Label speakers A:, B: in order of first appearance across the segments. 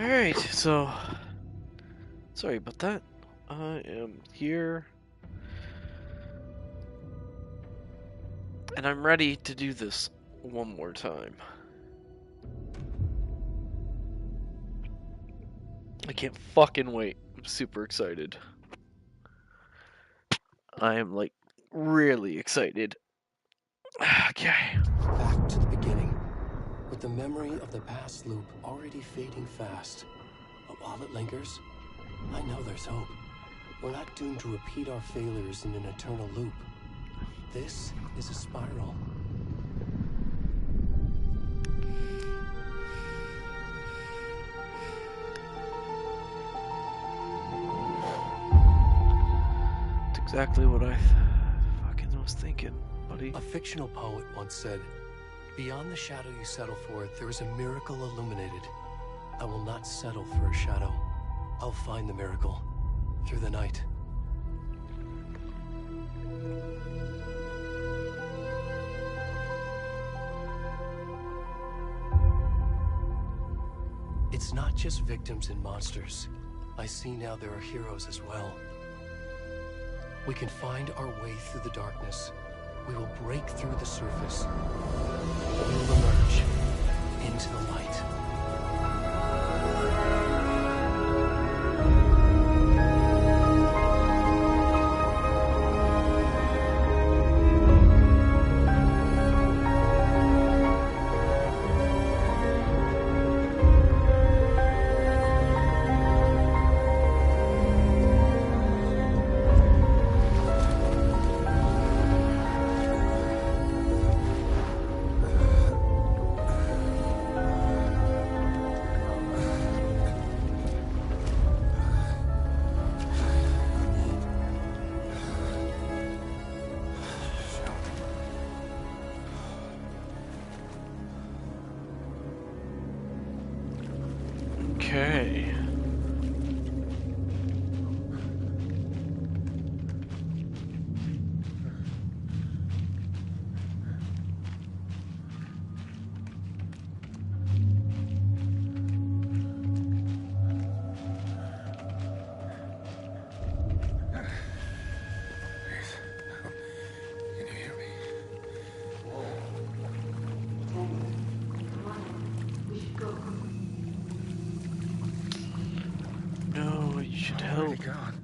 A: Alright, so sorry about that. I am here and I'm ready to do this one more time. I can't fucking wait. I'm super excited. I am like really excited. Okay.
B: Back to the beginning, with the memory of the past loop already fading fast. But while it lingers, I know there's hope. We're not doomed to repeat our failures in an eternal loop. This is a spiral.
A: It's exactly what I fucking was thinking, buddy.
B: A fictional poet once said, "Beyond the shadow you settle for, there is a miracle illuminated. I will not settle for a shadow. I'll find the miracle through the night." It's not just victims and monsters. I see now there are heroes as well. We can find our way through the darkness. We will break through the surface. We will emerge into the light.
A: Okay.
C: Can you hear me?
D: We should go.
A: No, you should
C: Where
A: help.
C: he gone?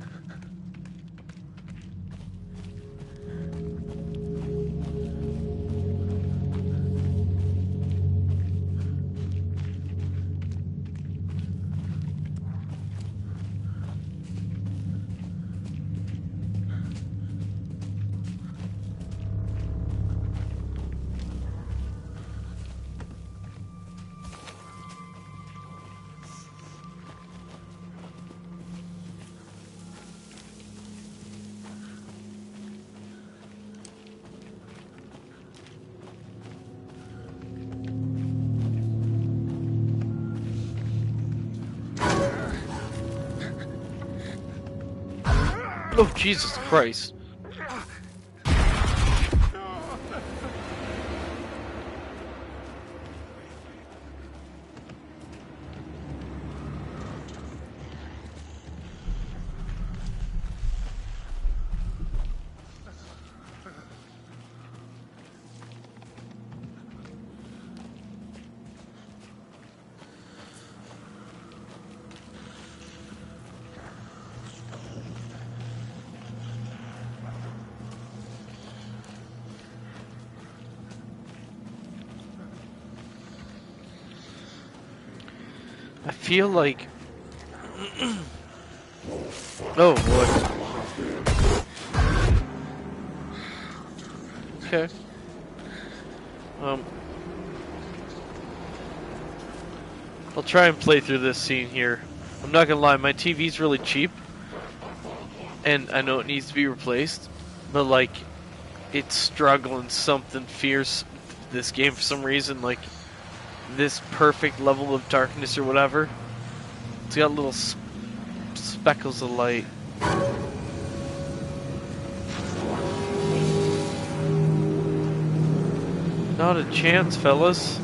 A: Oh, Jesus Christ. I feel like... Oh, boy. Okay. I'll try and play through this scene here. I'm not gonna lie, my TV's really cheap. And I know it needs to be replaced. But, like, it's struggling something fierce this game for some reason. Like, this perfect level of darkness or whatever. It's got little speckles of light. Not a chance, fellas.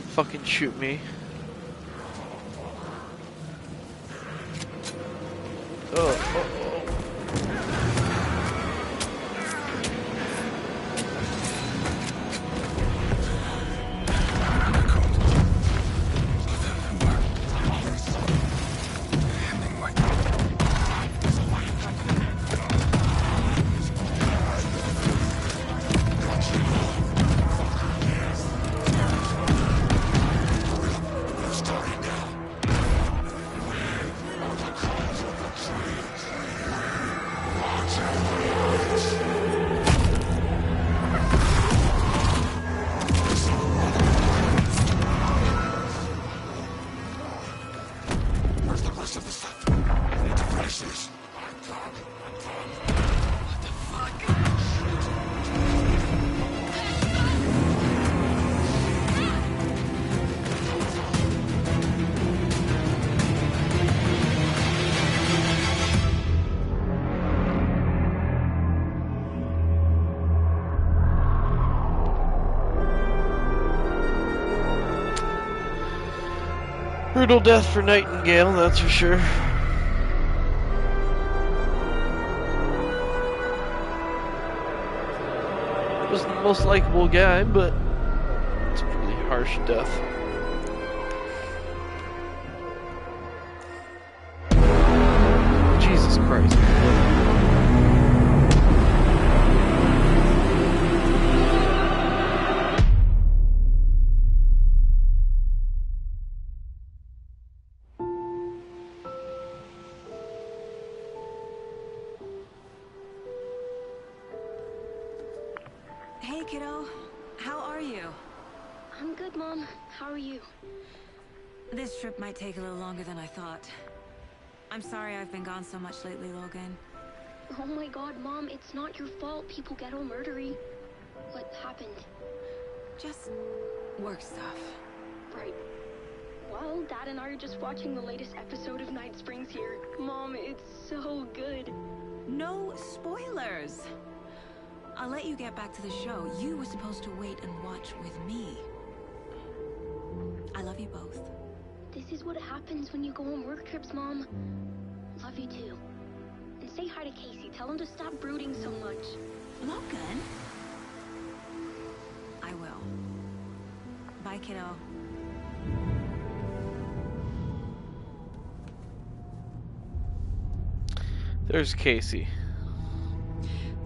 A: Don't fucking shoot me. Oh. Brutal death for Nightingale, that's for sure. Wasn't the most likable guy, but it's a pretty harsh death. Jesus Christ.
D: Hey, kiddo. How are you?
E: I'm good, Mom. How are you?
D: This trip might take a little longer than I thought. I'm sorry I've been gone so much lately, Logan.
E: Oh my god, Mom, it's not your fault people get all murdery. What happened?
D: Just work stuff.
E: Right. Well, Dad and I are just watching the latest episode of Night Springs here. Mom, it's so good.
D: No spoilers! I'll let you get back to the show. You were supposed to wait and watch with me. I love you both.
E: This is what happens when you go on work trips, Mom. Love you too. And say hi to Casey. Tell him to stop brooding so much.
D: Logan? I will. Bye, kiddo.
A: There's Casey.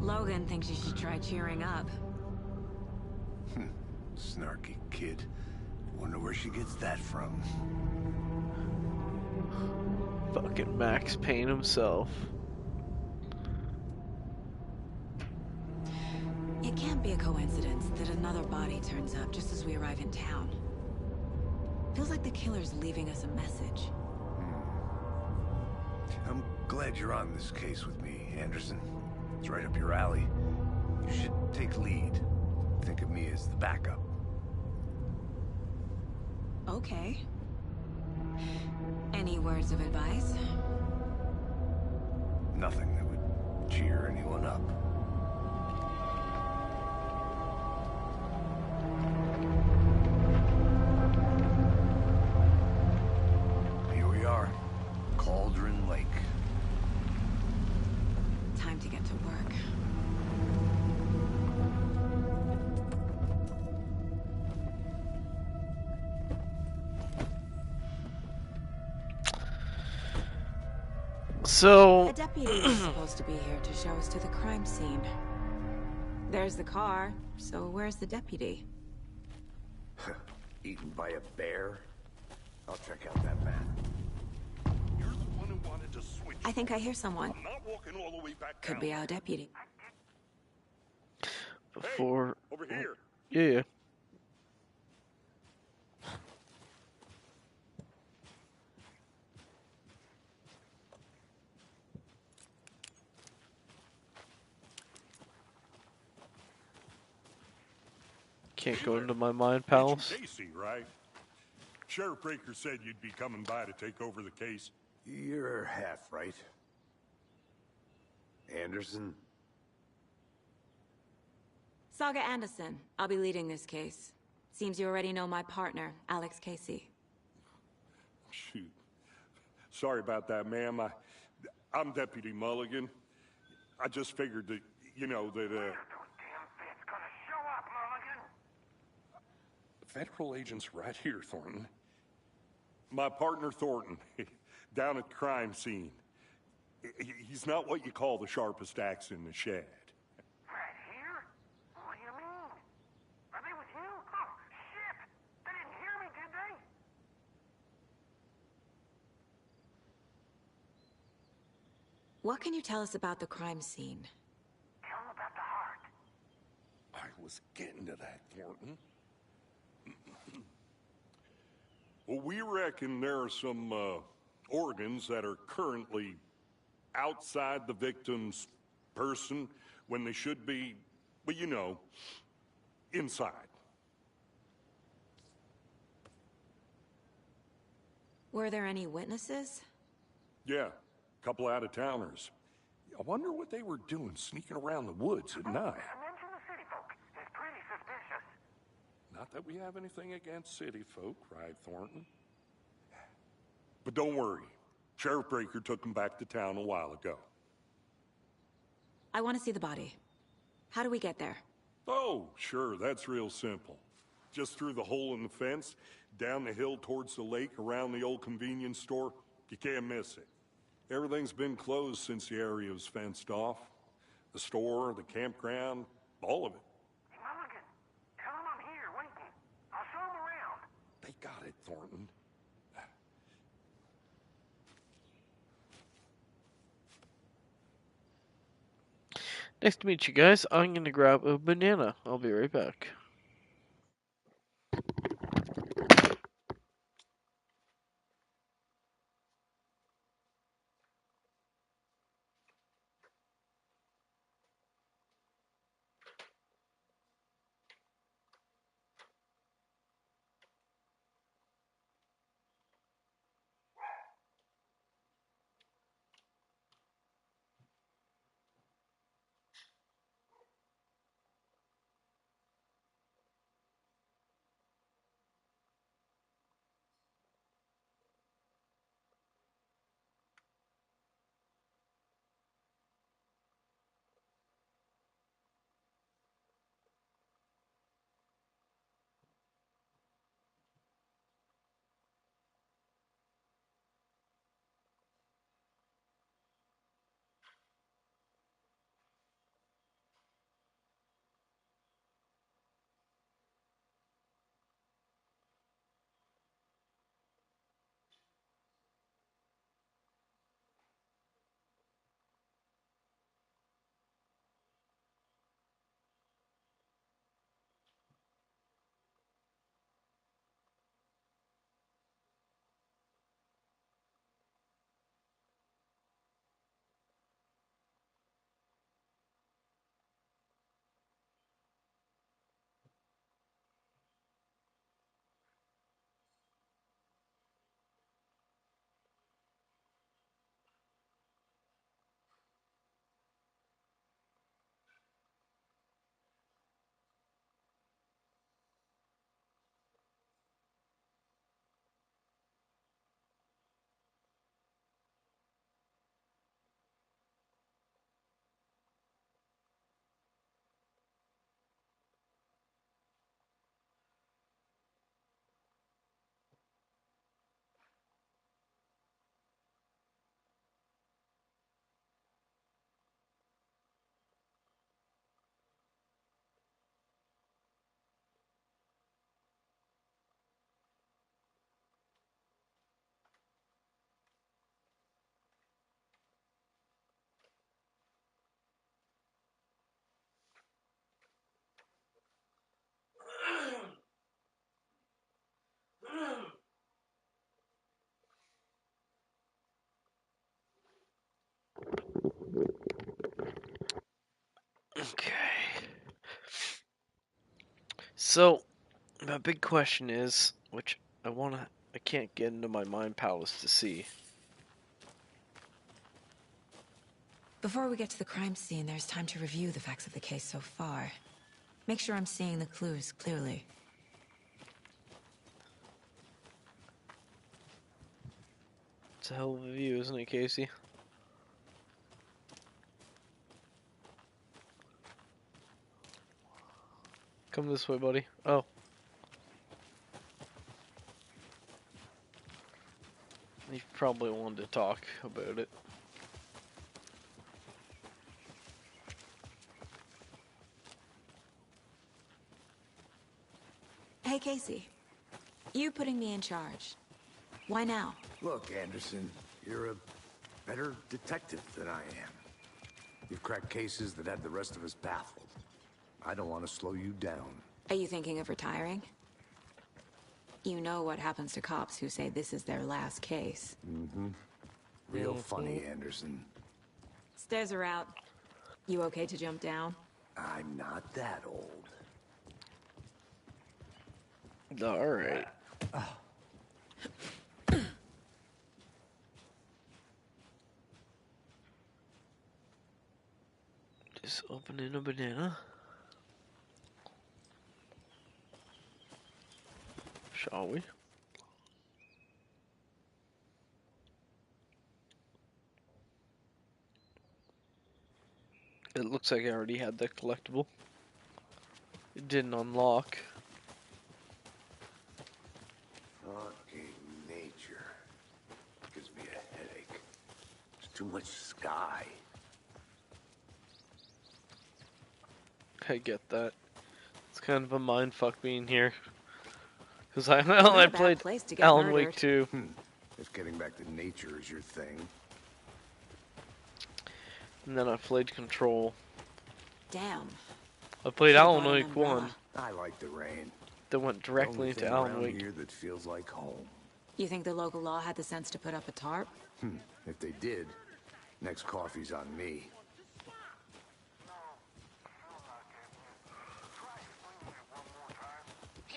D: Logan thinks you should try cheering up.
C: Snarky kid. Wonder where she gets that from.
A: Fucking Max Payne himself.
D: It can't be a coincidence that another body turns up just as we arrive in town. Feels like the killer's leaving us a message.
C: I'm glad you're on this case with me, Anderson. It's right up your alley. You should take lead. Think of me as the backup.
D: Okay. Any words of advice?
C: Nothing that would cheer anyone up. Here we are. Cauldron Lake.
D: Time to get to work.
A: So
D: A deputy is supposed to be here to show us to the crime scene. There's the car, so where's the deputy?
C: Eaten by a bear? I'll check out that map.
F: You're the one who wanted to switch.
D: I think I hear someone.
F: I'm not walking all the way back
D: Could
F: down.
D: be our deputy.
A: before
F: Over here.
A: yeah. Can't go into my mind palace.
F: Casey, right? Sheriff Breaker said you'd be coming by to take over the case.
C: You're half right. Anderson?
D: Saga Anderson. I'll be leading this case. Seems you already know my partner, Alex Casey.
F: Shoot. Sorry about that, ma'am. I'm Deputy Mulligan. I just figured that, you know, that, Federal agents right here, Thornton. My partner, Thornton, down at the crime scene. He's not what you call the sharpest axe in the shed.
G: Right here? What do you mean? Are they with you? Oh, shit! They didn't hear me, did they?
D: What can you tell us about the crime scene?
G: Tell them about the heart.
F: I was getting to that, Thornton. Well, we reckon there are some organs that are currently outside the victim's person when they should be, well, you know, inside.
D: Were there any witnesses?
F: Yeah, a couple out-of-towners. I wonder what they were doing sneaking around the woods at night.
G: Mention the city folk. It's pretty suspicious.
F: Not that we have anything against city folk, right, Thornton? But don't worry. Sheriff Breaker took them back to town a while ago.
D: I want to see the body. How do we get there?
F: Oh, sure, that's real simple. Just through the hole in the fence, down the hill towards the lake, around the old convenience store. You can't miss it. Everything's been closed since the area was fenced off. The store, the campground, all of it.
G: Hey, Mulligan, tell them I'm here, waiting. I'll show them around.
F: They got it, Thornton.
A: Nice to meet you guys. I'm gonna grab a banana. I'll be right back. Okay. So, my big question is, which I can't get into my mind palace to see.
D: Before we get to the crime scene, there's time to review the facts of the case so far. Make sure I'm seeing the clues clearly.
A: It's a hell of a view, isn't it, Casey? Come this way, buddy. Oh. He probably wanted to talk about it.
D: Hey, Casey. You putting me in charge. Why now?
C: Look, Anderson, you're a better detective than I am. You've cracked cases that had the rest of us baffled. I don't want to slow you down.
D: Are you thinking of retiring? You know what happens to cops who say this is their last case.
C: Mm-hmm. Real funny, Anderson.
D: Stairs are out. You okay to jump down?
C: I'm not that old.
A: Alright. Just opening a banana. Shall we? It looks like I already had that collectible. It didn't unlock.
C: Fucking nature. Gives me a headache. There's too much sky.
A: I get that. It's kind of a mind fuck being here. Because I played Alan Wake 2.
C: If getting back to nature is your thing.
A: And then I played Control.
D: Damn.
A: I played
D: Should've
A: Alan
D: bought an
A: Wake 1.
D: umbrella.
C: I like the rain.
A: That went
C: The
A: directly
C: only
A: into
C: thing
A: Alan
C: around
A: Wake.
C: here that feels like home.
D: You think the local law had the sense to put up a tarp?
C: If they did, next coffee's on me.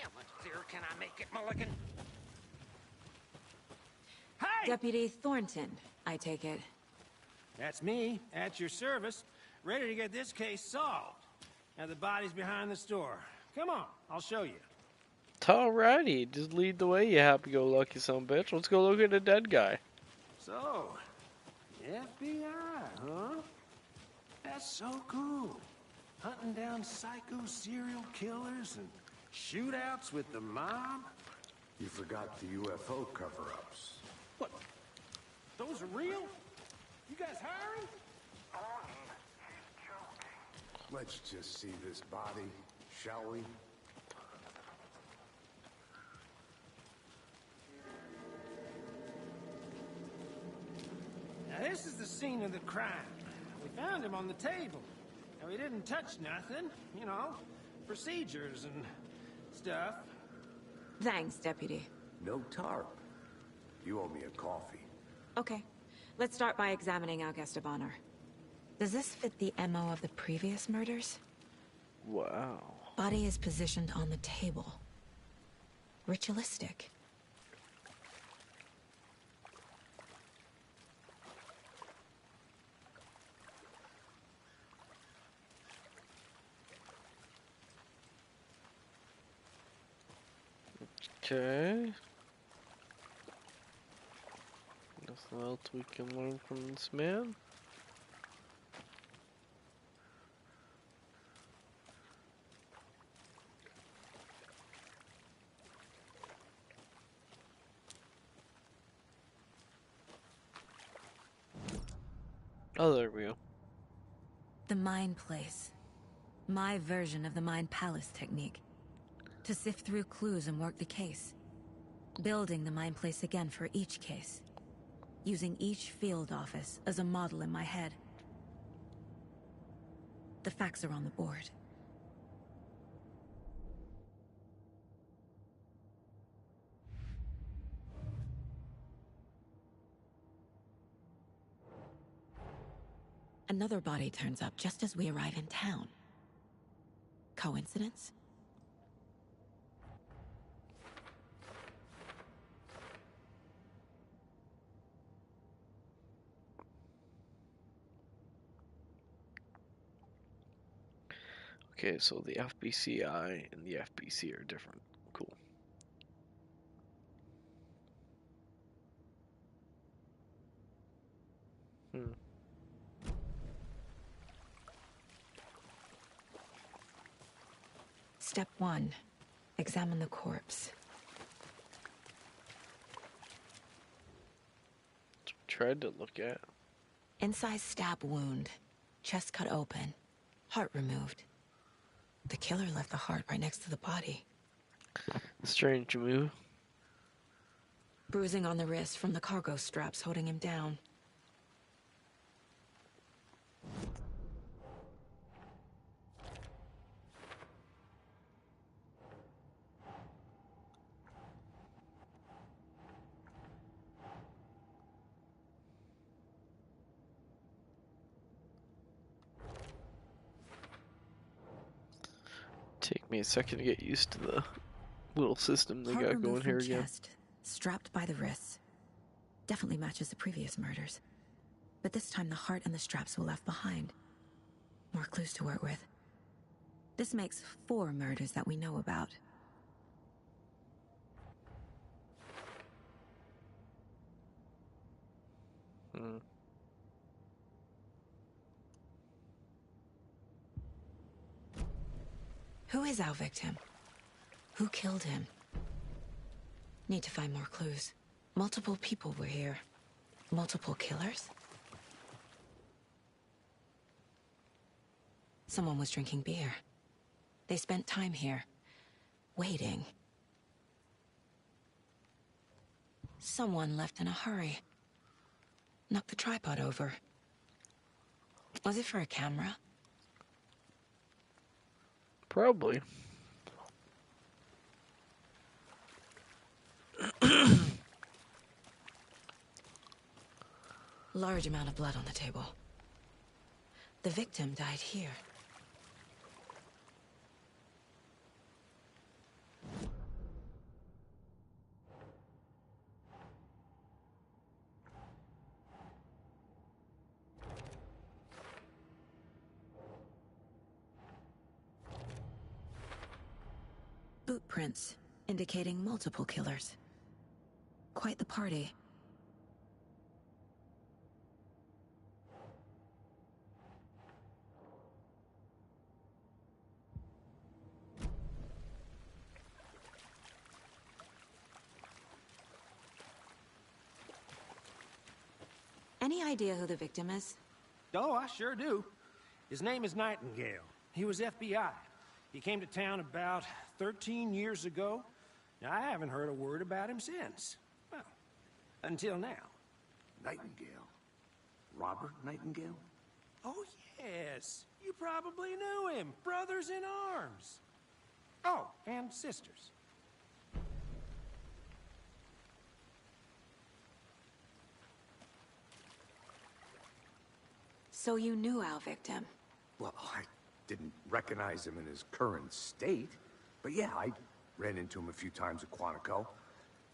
G: How much clearer can I make it, Mulligan? Hey!
D: Deputy Thornton, I take it.
H: That's me, at your service, ready to get this case solved. Now the body's behind the store. Come on, I'll show you.
A: Alrighty, just lead the way, you happy-go-lucky son of a bitch. Let's go look at a dead guy.
H: So, FBI, huh? That's so cool. Hunting down psycho serial killers and shootouts with the mob.
C: You forgot the UFO cover-ups.
H: What? Those are real? You guys hiring?
C: Let's just see this body, shall we?
H: Now this is the scene of the crime. We found him on the table. Now he didn't touch nothing, you know, procedures and stuff.
D: Thanks, Deputy.
C: No tarp. You owe me a coffee.
D: Okay. Let's start by examining our guest of honor. Does this fit the MO of the previous murders?
A: Wow.
D: Body is positioned on the table. Ritualistic.
A: Okay. Nothing else we can learn from this man? Oh, there we go.
D: The Mind Place. My version of the Mind Palace technique. To sift through clues and work the case. Building the Mind Place again for each case. Using each field office as a model in my head. The facts are on the board. Another body turns up just as we arrive in town. Coincidence?
A: Okay, so the FBCI and the FBC are different. Cool. Hmm.
D: Step 1. Examine the corpse.
A: Tried to look at.
D: Incised stab wound. Chest cut open. Heart removed. The killer left the heart right next to the body.
A: Strange move.
D: Bruising on the wrist from the cargo straps holding him down.
A: Take me a second to get used to the little system they
D: Heart
A: got
D: removed
A: going
D: from
A: here again.
D: chest, strapped by the wrists. Definitely matches the previous murders. But this time the heart and the straps were left behind. More clues to work with. This makes 4 murders that we know about.
A: Hmm.
D: Who is our victim? Who killed him? Need to find more clues. Multiple people were here. Multiple killers? Someone was drinking beer. They spent time here, waiting. Someone left in a hurry. Knocked the tripod over. Was it for a camera?
A: Probably.
D: Large amount of blood on the table. The victim died here. Boot prints, indicating multiple killers. Quite the party. Any idea who the victim is?
H: Oh, I sure do. His name is Nightingale. He was FBI. He came to town about 13 years ago. Now, I haven't heard a word about him since. Well, until now.
C: Nightingale? Robert Nightingale?
H: Oh, yes. You probably knew him. Brothers in arms. Oh, and sisters.
D: So you knew our victim?
C: Well, I didn't recognize him in his current state. But yeah, I ran into him a few times at Quantico.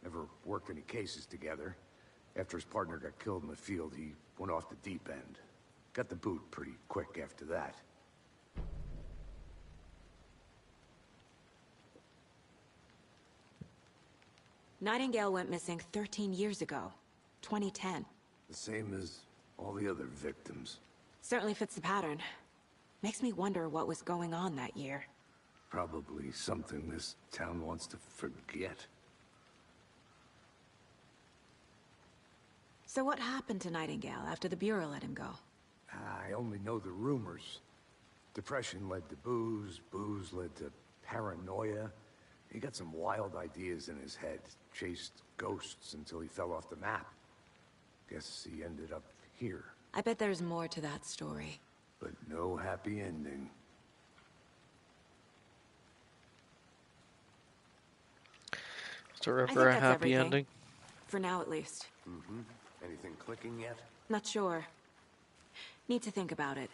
C: Never worked any cases together. After his partner got killed in the field, he went off the deep end. Got the boot pretty quick after that.
D: Nightingale went missing 13 years ago. 2010.
C: The same as all the other victims.
D: Certainly fits the pattern. Makes me wonder what was going on that year.
C: Probably something this town wants to forget.
D: So what happened to Nightingale after the Bureau let him go?
C: I only know the rumors. Depression led to booze, booze led to paranoia. He got some wild ideas in his head, chased ghosts until he fell off the map. Guess he ended up here.
D: I bet there's more to that story.
C: But no happy ending.
A: Story
D: I think
A: for a
D: that's
A: happy
D: everything.
A: ending.
D: For now, at least.
C: Mm-hmm. Anything clicking yet?
D: Not sure. Need to think about it.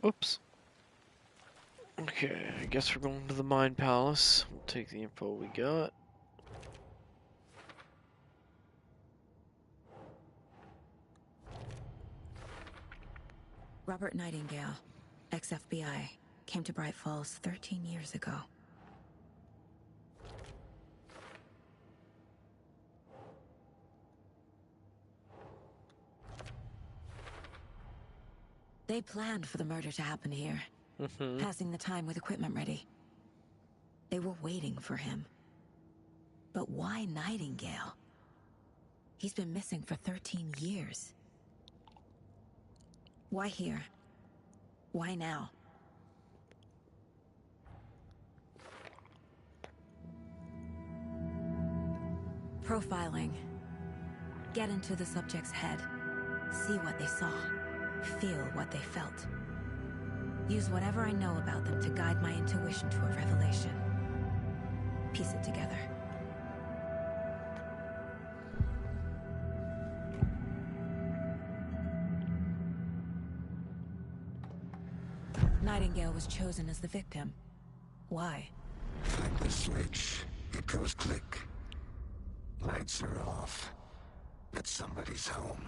A: Oops. Okay, I guess we're going to the Mind Palace. We'll take the info we got.
D: Robert Nightingale, ex-FBI, came to Bright Falls 13 years ago. They planned for the murder to happen here, passing the time with equipment ready. They were waiting for him. But why Nightingale? He's been missing for 13 years. Why here? Why now? Profiling. Get into the subject's head. See what they saw. Feel what they felt. Use whatever I know about them to guide my intuition to a revelation. Piece it together. Nightingale was chosen as the victim. Why?
I: Find the switch. It goes click. Lights are off. But somebody's home.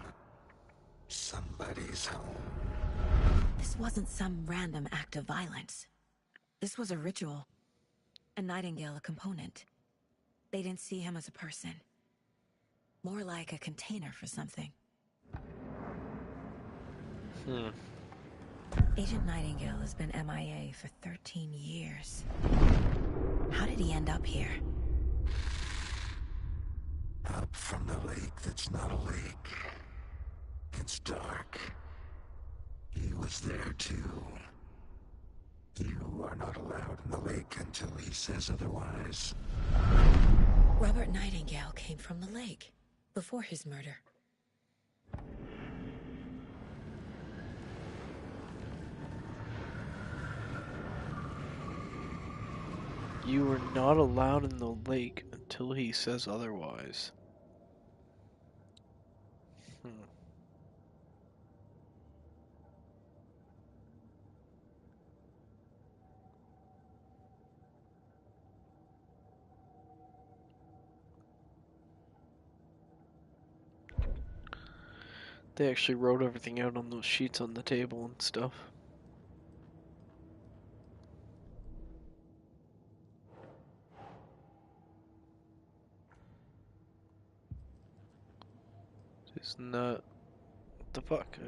I: Somebody's home.
D: This wasn't some random act of violence. This was a ritual. And Nightingale a component. They didn't see him as a person. More like a container for something. Agent Nightingale has been MIA for 13 years. How did he end up here?
I: Up from the lake that's not a lake. It's dark. He was there too. You are not allowed in the lake until he says otherwise.
D: Robert Nightingale came from the lake, before his murder.
A: You are not allowed in the lake until he says otherwise. They actually wrote everything out on those sheets on the table and stuff. It's not... What the fuck?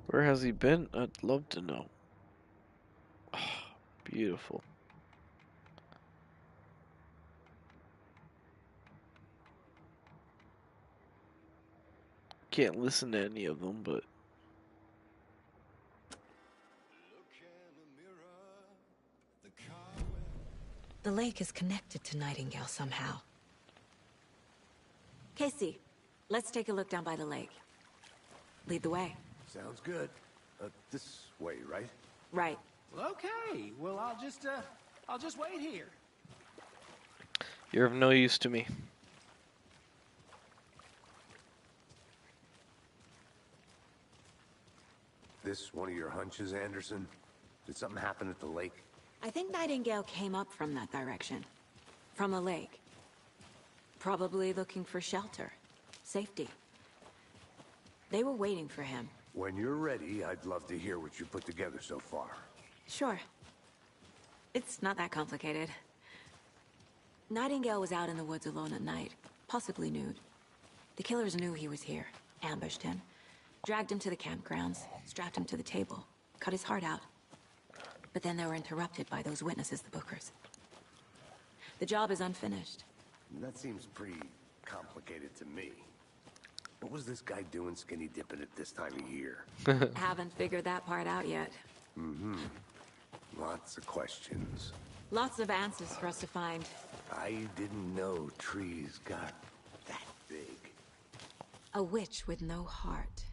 A: Where has he been? I'd love to know. Oh, beautiful. Can't listen to any of them, but...
D: The lake is connected to Nightingale somehow. Casey, let's take a look down by the lake. Lead the way.
C: Sounds good. This way, right?
D: Right.
H: Well, okay. Well, I'll just wait here.
A: You're of no use to me.
C: This one of your hunches, Anderson? Did something happen at the lake?
D: I think Nightingale came up from that direction. From a lake. Probably looking for shelter. Safety. They were waiting for him.
C: When you're ready, I'd love to hear what you put together so far.
D: Sure. It's not that complicated. Nightingale was out in the woods alone at night, possibly nude. The killers knew he was here, ambushed him, dragged him to the campgrounds, strapped him to the table, cut his heart out. But then they were interrupted by those witnesses, the Bookers. The job is unfinished.
C: That seems pretty complicated to me. What was this guy doing skinny dipping at this time of year?
D: Haven't figured that part out yet.
C: Lots of questions.
D: Lots of answers for us to find.
C: I didn't know trees got that big.
D: A witch with no heart.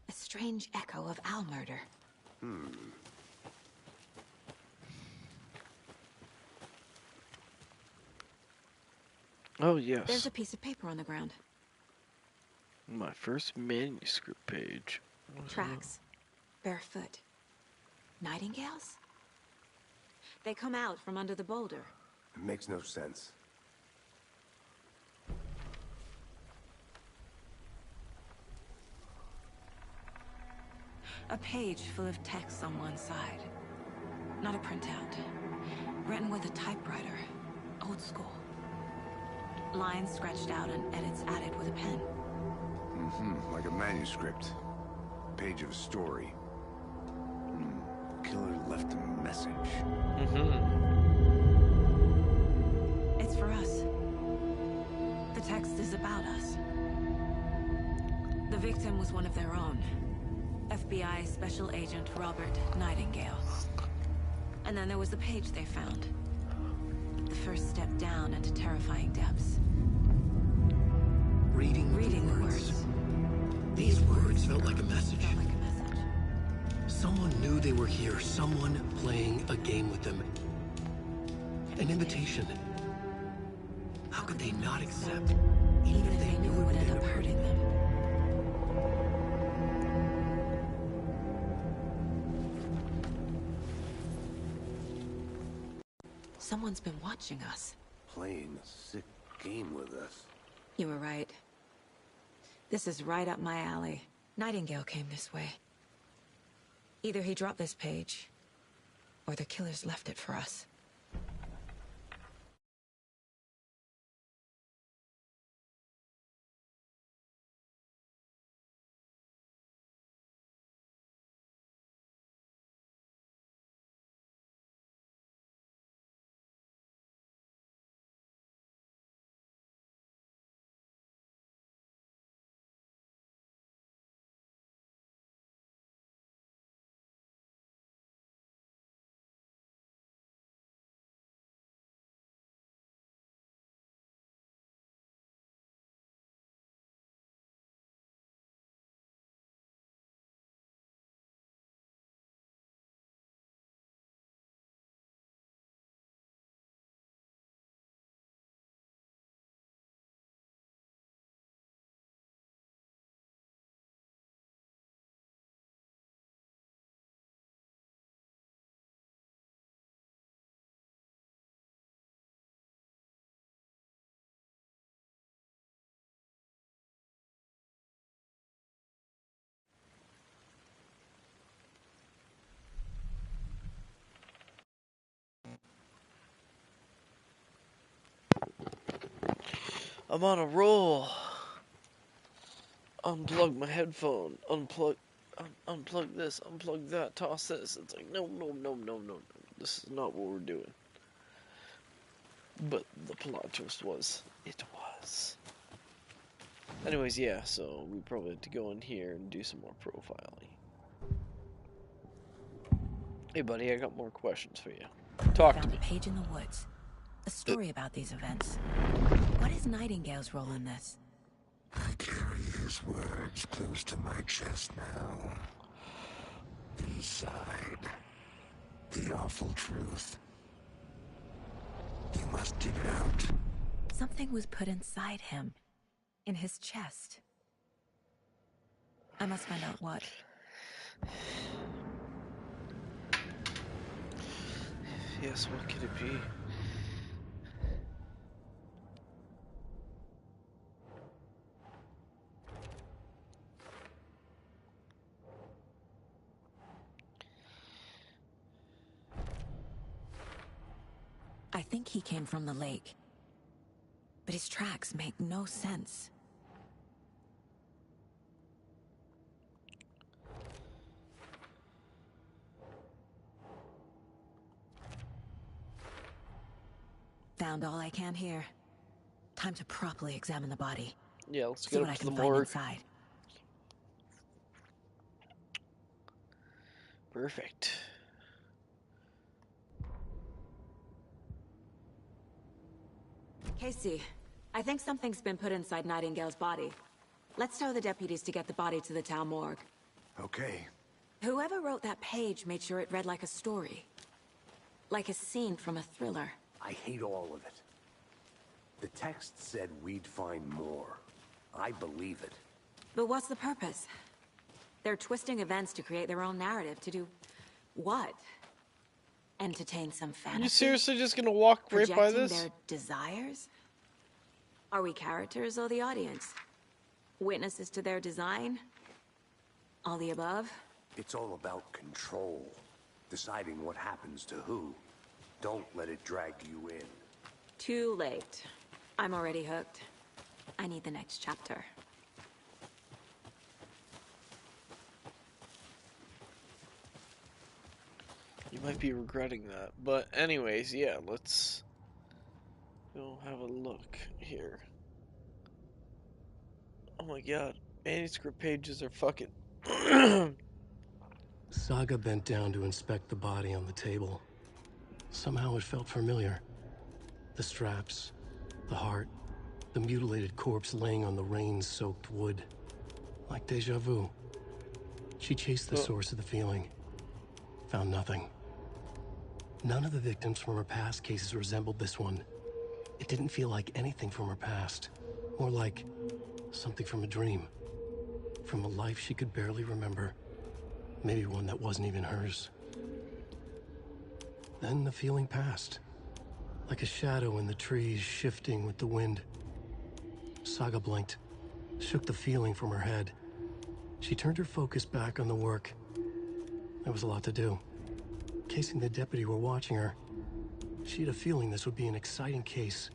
D: A strange echo of owl murder.
A: Oh, yes.
D: There's a piece of paper on the ground.
A: My first manuscript page.
D: Tracks. Barefoot. Nightingales? They come out from under the boulder.
C: It makes no sense.
D: A page full of text on one side. not a printout. Written with a typewriter. Old school. Lines scratched out and edits added with a pen.
C: Mm-hmm, like a manuscript. Page of a story. Killer left a message.
D: It's for us. The text is about us. The victim was one of their own. FBI Special Agent Robert Nightingale. And then there was the page they found. The first step down into terrifying depths.
B: Reading the words. These words felt like a message. Someone knew they were here. Someone playing a game with them. An invitation. How could they not accept?
D: Even if they knew it would end up hurting them. Someone's been watching us.
C: Playing a sick game with us.
D: You were right. This is right up my alley. Nightingale came this way. Either he dropped this page, or the killers left it for us.
A: I'm on a roll. Unplug my headphone. Unplug this. Unplug that. Toss this. It's like no. This is not what we're doing. But the plot twist was, it was. Anyways, yeah. So we probably have to go in here and do some more profiling. Hey, buddy, I got more questions for you. Talk to me.
D: Found a page in the woods. A story about these events. What is Nightingale's role in this?
I: I carry his words close to my chest now. Inside, the awful truth. You must dig it out.
D: Something was put inside him. In his chest. I must find out what.
A: Yes, what could it be?
D: I think he came from the lake. But his tracks make no sense. Found all I can here. Time to properly examine the body.
A: Yeah, let's
D: See
A: get
D: what
A: up
D: I
A: to the
D: can find
A: morgue.
D: inside.
A: Perfect.
D: Casey, I think something's been put inside Nightingale's body. Let's tell the deputies to get the body to the town morgue.
C: Okay.
D: Whoever wrote that page made sure it read like a story. Like a scene from a thriller.
C: I hate all of it. The text said we'd find more. I believe it.
D: But what's the purpose? They're twisting events to create their own narrative. To do what? Entertain some fantasy?
A: You seriously just gonna walk right by
D: Projecting
A: this?
D: their desires? Are we characters or the audience? Witnesses to their design? All the above?
C: It's all about control. deciding what happens to who. Don't let it drag you in.
D: Too late. I'm already hooked. I need the next chapter.
A: You might be regretting that. But anyways, yeah, let's go have a look here. Oh my god. Manuscript pages are fucking...
B: Saga bent down to inspect the body on the table. Somehow it felt familiar. The straps, the heart, the mutilated corpse laying on the rain-soaked wood. Like deja vu. She chased the source of the feeling. Found nothing. None of the victims from her past cases resembled this one. It didn't feel like anything from her past. More like something from a dream. From a life she could barely remember. Maybe one that wasn't even hers. Then the feeling passed. Like a shadow in the trees shifting with the wind. Saga blinked, shook the feeling from her head. She turned her focus back on the work. There was a lot to do. Casey and the deputy were watching her. She had a feeling this would be an exciting case.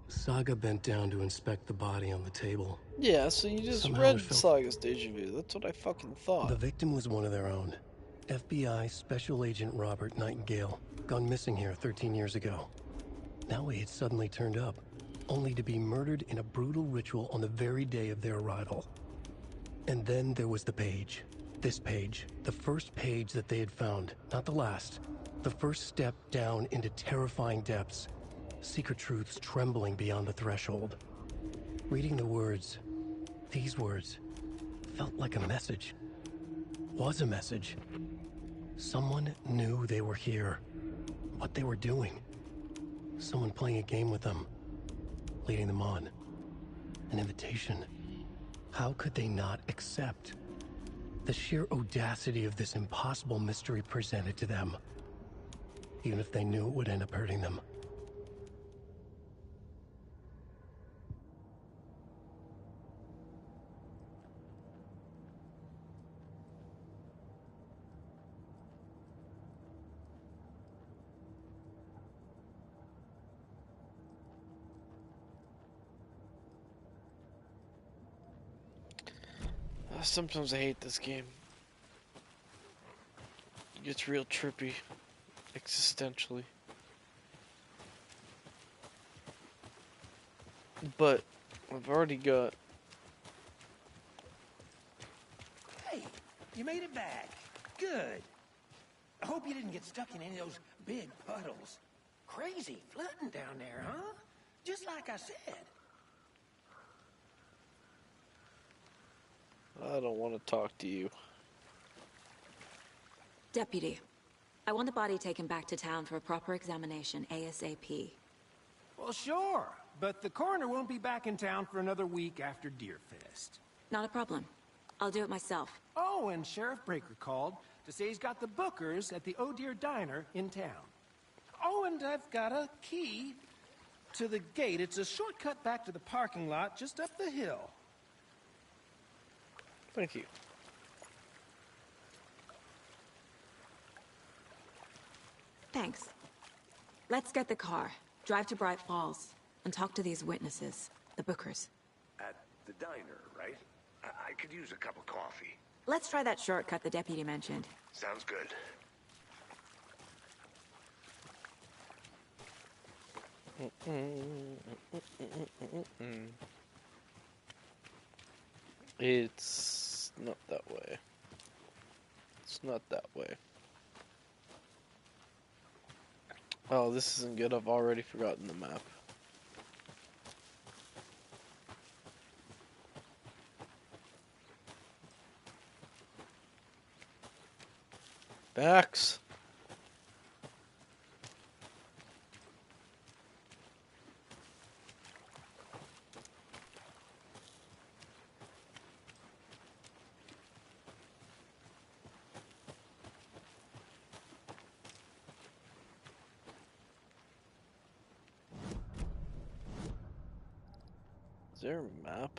B: Saga bent down to inspect the body on the table.
A: Yeah, so you just
B: Somehow
A: read
B: it felt-
A: Saga's Deja Vu. That's what I fucking thought.
B: The victim was one of their own. FBI Special Agent Robert Nightingale, gone missing here 13 years ago. Now he had suddenly turned up, only to be murdered in a brutal ritual on the very day of their arrival. And then there was the page. This page, the first page that they had found, not the last. The first step down into terrifying depths. Secret truths trembling beyond the threshold. Reading the words, these words, felt like a message. Was a message. Someone knew they were here. What they were doing. Someone playing a game with them. Leading them on. An invitation. How could they not accept? The sheer audacity of this impossible mystery presented to them. Even if they knew it would end up hurting them.
A: Sometimes I hate this game. It gets real trippy, existentially. But I've already got...
H: Hey, you made it back. Good. I hope you didn't get stuck in any of those big puddles. Crazy flooding down there, huh? Just like I said.
A: I don't want to talk to you.
D: Deputy, I want the body taken back to town for a proper examination ASAP.
H: Well, sure. But the coroner won't be back in town for another week after Deerfest.
D: Not a problem. I'll do it myself.
H: Oh, and Sheriff Breaker called to say he's got the Bookers at the Oh Deer Diner in town. Oh, and I've got a key to the gate. It's a shortcut back to the parking lot just up the hill.
A: Thank you.
D: Thanks. Let's get the car, drive to Bright Falls, and talk to these witnesses, the Bookers.
C: At the diner, right? I could use a cup of coffee.
D: Let's try that shortcut the deputy mentioned.
C: Sounds good.
A: It's not that way. It's not that way. Oh, this isn't good. I've already forgotten the map. Bax. Is there a map?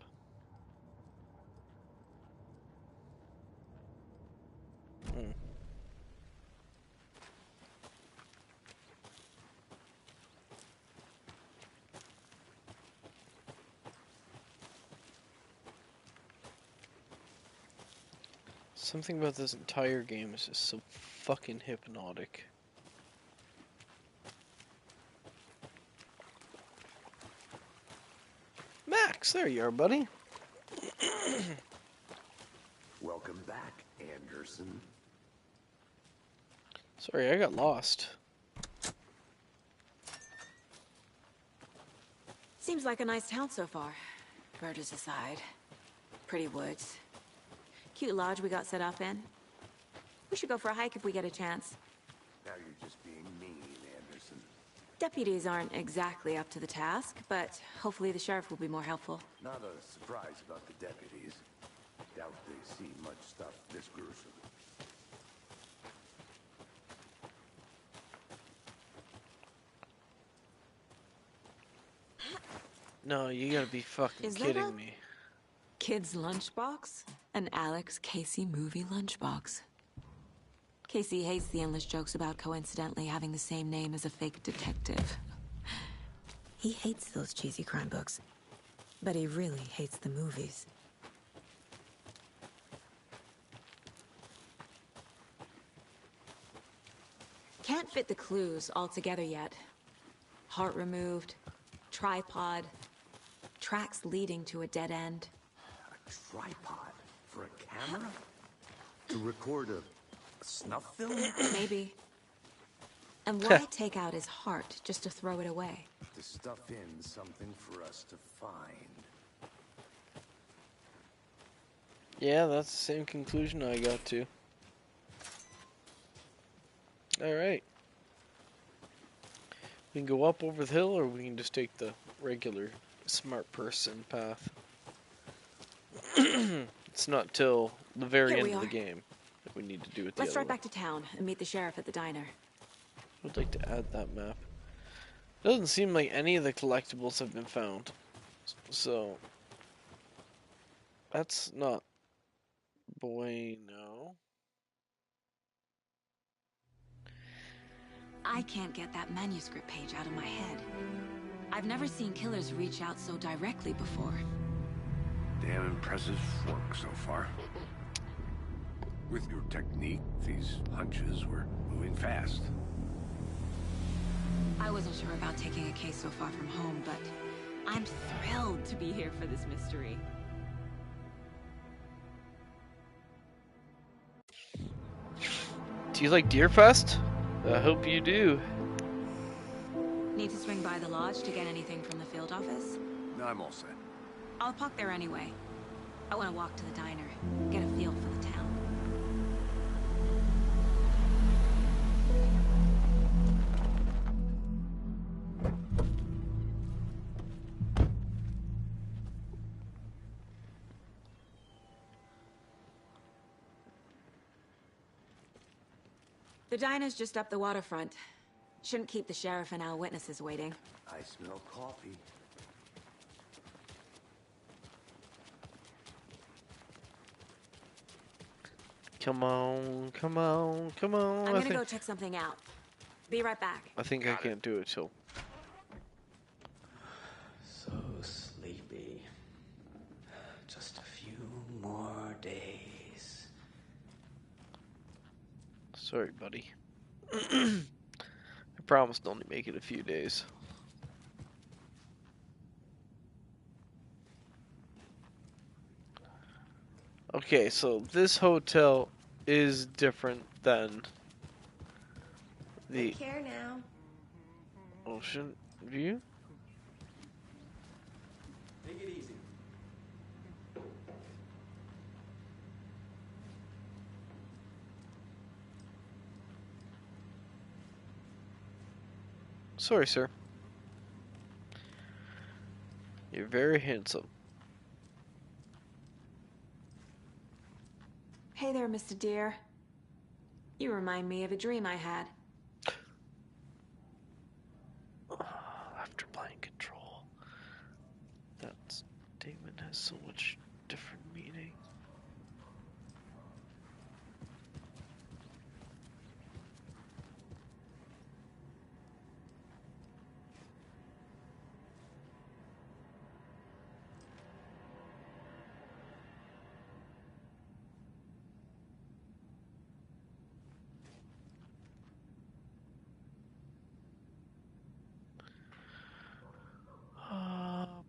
A: Something about this entire game is just so fucking hypnotic. Max, there you are, buddy.
C: Welcome back, Anderson.
A: Sorry, I got lost.
D: Seems like a nice town so far. Murders aside. Pretty woods. Cute lodge we got set up in. We should go for a hike if we get a chance.
C: Now you're just being mean, Anderson.
D: Deputies aren't exactly up to the task, but hopefully the sheriff will be more helpful.
C: Not a surprise about the deputies. Doubt they've seen much stuff this gruesome.
A: No, you gotta be fucking kidding me.
D: Kid's lunchbox? An Alex Casey movie lunchbox. Casey hates the endless jokes about coincidentally having the same name as a fake detective. He hates those cheesy crime books, but he really hates the movies. Can't fit the clues all together yet. Heart removed, tripod, tracks leading to a dead end.
C: A tripod for a camera? To record a snuff film?
D: Maybe. And why take out his heart just to throw it away?
C: To stuff in something for us to find.
A: Yeah, that's the same conclusion I got to. Alright. We can go up over the hill, or we can just take the regular smart person path. It's not till the very end of the game that we need to do it the
D: Let's
A: other
D: drive
A: way.
D: back to town and meet the sheriff at the diner.
A: I would like to add that map. Doesn't seem like any of the collectibles have been found. So that's not bueno.
D: I can't get that manuscript page out of my head. I've never seen killers reach out so directly before.
C: Damn impressive work so far. With your technique, these hunches were moving fast.
D: I wasn't sure about taking a case so far from home, but I'm thrilled to be here for this mystery.
A: Do you like Deerfest? I hope you do.
D: Need to swing by the lodge to get anything from the field office?
C: No, I'm all set.
D: I'll park there anyway. I want to walk to the diner, get a feel for the town. The diner's just up the waterfront. Shouldn't keep the sheriff and our witnesses waiting.
C: I smell coffee.
A: Come on, come on, come on.
D: I'm gonna go check something out. Be right back.
A: I think I can't do it till.
B: So sleepy. Just a few more days.
A: Sorry, buddy. I promised to only make it a few days. Okay, so this hotel is different than the
J: Take care now.
A: Ocean View.
B: Take it easy.
A: Sorry, sir. You're very handsome.
D: Hey there, Mr. Deer. You remind me of a dream I had.
A: After playing Control. That's has so much different meaning.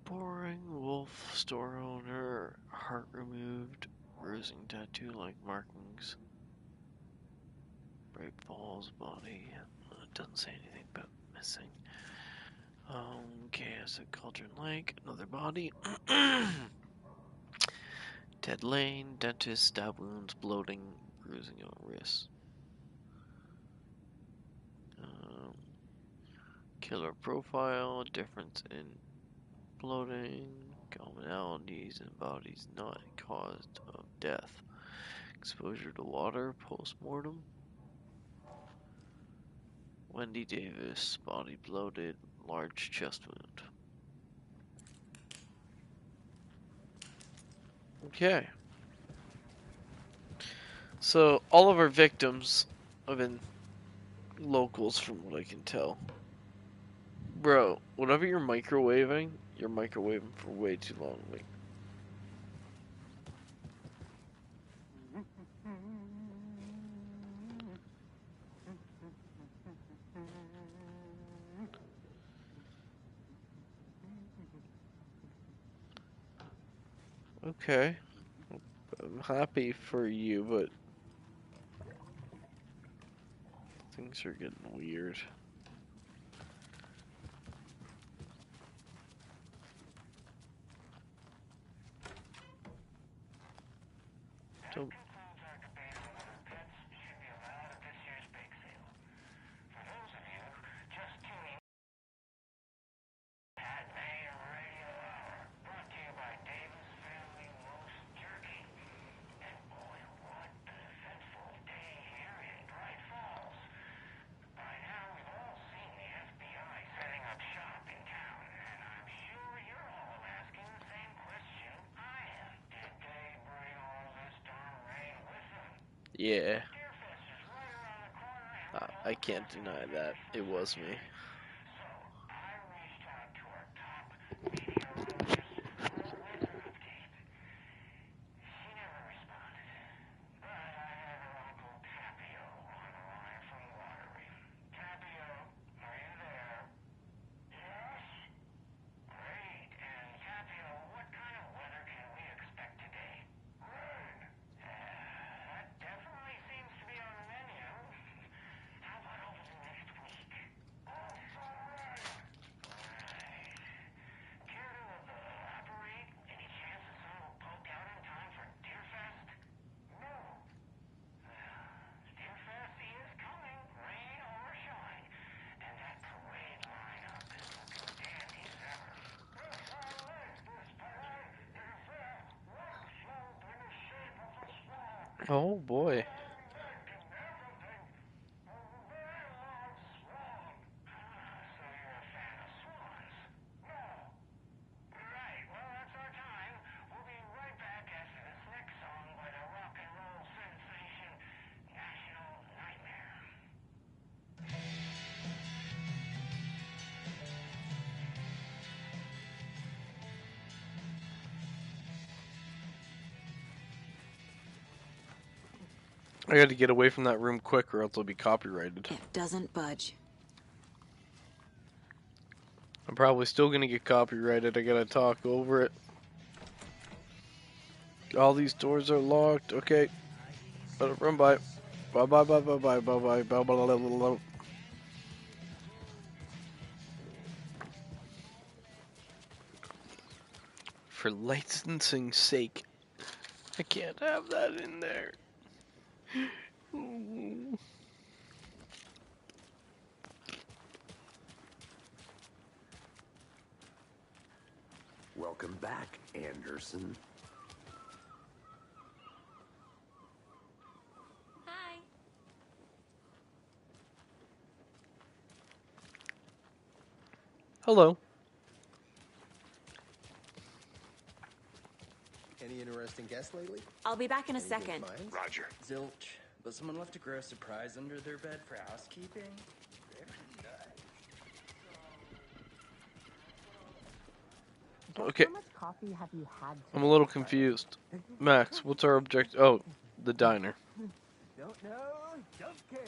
A: Boring wolf store owner, heart removed, bruising tattoo like markings. Bright balls, body. It doesn't say anything about missing. Chaos at Cauldron Lake, another body. Ted Lane, dentist, stab wounds, bloating, bruising on wrist. Killer profile, difference in bloating, commonalities in bodies not caused of death. Exposure to water, post-mortem. Wendy Davis, body bloated, large chest wound. Okay. So, all of our victims have been locals from what I can tell. Bro, whenever you're microwaving for way too long. Like, okay. I'm happy for you, but things are getting weird. Don't. Yeah. I can't deny that. It was me. Oh boy. I gotta get away from that room quick or else it'll be copyrighted.
D: It doesn't budge.
A: I'm probably still gonna get copyrighted. I gotta talk over it. All these doors are locked. Okay. Better run by. Bye bye bye bye bye bye bye bye bye bye bye. For licensing's sake, I can't have that in there.
C: Welcome back, Anderson.
E: Hi.
A: Hello.
J: Any interesting guests lately?
D: I'll be back in a
J: Any good
D: second.
J: finds?
C: Roger.
K: Zilch. But someone left a gross surprise under their bed for housekeeping?
A: Okay.
L: How much coffee have you had?
A: I'm a little confused. Max, what's our objective? Oh, the diner.
J: Don't know, don't care.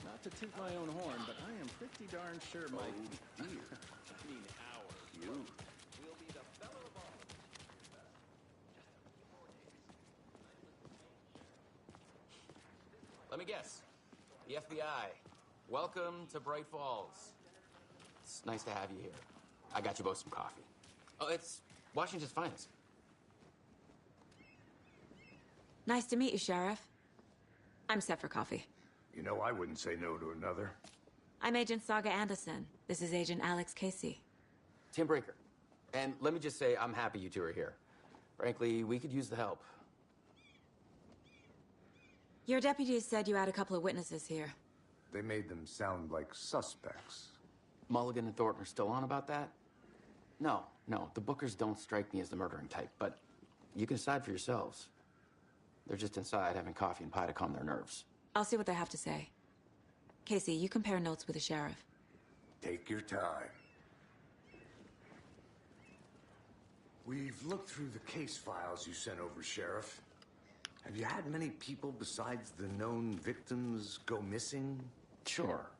K: Not to toot my own horn, but I am pretty darn sure my dear. I mean, our you will be the belle of all.
M: Let me guess. The FBI. Welcome to Bright Falls. It's nice to have you here. I got you both some coffee. Oh, it's Washington's finest.
D: Nice to meet you, Sheriff. I'm set for coffee.
C: You know, I wouldn't say no to another.
D: I'm Agent Saga Anderson. This is Agent Alex Casey.
M: Tim Breaker. And let me just say, I'm happy you two are here. Frankly, we could use the help.
D: Your deputies said you had a couple of witnesses here.
C: They made them sound like suspects.
M: Mulligan and Thornton are still on about that? No, the Bookers don't strike me as the murdering type, but you can decide for yourselves. They're just inside having coffee and pie to calm their nerves.
D: I'll see what they have to say. Casey, you compare notes with the sheriff.
C: Take your time. We've looked through the case files you sent over, Sheriff. Have you had many people besides the known victims go missing?
M: Sure.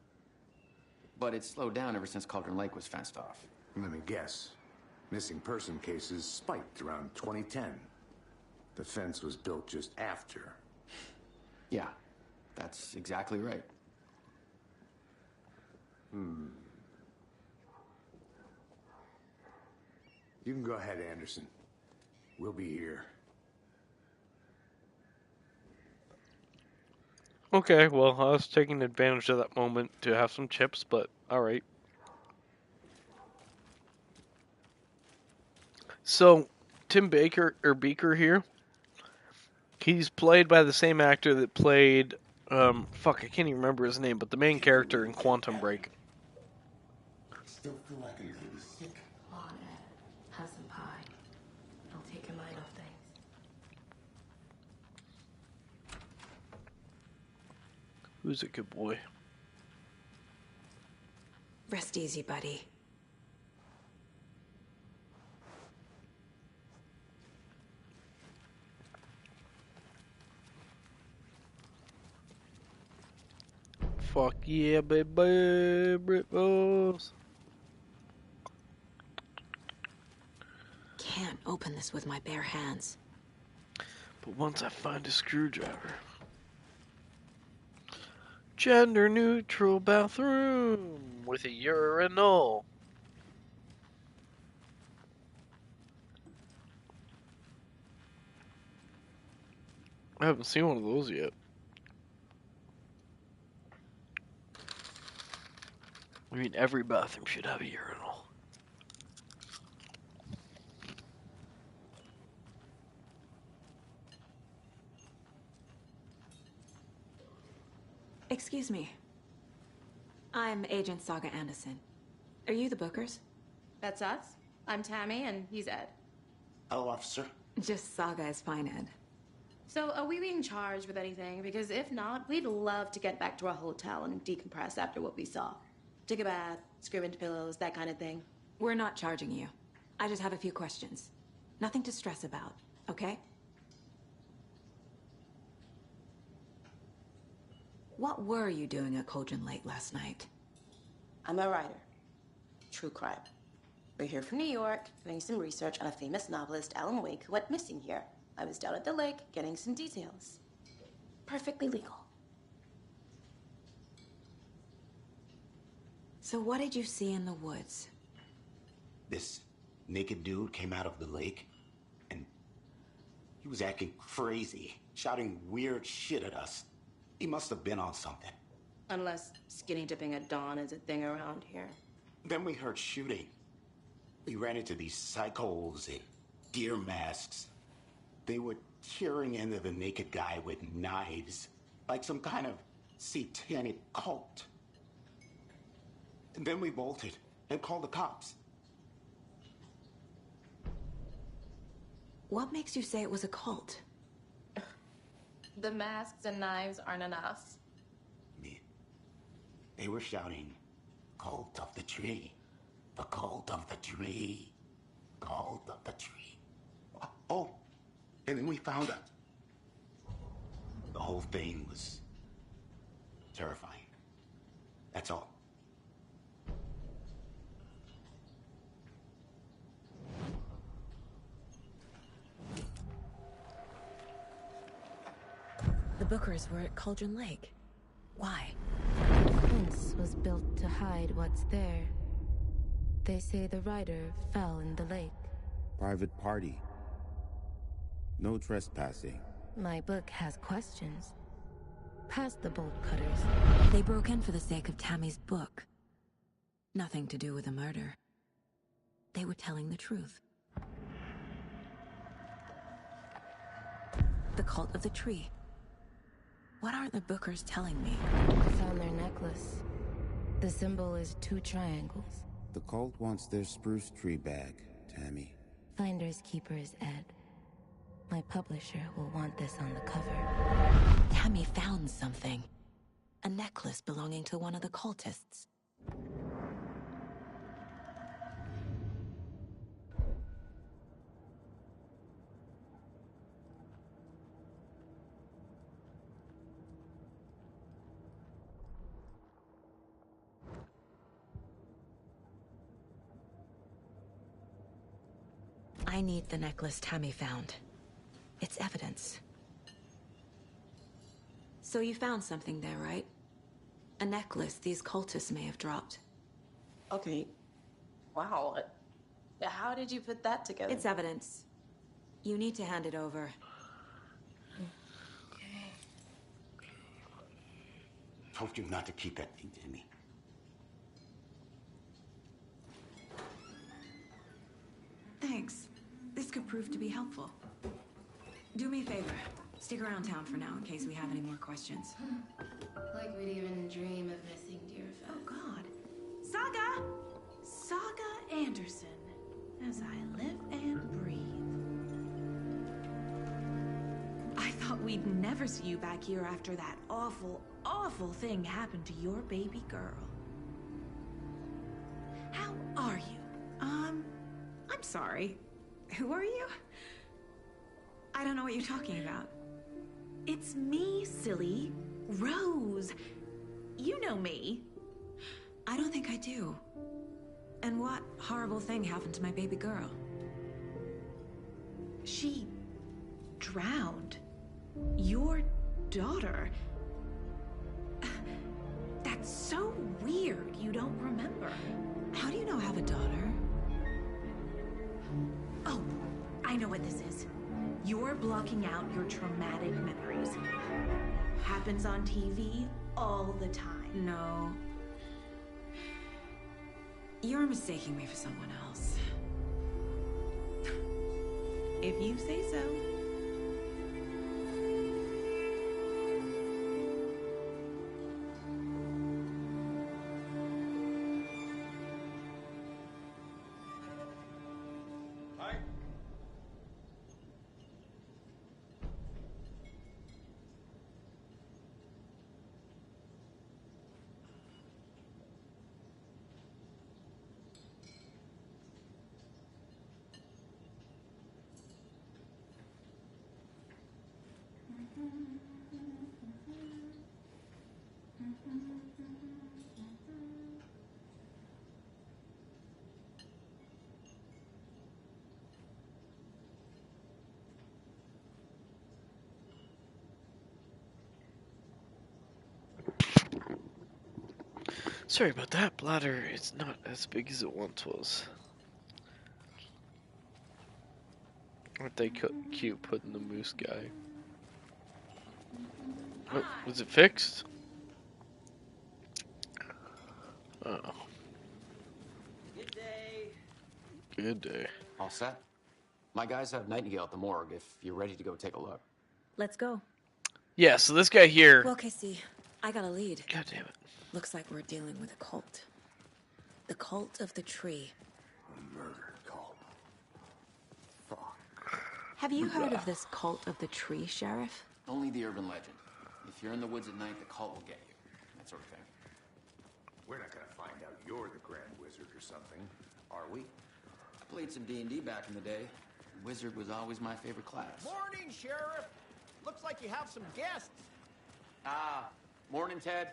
M: But it's slowed down ever since Cauldron Lake was fenced off.
C: Let me guess. Missing person cases spiked around 2010. The fence was built just after.
M: Yeah, that's exactly right.
C: You can go ahead, Anderson. We'll be here.
A: Okay, well, I was taking advantage of that moment to have some chips, but alright. So, Tim Beaker here, he's played by the same actor that played, fuck, I can't even remember his name, but the main character in Quantum Break.
I: Still feel like I'm getting sick.
N: Come on, Ed. Have some pie. It'll take your mind off things.
A: Who's a good boy?
D: Rest easy, buddy.
A: Fuck yeah, baby, Brit Balls.
D: Can't open this with my bare hands.
A: But once I find a screwdriver. Gender neutral bathroom with a urinal. I haven't seen one of those yet. I mean, every bathroom should have a urinal.
D: Excuse me. I'm Agent Saga Anderson. Are you the Bookers?
O: That's us. I'm Tammy, and he's Ed.
I: Hello, officer.
D: Just Saga is fine, Ed.
O: So, are we being charged with anything? Because if not, we'd love to get back to our hotel and decompress after what we saw. Take a bath, scream into pillows, that kind of thing.
D: We're not charging you. I just have a few questions. Nothing to stress about, okay? What were you doing at Cauldron Lake last night?
O: I'm a writer. True crime. We're here from New York, doing some research on a famous novelist, Alan Wake, who went missing here. I was down at the lake, getting some details. Perfectly legal.
D: So what did you see in the woods?
I: This naked dude came out of the lake, and he was acting crazy, shouting weird shit at us. He must have been on something.
O: Unless skinny dipping at dawn is a thing around here.
I: Then we heard shooting. We ran into these psychos in deer masks. They were tearing into the naked guy with knives, like some kind of satanic cult. And then we bolted and called the cops.
D: What makes you say it was a cult?
O: The masks and knives aren't enough.
I: They were shouting, "Cult of the tree. The cult of the tree. Cult of the tree." Oh, and then we found out. The whole thing was terrifying. That's all.
D: The Bookers were at Cauldron Lake. Why?
N: The fence was built to hide what's there. They say the rider fell in the lake.
L: Private party. No trespassing.
N: My book has questions. Past the bolt cutters.
D: They broke in for the sake of Tammy's book. Nothing to do with the murder. They were telling the truth. The cult of the tree. What aren't the Bookers telling me?
N: I found their necklace. The symbol is 2 triangles.
L: The cult wants their spruce tree bag, Tammy.
N: Finders keepers, Ed. My publisher will want this on the cover.
D: Tammy found something. A necklace belonging to one of the cultists. I need the necklace Tammy found. It's evidence. So you found something there, right? A necklace these cultists may have dropped.
O: Okay. Wow. How did you put that together?
D: It's evidence. You need to hand it over.
I: Told you not to keep that thing to me.
D: Thanks. This could prove to be helpful. Do me a favor. Stick around town for now in case we have any more questions.
N: Like we'd even dream of missing dear Fez.
D: Oh, God. Saga! Saga Anderson. As I live and breathe. I thought we'd never see you back here after that awful, awful thing happened to your baby girl. How are you? I'm sorry. Who are you? I don't know what you're talking about. It's me, silly. Rose. You know me. I don't think I do. And what horrible thing happened to my baby girl? She drowned. Your daughter. That's so weird you don't remember. How do you know I have a daughter? Oh, I know what this is. You're blocking out your traumatic memories. Happens on TV all the time. No. You're mistaking me for someone else. If you say so.
A: Sorry about that, bladder. It's not as big as it once was. Aren't they cute putting the moose guy? Oh, was it fixed? Oh.
M: Good day.
A: Good day.
M: All set? My guys have Nightingale at the morgue if you're ready to go take a look.
D: Let's go.
A: Yeah, so this guy here...
D: Well, Casey, I got a lead.
A: God damn it.
D: Looks like we're dealing with a cult. The cult of the tree.
C: A murder cult. Fuck.
P: Have you heard of this cult of the tree, Sheriff?
M: Only the urban legend. If you're in the woods at night, the cult will get you. That sort of thing.
C: We're not gonna find out you're the Grand Wizard or something, are we?
M: I played some D&D back in the day. Wizard was always my favorite class.
H: Morning, Sheriff. Looks like you have some guests.
M: Ah, morning, Ted.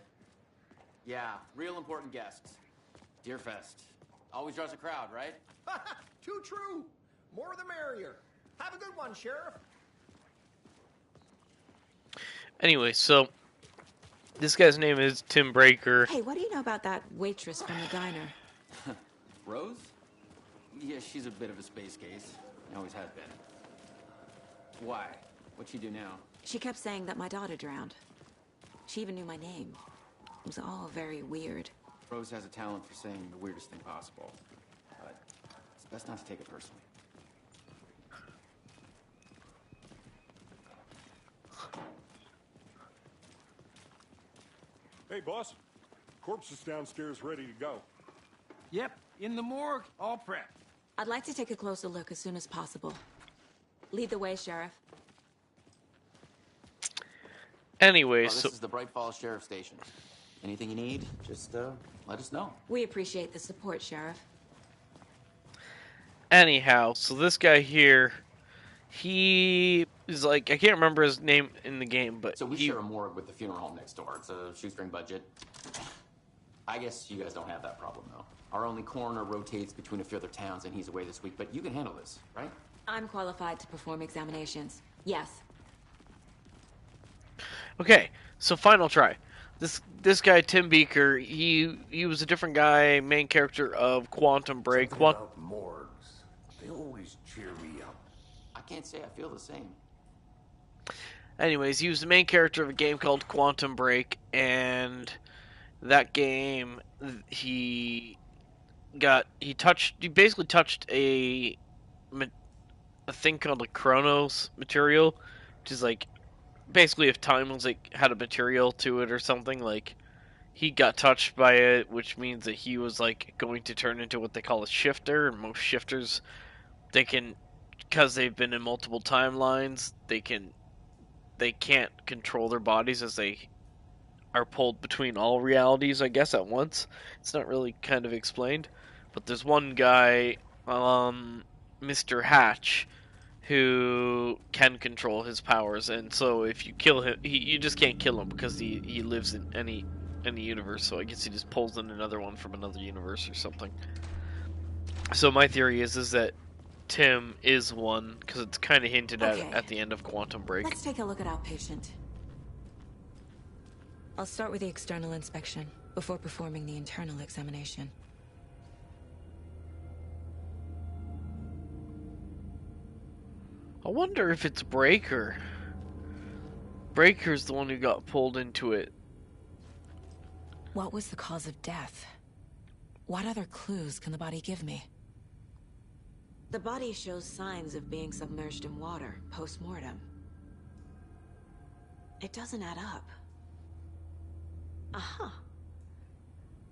M: Yeah, real important guests. Deerfest. Always draws a crowd, right?
H: Too true. More the merrier. Have a good one, Sheriff.
A: Anyway, so this guy's name is Tim Breaker.
P: Hey, what do you know about that waitress from the diner?
M: Rose? Yeah, she's a bit of a space case. Always has been. Why? What'd she do now?
P: She kept saying that my daughter drowned. She even knew my name. It was all very weird.
M: Rose has a talent for saying the weirdest thing possible. But it's best not to take it personally.
F: Hey, boss. Corpse is downstairs ready to go.
H: Yep, in the morgue, all prepped.
P: I'd like to take a closer look as soon as possible. Lead the way, Sheriff.
A: Anyway,
M: this is the Bright Falls Sheriff Station. Anything you need, just let us know.
P: We appreciate the support, Sheriff.
A: Anyhow, so this guy here, he is like, I can't remember his name in the game, but
M: So we share a morgue with the funeral home next door. It's a shoestring budget. I guess you guys don't have that problem, though. Our only coroner rotates between a few other towns, and he's away this week, but you can handle this, right?
P: I'm qualified to perform examinations. Yes.
A: Okay, so final try. This guy Tim Beaker, he was a different guy, main character of Quantum Break.
C: About morgues. They always cheer me up.
M: I can't say I feel the same.
A: Anyways, he was the main character of a game called Quantum Break, and that game he basically touched a thing called a Chronos material, which is like basically if time was like had a material to it or something, like he got touched by it, which means that he was like going to turn into what they call a shifter, and most shifters, they can, because they've been in multiple timelines, they can't control their bodies as they are pulled between all realities, I guess, at once. It's not really kind of explained, but there's one guy, Mr. Hatch, who can control his powers, and so if you kill him, you just can't kill him because he lives in any universe, so I guess he just pulls in another one from another universe or something. So my theory is that Tim is one, because it's kind of hinted at the end of Quantum Break.
P: Let's take a look at our patient. I'll start with the external inspection before performing the internal examination.
A: I wonder if it's Breaker. Breaker's the one who got pulled into it.
P: What was the cause of death? What other clues can the body give me? The body shows signs of being submerged in water post-mortem. It doesn't add up. Aha.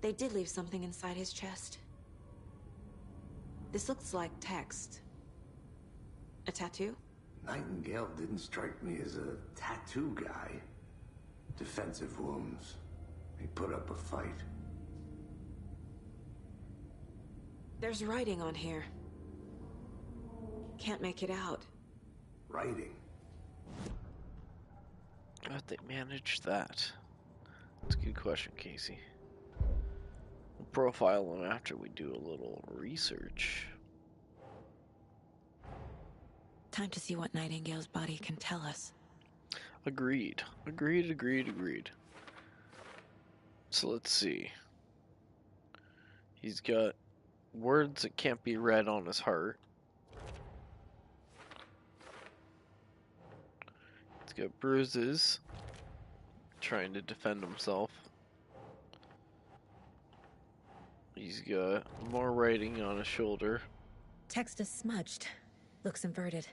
P: They did leave something inside his chest. This looks like text. A tattoo?
C: Nightingale didn't strike me as a tattoo guy. Defensive wounds. He put up a fight.
P: There's writing on here. Can't make it out.
C: Writing?
A: How'd they manage that? That's a good question, Casey. We'll profile them after we do a little research.
P: Time to see what Nightingale's body can tell us.
A: Agreed. So let's see. He's got words that can't be read on his heart. He's got bruises, trying to defend himself. He's got more writing on his shoulder.
D: Text is smudged. Looks inverted.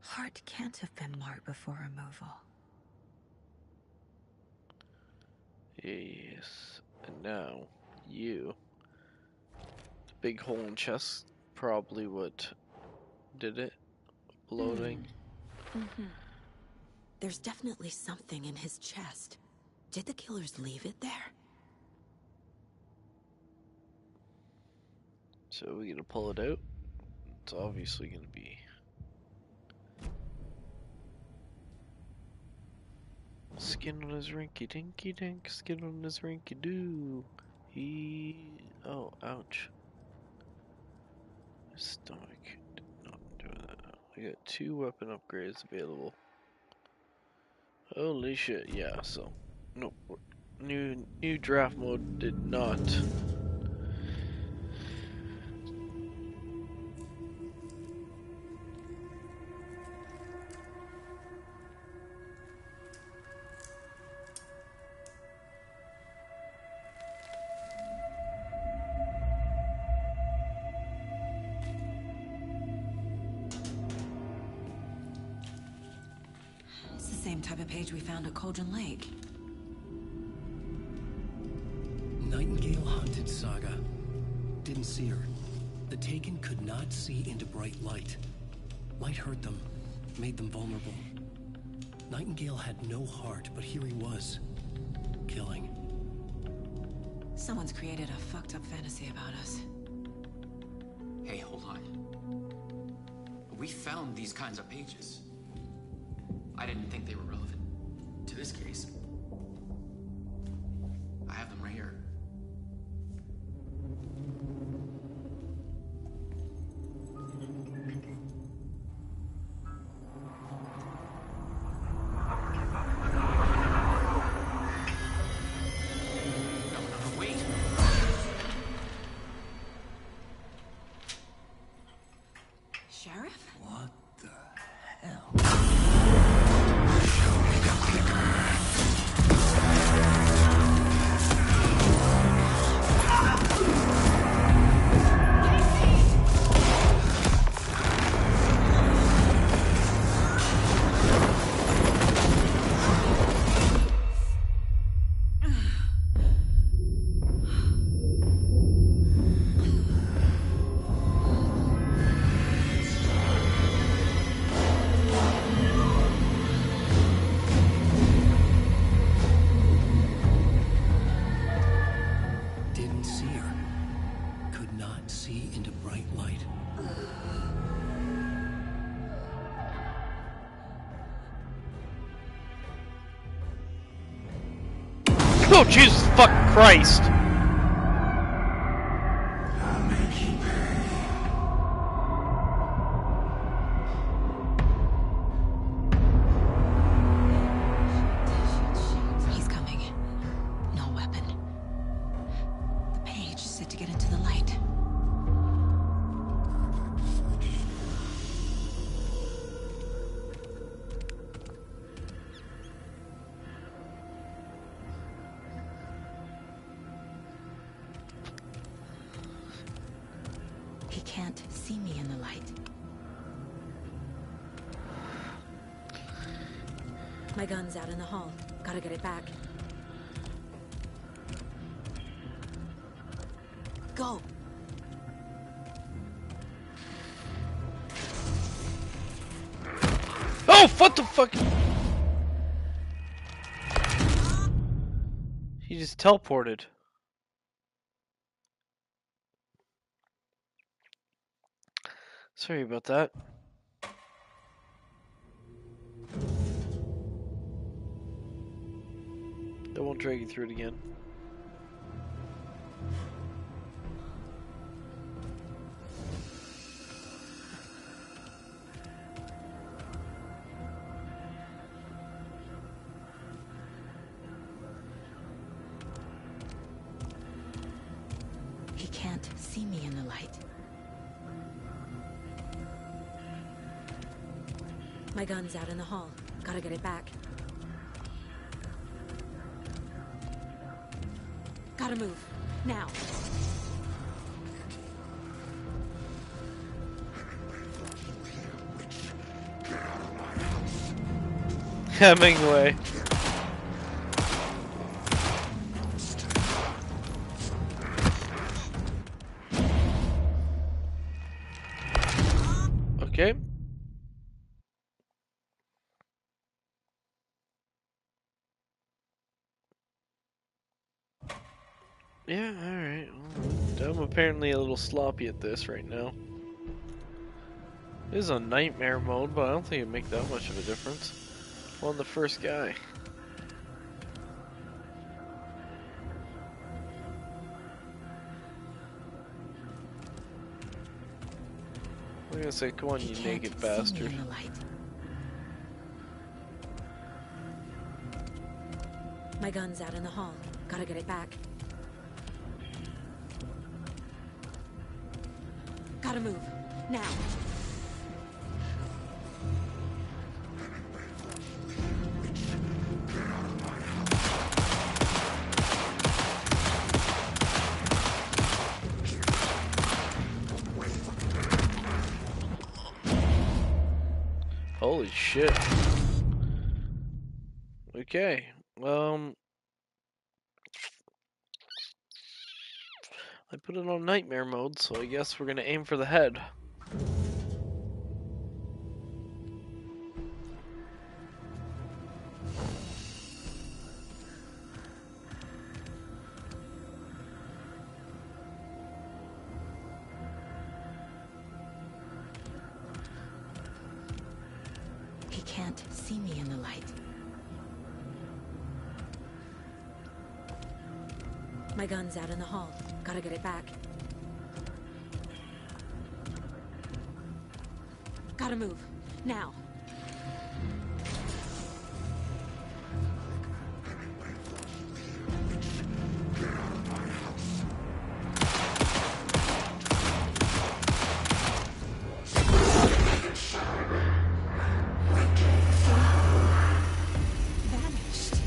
D: Heart can't have been marked before removal.
A: Yes. And now, you. The big hole in chest, probably what did it. Bloating.
P: There's definitely something in his chest. Did the killers leave it there?
A: So are we gonna pull it out? It's obviously gonna be skin on his rinky dinky dink, skin on his rinky doo. Oh, ouch. My stomach did not do that. I got 2 weapon upgrades available. Holy shit, yeah, so. Nope. New draft mode did not.
P: It's the same type of page we found at Cauldron Lake.
B: Nightingale hunted Saga. Didn't see her. The Taken could not see into bright light. Light hurt them, made them vulnerable. Nightingale had no heart, but here he was, killing.
P: Someone's created a fucked up fantasy about us.
M: Hey, hold on. We found these kinds of pages. I didn't think they were relevant to this case. I have them right here.
P: Sheriff?
B: What the hell? Didn't see her. Could not see into bright light.
A: Oh, Jesus fucking Christ!
P: He's coming. No weapon. The page said to get into the light. He can't see me in the light. My gun's out in the hall. Gotta get it back. Go!
A: Oh, what the fuck? He just teleported. Sorry about that. I won't drag you through it again.
P: He can't see me in the light. My gun's out in the hall. Gotta get it back. Gotta move. Now.
A: Hemingway. Okay. Yeah, alright. I'm apparently a little sloppy at this right now. It is on nightmare mode, but I don't think it'd make that much of a difference. On the first guy. I'm gonna say, come on, you naked bastard.
D: My gun's out in the hall. Gotta get it back. Gotta move. Now.
A: Holy shit. Okay. I put it on nightmare mode, so I guess we're gonna aim for the head.
D: He can't see me in the light. My gun's out in the hall. Gotta get it back. Gotta move. Now. Vanished.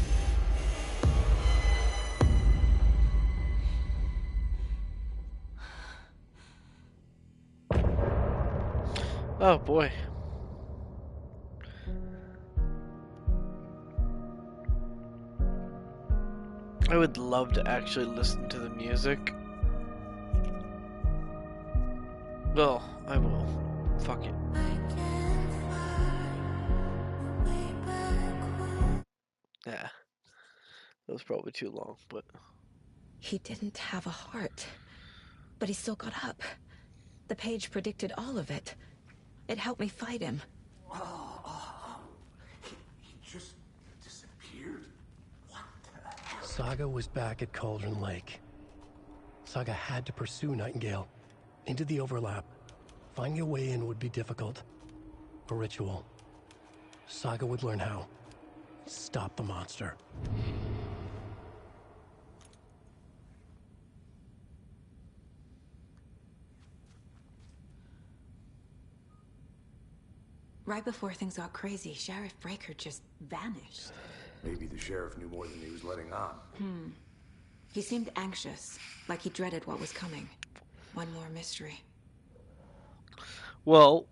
A: Oh boy. I would love to actually listen to the music. Well, I will. Fuck it. Yeah. That was probably too long, but...
D: He didn't have a heart. But he still got up. The page predicted all of it. It helped me fight him.
C: He just disappeared? What the hell?
B: Saga was back at Cauldron Lake. Saga had to pursue Nightingale into the overlap. Finding a way in would be difficult. A ritual. Saga would learn how. Stop the monster.
P: Right before things got crazy, Sheriff Breaker just vanished.
C: Maybe the sheriff knew more than he was letting on.
P: He seemed anxious, like he dreaded what was coming. One more mystery.
A: Well,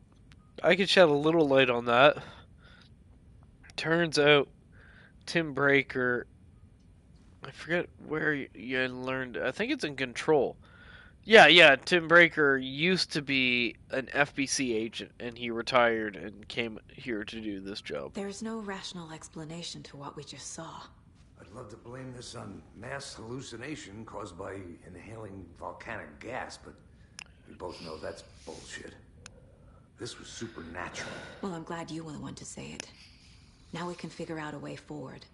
A: I could shed a little light on that. Turns out, Tim Breaker... I forget where you learned... I think it's in Control. Yeah, Tim Breaker used to be an FBC agent, and he retired and came here to do this job.
P: There's no rational explanation to what we just saw.
C: I'd love to blame this on mass hallucination caused by inhaling volcanic gas, but we both know that's bullshit. This was supernatural.
P: Well, I'm glad you were the one to say it. Now we can figure out a way forward.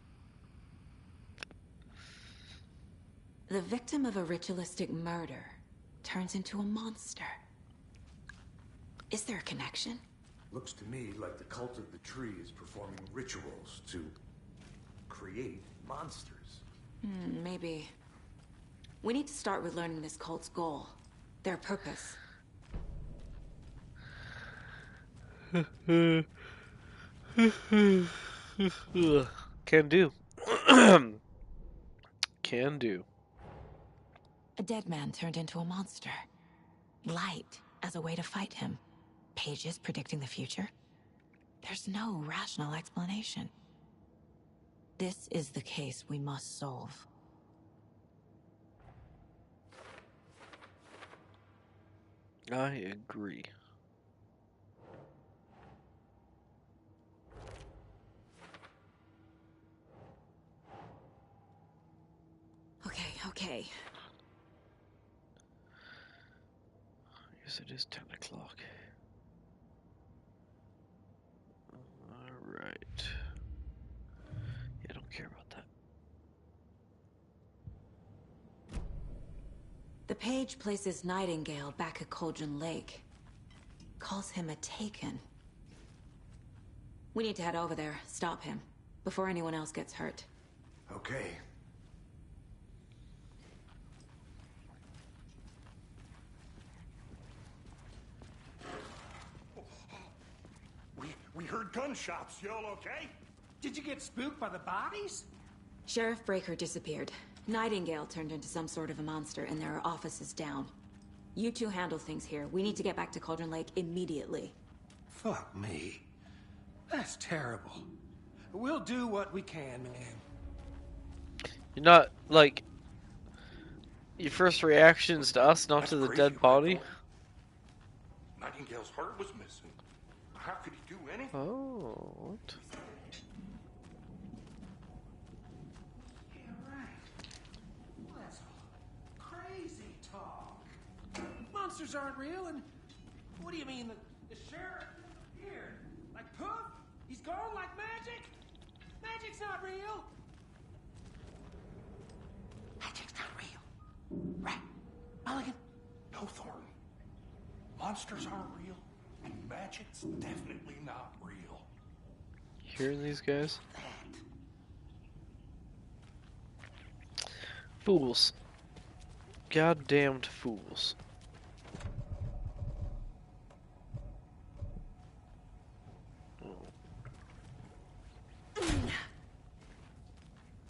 P: The victim of a ritualistic murder turns into a monster. Is there a connection?
C: Looks to me like the cult of the tree is performing rituals to create monsters.
P: Maybe. We need to start with learning this cult's goal. Their purpose.
A: Can do. Can do.
P: A dead man turned into a monster. Light as a way to fight him. Pages predicting the future. There's no rational explanation. This is the case we must solve.
A: I agree.
P: Okay.
A: guess it is 10 o'clock. Alright. Yeah, I don't care about that.
P: The page places Nightingale back at Cauldron Lake. Calls him a Taken. We need to head over there, stop him, before anyone else gets hurt.
C: Okay.
F: We heard gunshots. Y'all okay?
H: Did you get spooked by the bodies?
P: Sheriff Breaker disappeared. Nightingale turned into some sort of a monster, and there are offices down. You two handle things here. We need to get back to Cauldron Lake immediately.
H: Fuck me. That's terrible. We'll do what we can, man.
A: You're not, like... Your first reaction's to us, not to the dead body?
F: Nightingale's heart was missing. How could he do anything?
A: Oh, what?
H: Yeah, right. Well, that's all crazy talk. Monsters aren't real, and what do you mean? The sheriff here, like poof? He's gone like magic? Magic's not real. Magic's not real. Right, Mulligan?
F: No, Thornton. Monsters aren't real, and magic's definitely not real.
A: Hearing these guys? Fools. Goddamned fools.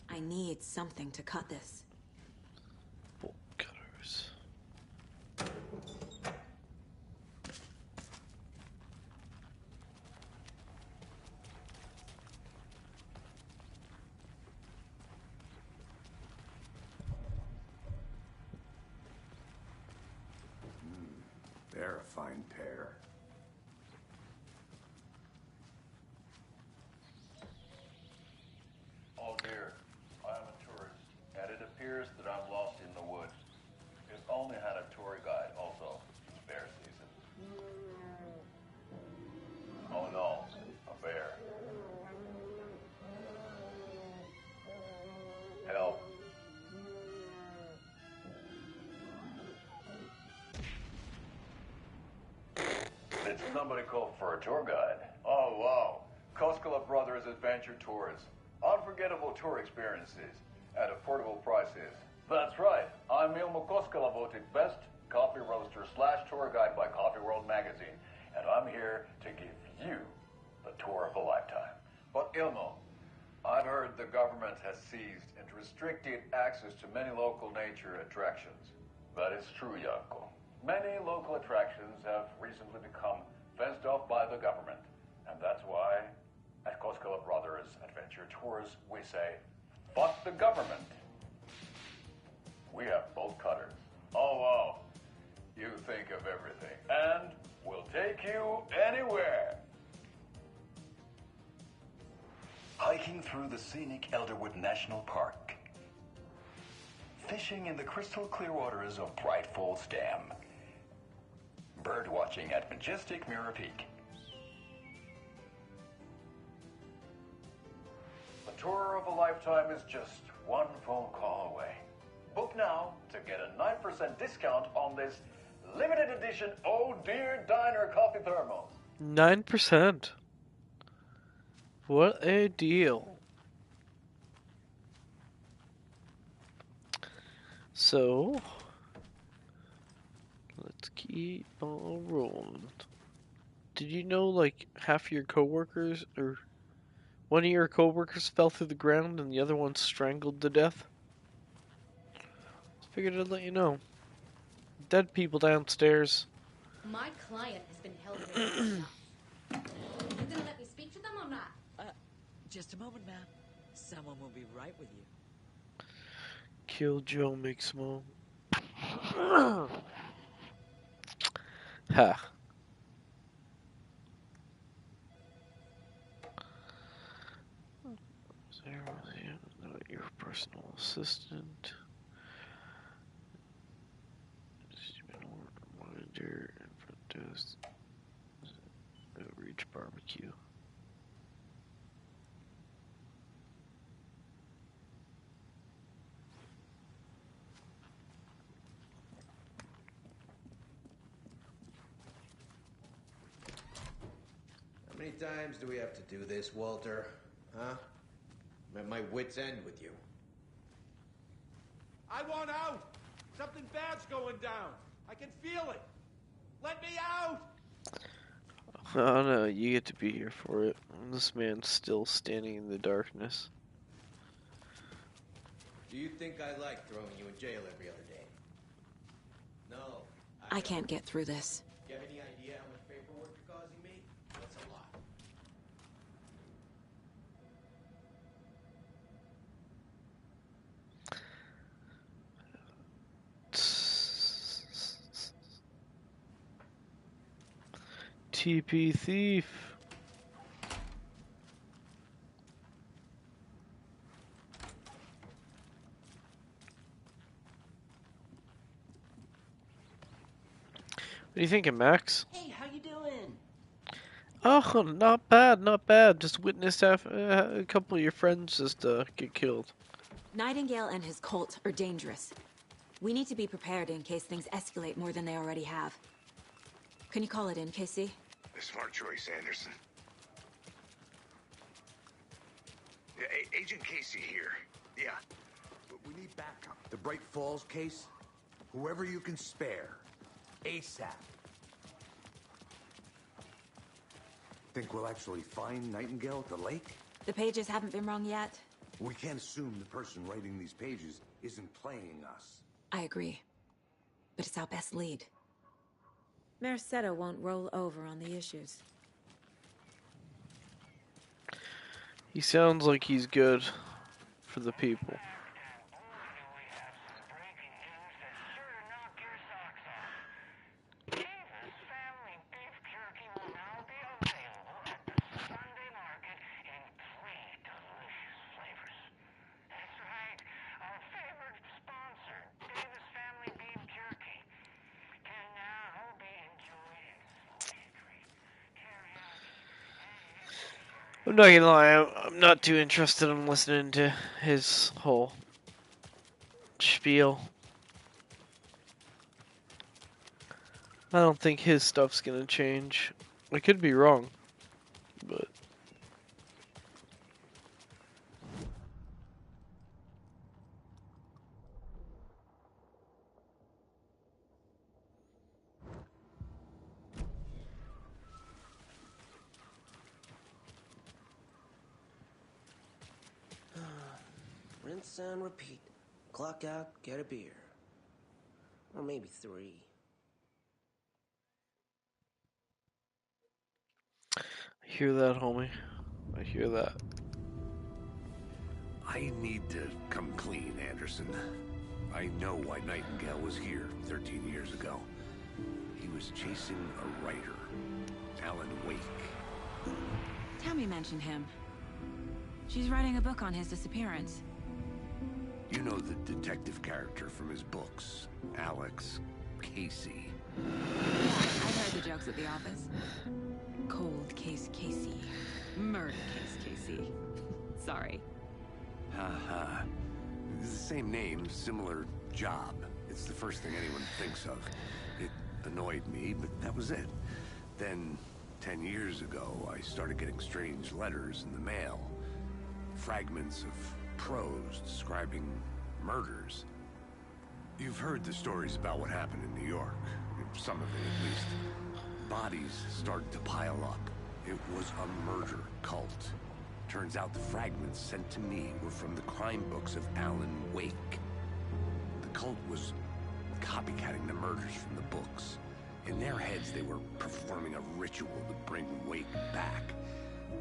P: I need something to cut this.
A: Bolt cutters.
C: They're a fine pair.
Q: Oh dear, I am a tourist, and it appears that I'm lost in the woods. We've only had a tour guide also. It's bear season. Oh no, a bear. Help. Did somebody call for a tour guide? Oh wow, Koskela Brothers Adventure Tours. Unforgettable tour experiences at affordable prices. That's right. I'm Ilmo Koskela, voted best coffee roaster / tour guide by Coffee World magazine, and I'm here to give you the tour of a lifetime. But Ilmo, I've heard the government has seized and restricted access to many local nature attractions. That is true, Janko. Many local attractions have recently become fenced off by the government, and that's why at Koskela Brothers Adventure Tours, we say, fuck the government. We have bolt cutters. Oh, wow. You think of everything. And we'll take you anywhere. Hiking through the scenic Elderwood National Park. Fishing in the crystal clear waters of Bright Falls Dam. Bird watching at majestic Mirror Peak. The tour of a lifetime is just one phone call away. Book now to get a 9% discount on this limited edition Oh Dear Diner coffee thermos.
A: 9%. What a deal. So, let's keep on rolling. Did you know, like, half your coworkers, or one of your coworkers fell through the ground and the other one strangled to death? Figured I'd let you know. Dead people downstairs.
R: My client has been held here long enough. You gonna let me speak to them or not?
S: Just a moment, ma'am. Someone will be right with you.
A: Kill Joe McSmall. Ha. Not your personal assistant. Monitor and barbecue.
T: How many times do we have to do this, Walter? Huh? I'm at my wit's end with you.
H: I want out! Something bad's going down. I can feel it. Let me out!
A: Oh no, you get to be here for it. This man's still standing in the darkness.
T: Do you think I like throwing you in jail every other day? No.
P: I can't get through this.
T: Do you have any idea how much paperwork you're causing me? That's a lot.
A: TP thief. What are you thinking, Max?
O: Hey, how you doing?
A: Oh, not bad, not bad. Just witnessed a couple of your friends just get killed.
P: Nightingale and his cult are dangerous. We need to be prepared in case things escalate more than they already have. Can you call it in, Casey?
C: A smart choice, Anderson. Yeah, Agent Casey here. Yeah. But we need backup. The Bright Falls case? Whoever you can spare. ASAP. Think we'll actually find Nightingale at the lake?
P: The pages haven't been wrong yet.
C: We can't assume the person writing these pages isn't playing us.
P: I agree. But it's our best lead.
D: Mercedo won't roll over on the issues.
A: He sounds like he's good for the people. I'm not gonna lie, I'm not too interested in listening to his whole spiel. I don't think his stuff's gonna change. I could be wrong, but...
J: Rinse and repeat. Clock out, get a beer. Or maybe 3.
A: I hear that, homie. I hear that.
C: I need to come clean, Anderson. I know why Nightingale was here 13 years ago. He was chasing a writer, Alan Wake.
P: Tammy mentioned him. She's writing a book on his disappearance.
C: You know the detective character from his books, Alex Casey.
P: Yeah, I've heard the jokes at the office. Cold case Casey. Murder case Casey. Sorry.
C: Haha. It's the same name, similar job. It's the first thing anyone thinks of. It annoyed me, but that was it. Then, 10 years ago, I started getting strange letters in the mail. Fragments of prose describing murders. You've heard the stories about what happened in New York. Some of it, at least. Bodies started to pile up. It was a murder cult. Turns out the fragments sent to me were from the crime books of Alan Wake. The cult was copycatting the murders from the books. In their heads, they were performing a ritual to bring Wake back.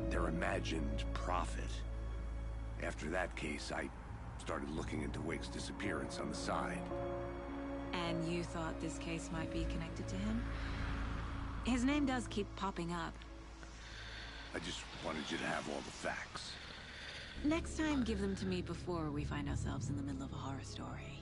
C: Their imagined prophet. After that case, I started looking into Wake's disappearance on the side.
P: And you thought this case might be connected to him? His name does keep popping up.
C: I just wanted you to have all the facts.
P: Next time, give them to me before we find ourselves in the middle of a horror story.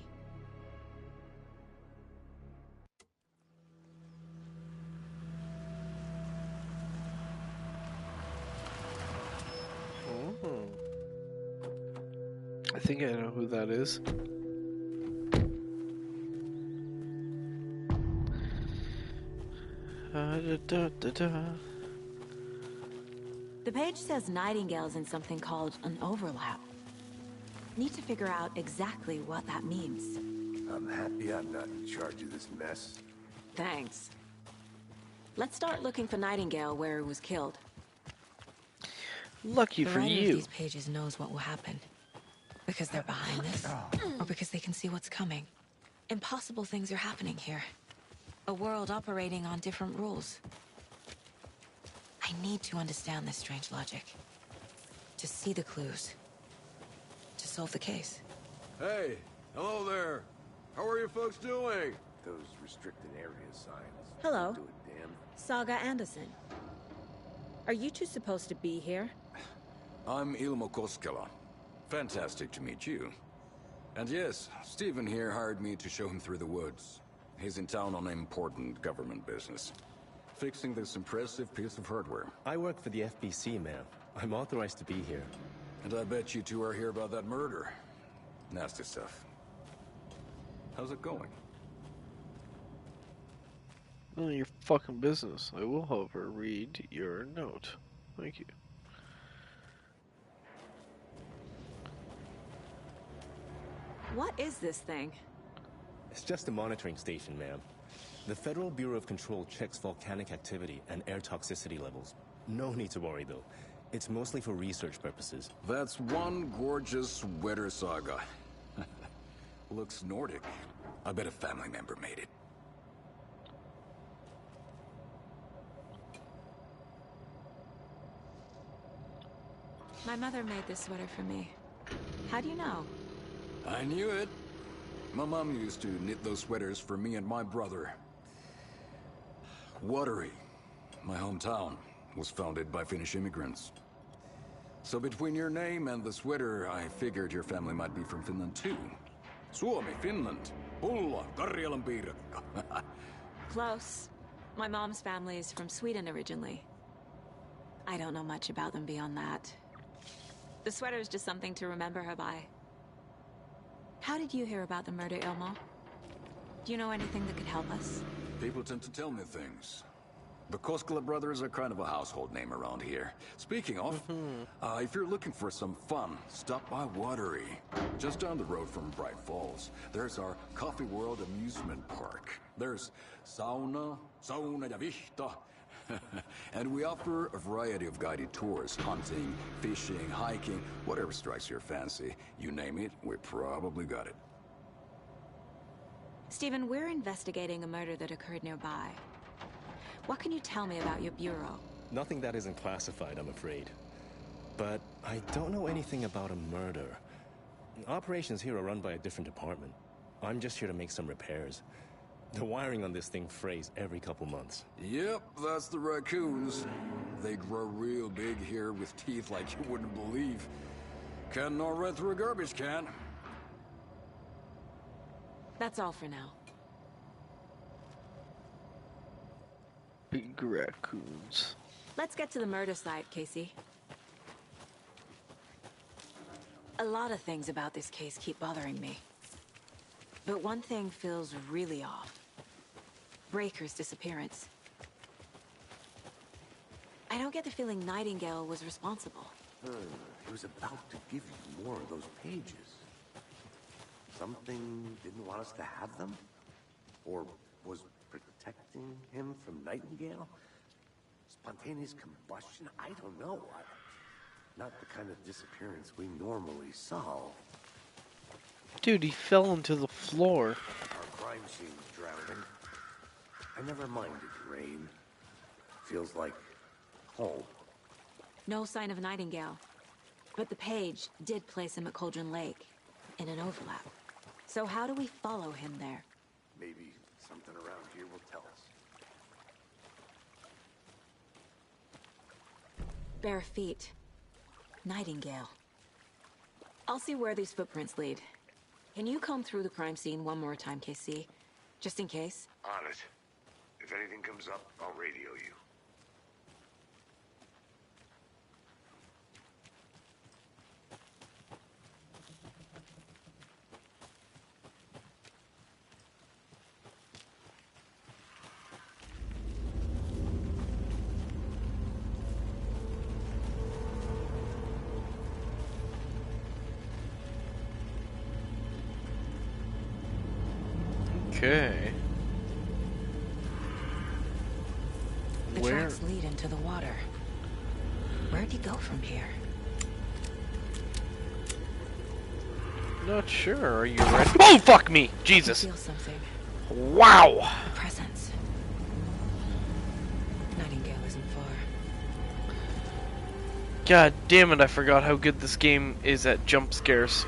A: I think I know who that is.
P: The page says Nightingale's in something called an overlap. Need to figure out exactly what that means.
C: I'm happy I'm not in charge of this mess.
P: Thanks. Let's start looking for Nightingale where he was killed.
A: Lucky
P: the
A: for
P: writer
A: you.
P: Of these pages knows what will happen. Because they're behind this, or because they can see what's coming. Impossible things are happening here. A world operating on different rules. I need to understand this strange logic. To see the clues. To solve the case.
U: Hey, hello there. How are you folks doing?
C: Those restricted area signs.
P: Hello.
C: Do a damn.
P: Saga Anderson. Are you two supposed to be here?
V: I'm Ilmo Koskela. Fantastic to meet you. And yes, Stephen here hired me to show him through the woods. He's in town on important government business. Fixing this impressive piece of hardware.
W: I work for the FBC, ma'am. I'm authorized to be here.
V: And I bet you two are here about that murder. Nasty stuff. How's it going?
A: None of your fucking business. I will, however, read your note. Thank you.
P: What is this thing?
W: It's just a monitoring station, ma'am. The Federal Bureau of Control checks volcanic activity and air toxicity levels. No need to worry, though. It's mostly for research purposes.
V: That's one gorgeous sweater, Saga. Looks Nordic. I bet a family member made it.
P: My mother made this sweater for me. How do you know?
V: I knew it. My mom used to knit those sweaters for me and my brother. Watery, my hometown, was founded by Finnish immigrants. So between your name and the sweater, I figured your family might be from Finland too. Suomi, Finland. Pulla, Karjalan piirakka.
P: Close. My mom's family is from Sweden originally. I don't know much about them beyond that. The sweater is just something to remember her by. How did you hear about the murder, Ilmo? Do you know anything that could help us?
V: People tend to tell me things. The Koskela brothers are kind of a household name around here. Speaking of, if you're looking for some fun, stop by Watery. Just down the road from Bright Falls, there's our Coffee World amusement park. There's sauna ja vihta. And we offer a variety of guided tours, hunting, fishing, hiking, whatever strikes your fancy. You name it, we probably got it.
P: Stephen, we're investigating a murder that occurred nearby. What can you tell me about your bureau?
W: Nothing that isn't classified, I'm afraid. But I don't know anything about a murder. Operations here are run by a different department. I'm just here to make some repairs. The wiring on this thing frays every couple months.
V: Yep, that's the raccoons. They grow real big here with teeth like you wouldn't believe. Can't gnaw right through a garbage can.
P: That's all for now.
A: Big raccoons.
P: Let's get to the murder site, Casey. A lot of things about this case keep bothering me. But one thing feels really off. Breaker's disappearance. I don't get the feeling Nightingale was responsible.
C: He was about to give you more of those pages. Something didn't want us to have them? Or was protecting him from Nightingale? Spontaneous combustion? I don't know. Not the kind of disappearance we normally solve.
A: Dude, he fell into the floor.
C: Our crime scene's drowning. I never minded rain. Feels like home.
P: No sign of Nightingale. But the page did place him at Cauldron Lake, in an overlap. So how do we follow him there?
C: Maybe something around here will tell us.
P: Bare feet. Nightingale. I'll see where these footprints lead. Can you comb through the crime scene one more time, KC? Just in case?
C: On it. If anything comes up, I'll radio you.
A: Okay.
P: The
A: Where?
P: tracks lead into the water. Where'd he go from here?
A: Not sure. Are you ready? Oh, fuck me! Jesus.
P: I feel something.
A: Wow!
P: A presence. Nightingale isn't far.
A: God damn it, I forgot how good this game is at jump scares.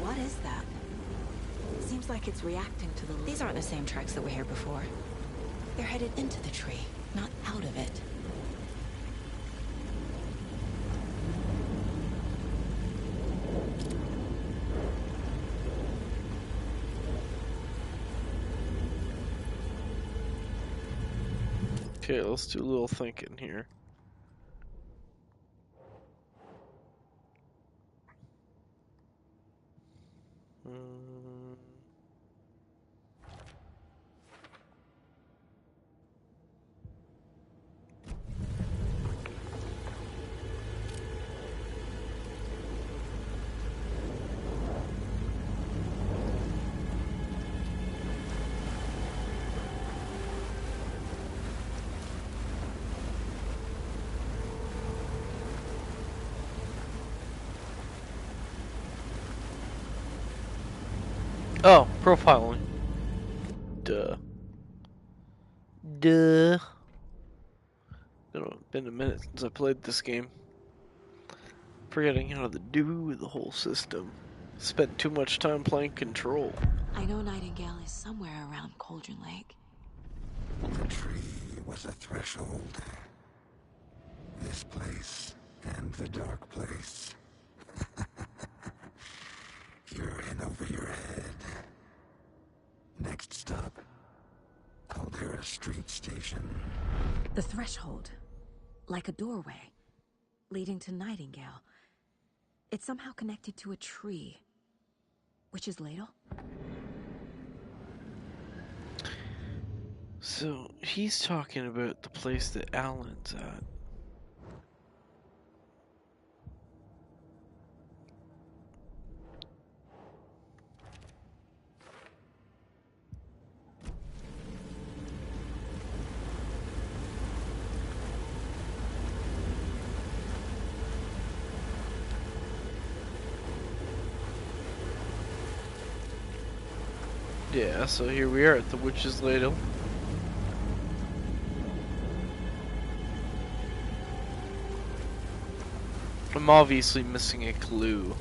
P: What is that? Seems like it's reacting to the... These aren't the same tracks that were here before. They're headed into the tree, not out of it.
A: Okay, let's do a little thinking here. Oh, profiling. Duh. Been a minute since I played this game. Forgetting how to do the whole system. Spent too much time playing Control.
P: I know Nightingale is somewhere around Cauldron Lake.
I: The tree was a threshold. This place and the dark place. You're in over your head. Next stop, Caldera Street Station.
P: The threshold. Like a doorway. Leading to Nightingale. It's somehow connected to a tree. Witch's Ladle?
A: So, he's talking about the place that Alan's at. Yeah, so here we are at the Witch's Ladle. I'm obviously missing a clue.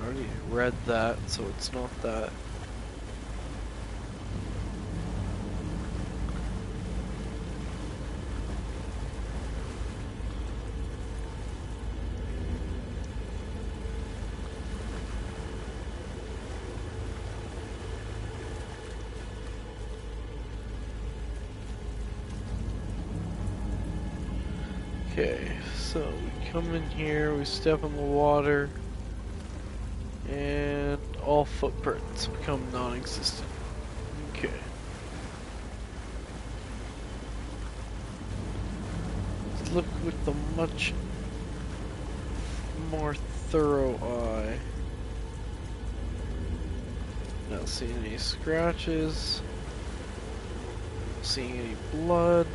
A: I already read that, so it's not that. Okay, so we come in here, we step in the water, and all footprints become non-existent. Okay. Let's look with a much more thorough eye. Not seeing any scratches, not seeing any blood.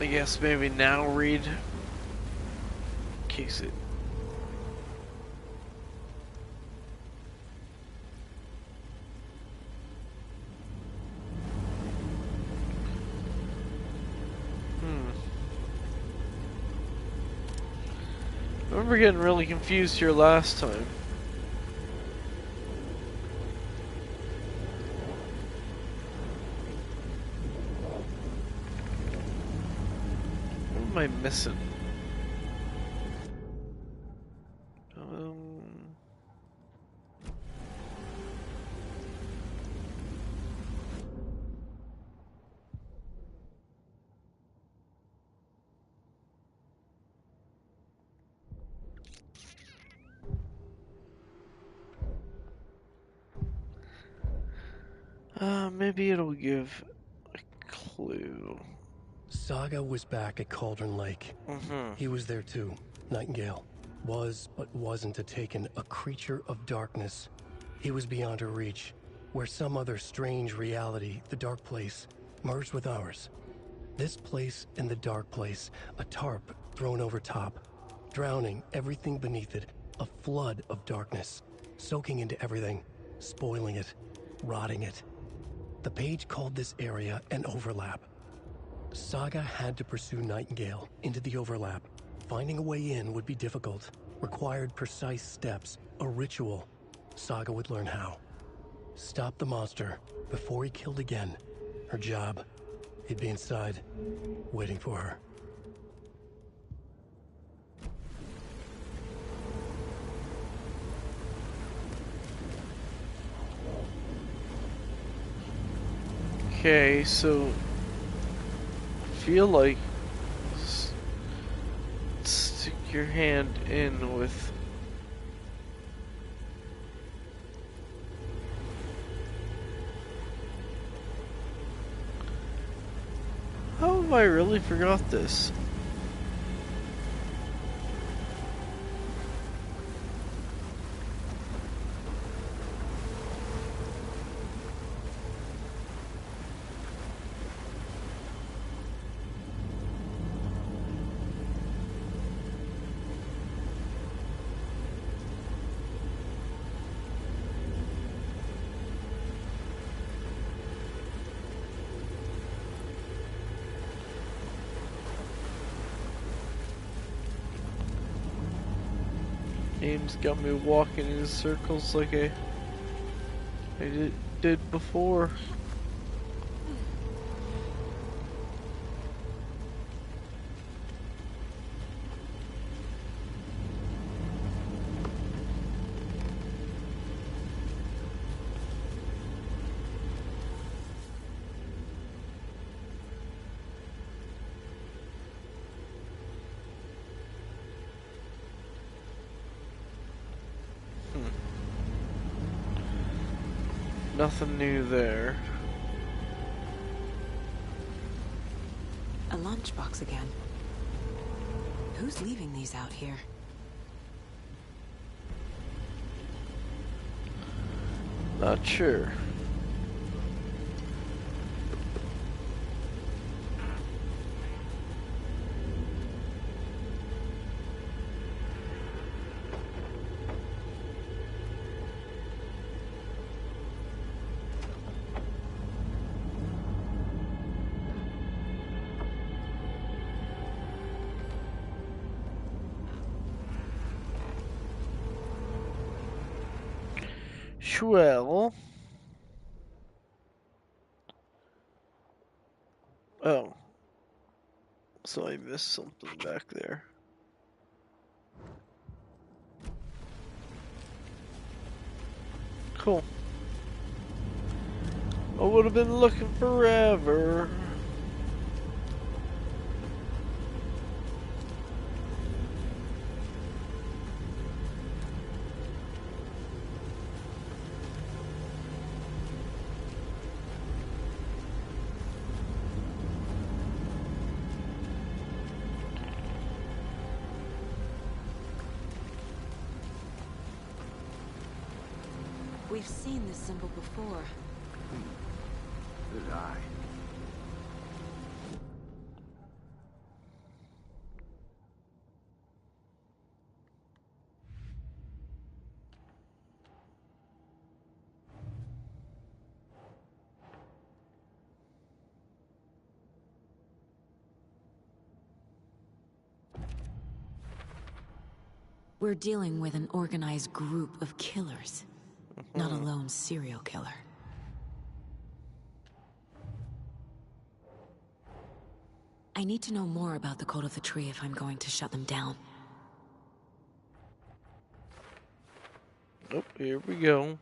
A: I guess maybe now read in case it. I remember getting really confused here last time. What am I missing? Maybe it'll give a clue.
E: Saga was back at Cauldron Lake. He was there too. Nightingale. Was, but wasn't a Taken, a creature of darkness. He was beyond her reach, where some other strange reality, the Dark Place, merged with ours. This place and the Dark Place, a tarp thrown over top, drowning everything beneath it, a flood of darkness, soaking into everything, spoiling it, rotting it. The page called this area an overlap. Saga had to pursue Nightingale into the overlap. Finding a way in would be difficult, required precise steps, a ritual. Saga would learn how. Stop the monster before he killed again. Her job. He'd be inside, waiting for her.
A: Okay, so I feel like stick your hand in with how have I really forgot this? Game's got me walking in circles like I did before. Nothing new there.
P: A lunchbox again. Who's leaving these out here?
A: Not sure. Well, oh, so I missed something back there. Cool. I would have been looking forever.
P: We've seen this symbol before.
C: Did I?
P: We're dealing with an organized group of killers, not a lone serial killer.
D: I need to know more about the Code of the Tree if I'm going to shut them down.
A: Oh, here we go.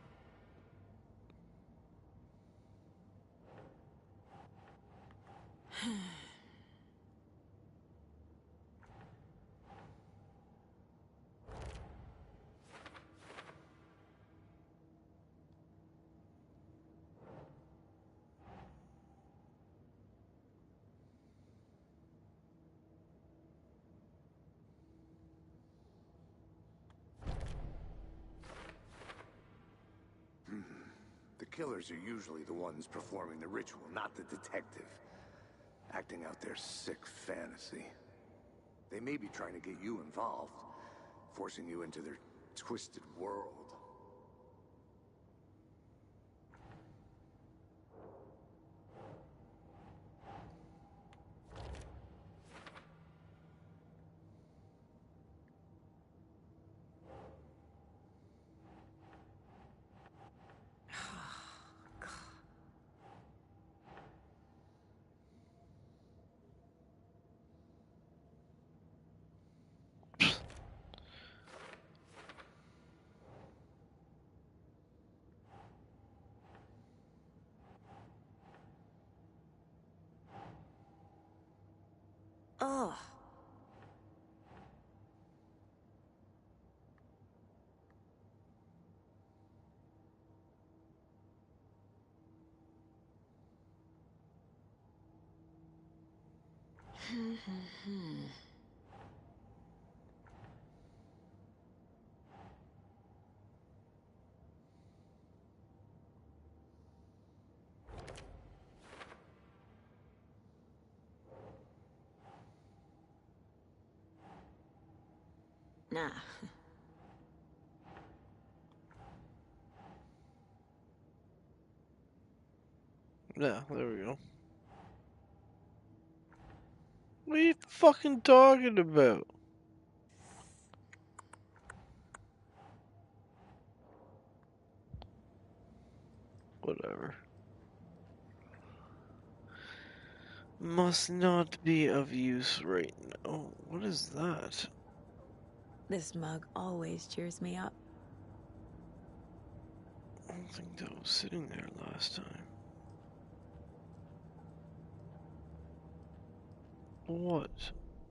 C: The killers are usually the ones performing the ritual, not the detective. Acting out their sick fantasy. They may be trying to get you involved, forcing you into their twisted world.
D: Ugh. Nah.
A: Yeah, there we go. What are you fucking talking about? Whatever. Must not be of use right now. What is that?
D: This mug always cheers me up.
A: I don't think that was sitting there last time. What?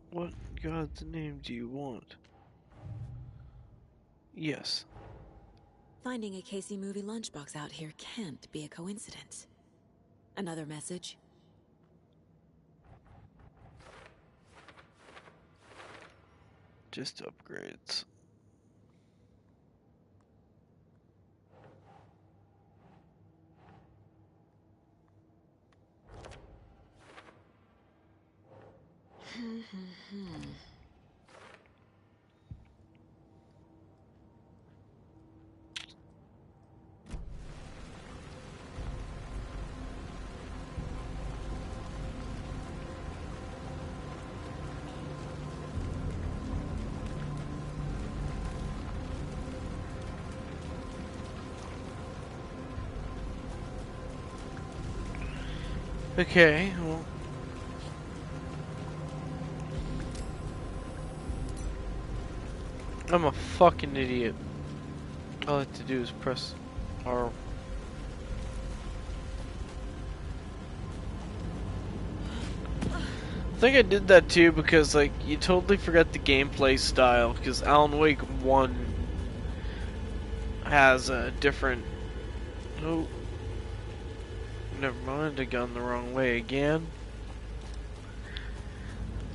A: What in God's name do you want? Yes.
D: Finding a Casey movie lunchbox out here can't be a coincidence. Another message?
A: Just upgrades. Okay, well. I'm a fucking idiot. All I have to do is press R. I think I did that too because, like, you totally forget the gameplay style because Alan Wake 1 has a different... Oh. Never mind, I gone the wrong way again.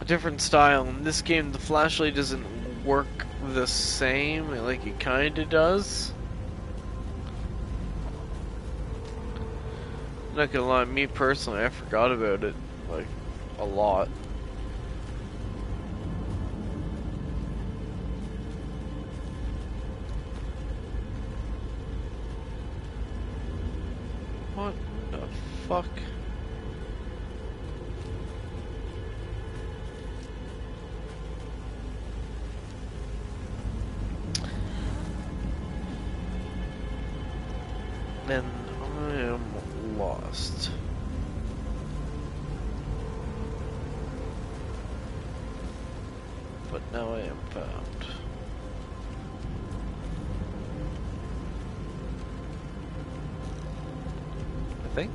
A: A different style. In this game, the flashlight doesn't work the same, like it kinda does. Not gonna lie, me personally, I forgot about it, like, a lot. What the fuck? Then I am lost. Now I am found. I think.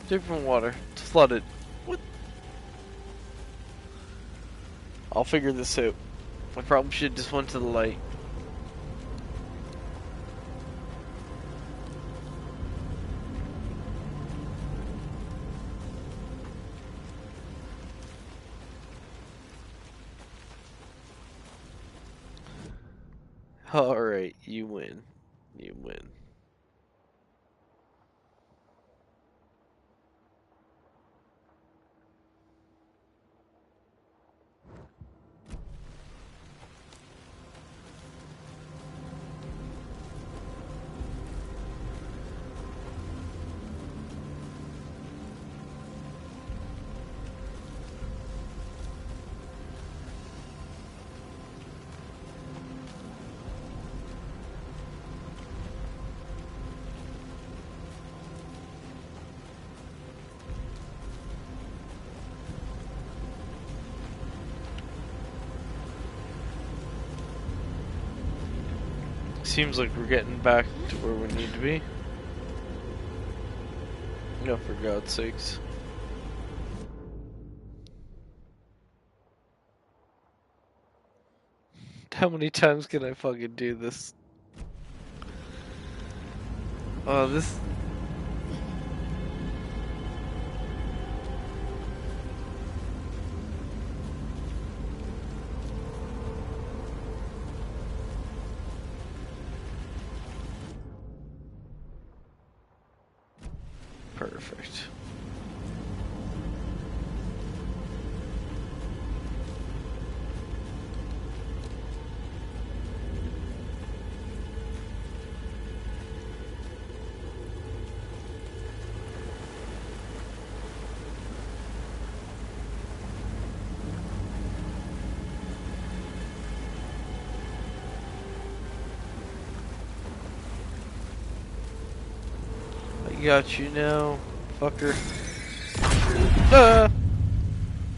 A: Different water. It's flooded. What? I'll figure this out. I probably should just went to the light. Alright, you win. You win. Seems like we're getting back to where we need to be. No, for God's sakes. How many times can I fucking do this? Oh, this... Perfect. Got you now, fucker.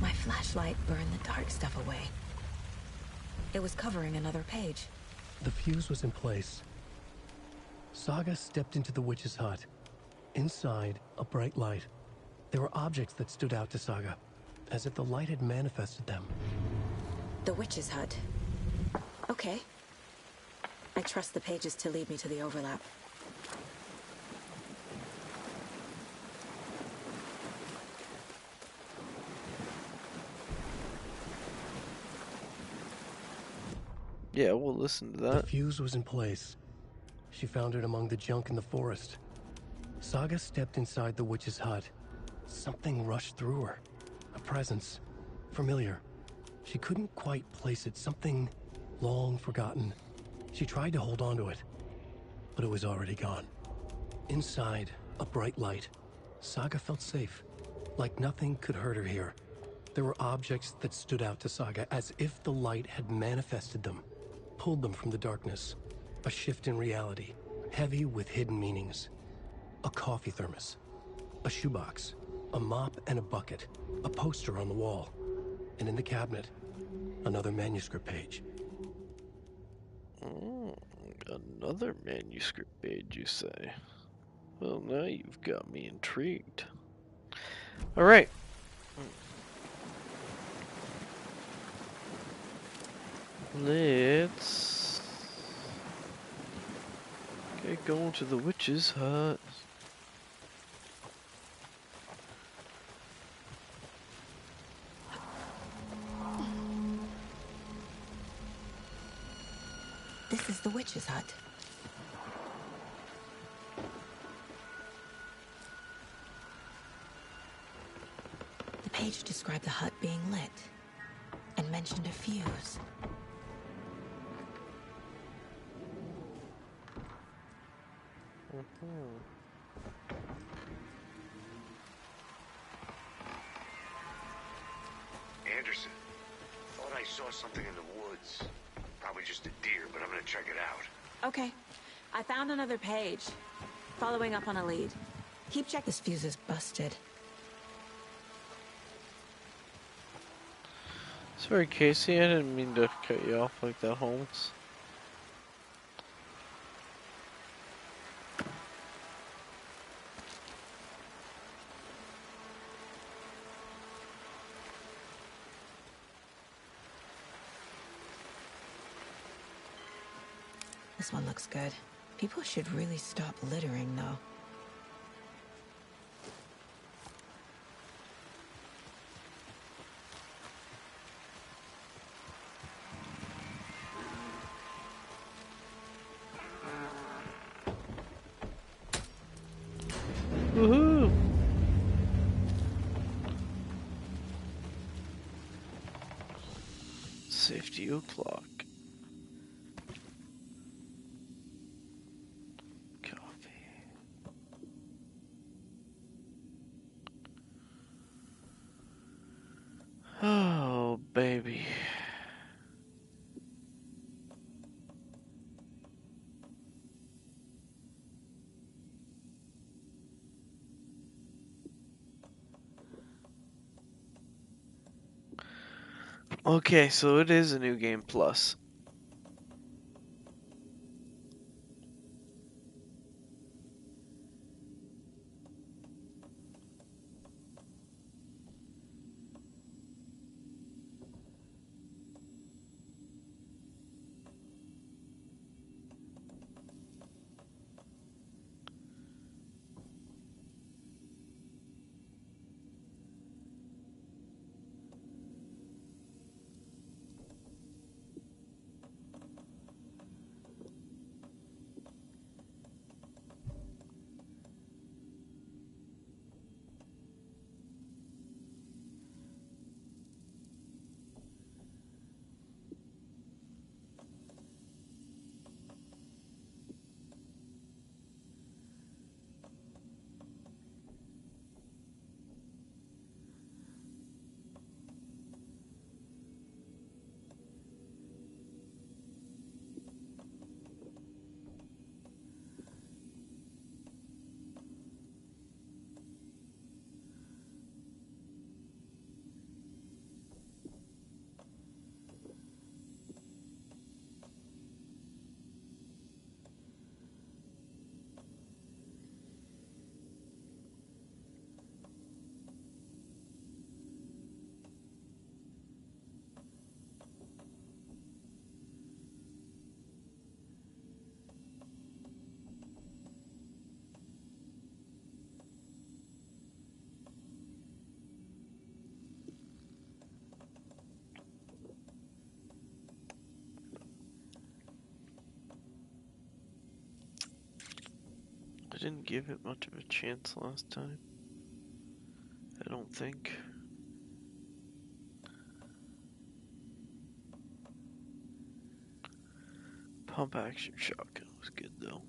P: My flashlight burned the dark stuff away. It was covering another page.
E: The fuse was in place. Saga stepped into the witch's hut. Inside, a bright light. There were objects that stood out to Saga, as if the light had manifested them.
P: The witch's hut. Okay. I trust the pages to lead me to the overlap.
A: Yeah, we'll listen to that.
E: The fuse was in place. She found it among the junk in the forest. Saga stepped inside the witch's hut. Something rushed through her. A presence. Familiar. She couldn't quite place it. Something long forgotten. She tried to hold on to it, but it was already gone. Inside, a bright light. Saga felt safe. Like nothing could hurt her here. There were objects that stood out to Saga as if the light had manifested them. Pulled them from the darkness. A shift in reality, heavy with hidden meanings. A coffee thermos, a shoebox, a mop and a bucket, a poster on the wall, and in the cabinet, another manuscript page.
A: Another manuscript page, you say? Well, now you've got me intrigued. Alright. Let's get going to the witch's hut.
P: This is the witch's hut. The page described the hut being lit and mentioned a fuse.
C: Anderson, thought I saw something in the woods. Probably just a deer, but I'm gonna check it out.
P: Okay. I found another page. Following up on a lead. Keep checking. This fuse is busted.
A: Sorry, Casey, I didn't mean to cut you off like that, Holmes.
P: This one looks good. People should really stop littering, though.
A: Woohoo! Safety o'clock. Oh, baby. Okay, so it is a new game plus. I didn't give it much of a chance last time. I don't think. Pump action shotgun was good though.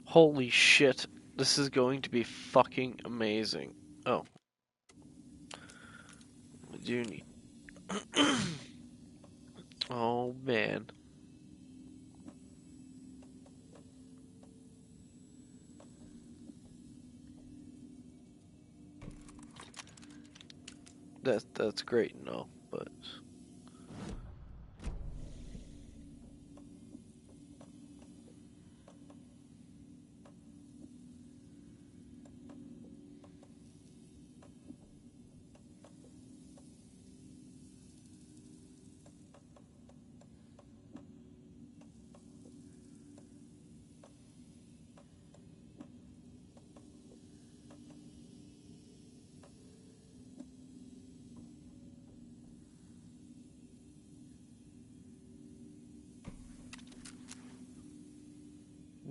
A: Holy shit, this is going to be fucking amazing. Oh. I do need... Oh man. That's great and all, but...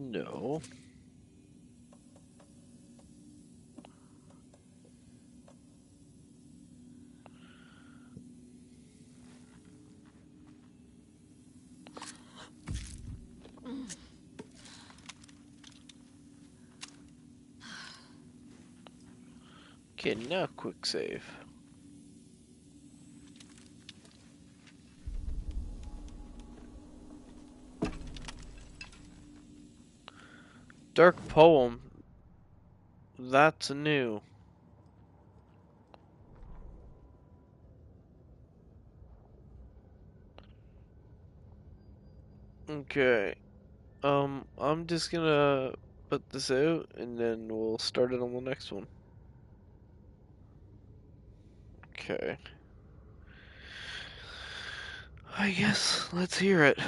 A: No. Okay, now quick save. Dark poem. That's new. Okay. I'm just gonna put this out and then we'll start it on the next one. Okay. I guess let's hear it.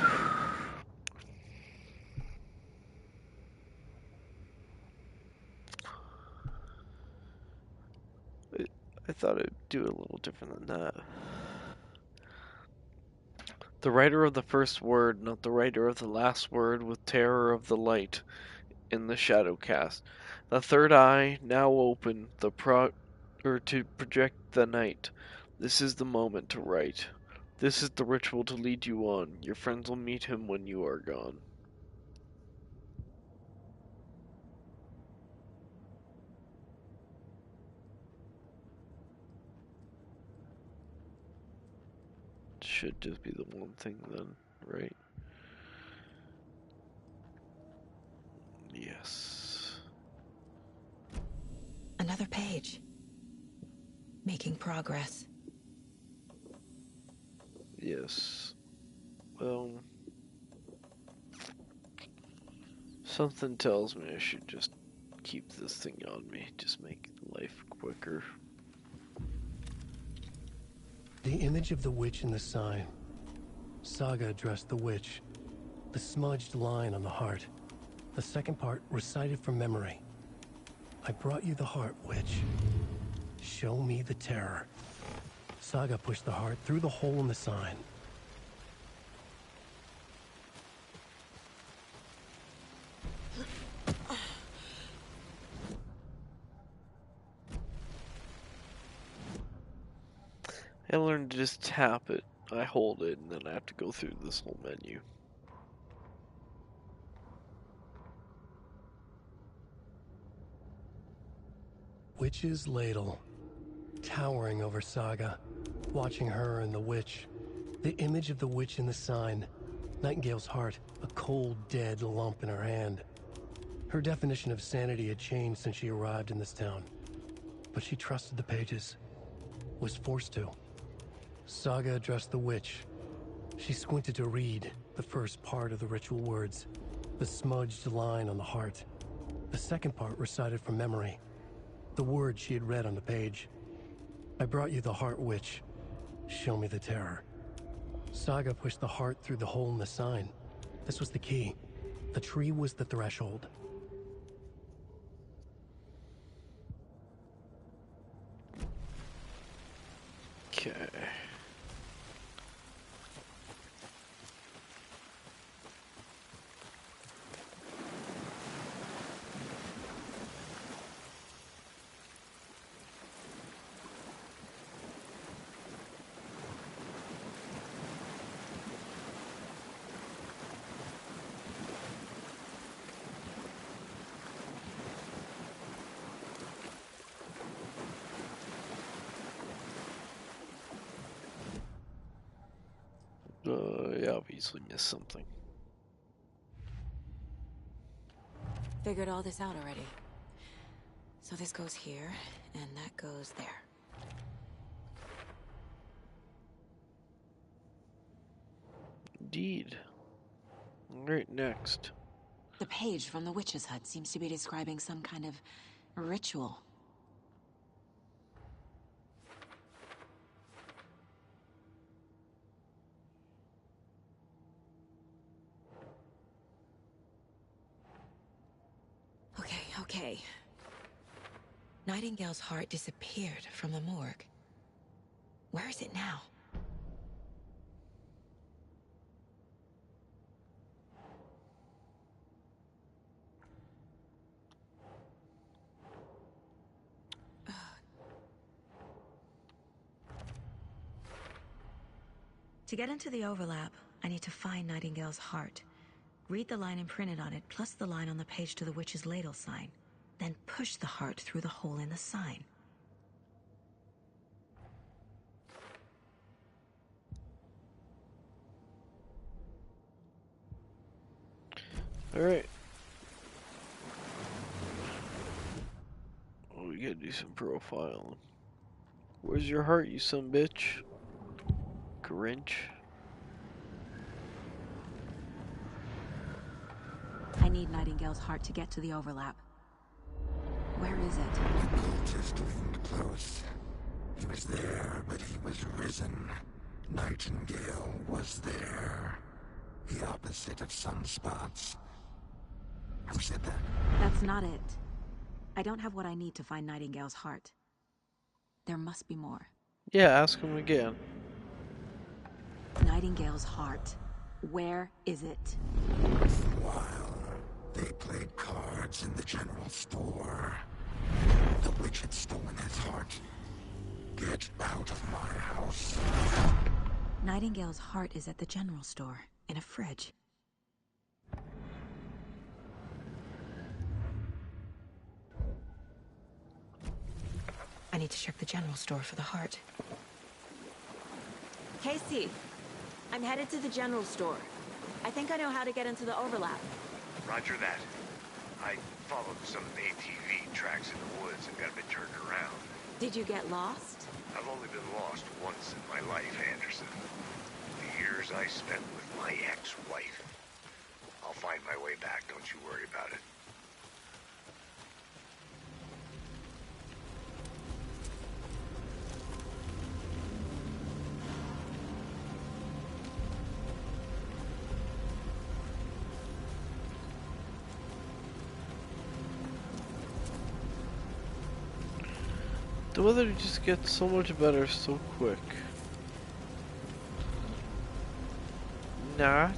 A: I thought I'd do it a little different than that. The writer of the first word, not the writer of the last word, with terror of the light in the shadow cast. The third eye now open, to project the night. This is the moment to write. This is the ritual to lead you on. Your friends will meet him when you are gone. Should just be the one thing then, right? Yes.
P: Another page. Making progress.
A: Yes. Well, something tells me I should just keep this thing on me. Just make life quicker.
E: The image of the witch in the sign. Saga addressed the witch. The smudged line on the heart. The second part recited from memory. I brought you the heart, witch. Show me the terror. Saga pushed the heart through the hole in the sign.
A: I learned to just tap it. I hold it, and then I have to go through this whole menu.
E: Witch's ladle. Towering over Saga. Watching her and the witch. The image of the witch in the sign. Nightingale's heart, a cold, dead lump in her hand. Her definition of sanity had changed since she arrived in this town. But she trusted the pages. Was forced to. Saga addressed the witch. She squinted to read the first part of the ritual words. The smudged line on the heart. The second part recited from memory. The words she had read on the page. I brought you the heart, witch. Show me the terror. Saga pushed the heart through the hole in the sign. This was the key. The tree was the threshold.
A: Okay. I obviously missed something.
P: Figured all this out already. So this goes here, and that goes there.
A: Indeed. Alright, next.
P: The page from the witch's hut seems to be describing some kind of ritual. Okay. Nightingale's heart disappeared from the morgue. Where is it now?
D: To get into the overlap, I need to find Nightingale's heart. Read the line imprinted on it, plus the line on the page to the witch's ladle sign. Then push the heart through the hole in the sign.
A: Alright. Oh, we gotta do some profiling. Where's your heart, you son bitch? Grinch.
D: I need Nightingale's heart to get to the overlap. Where is it?
I: The cultist leaned close. He was there, but he was risen. Nightingale was there. The opposite of sunspots. Who said that?
D: That's not it. I don't have what I need to find Nightingale's heart. There must be more.
A: Yeah, ask him again.
D: Nightingale's heart. Where is it?
I: While they played cards in the general store, the witch had stolen his heart. Get out of my house.
D: Nightingale's heart is at the general store, in a fridge. I need to check the general store for the heart. Casey, I'm headed to the general store. I think I know how to get into the overlap.
C: Roger that. I followed some ATV tracks in the woods and got a bit turned around.
D: Did you get lost?
C: I've only been lost once in my life, Anderson. The years I spent with my ex-wife. I'll find my way back, don't you worry about it.
A: The weather just gets so much better so quick. Not.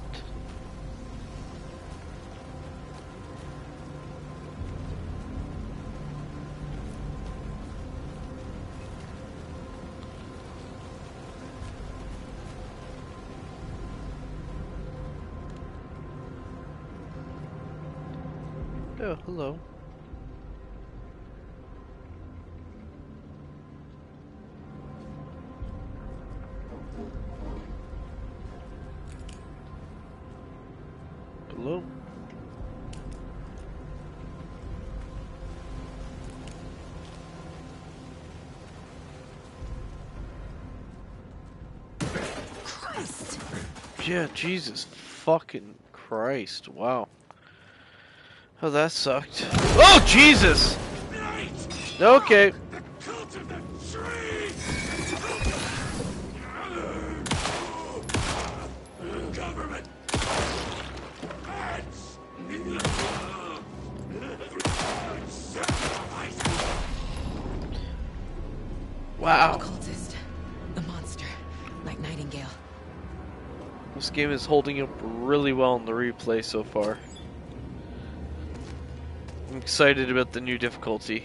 A: Oh, hello. Hello?
D: Christ!
A: Yeah, Jesus fucking Christ. Wow. Oh, that sucked. Oh, Jesus! Okay.
I: Government.
A: Wow.
D: The cultist. The monster. Like Nightingale.
A: This game is holding up really well in the replay so far. I'm excited about the new difficulty.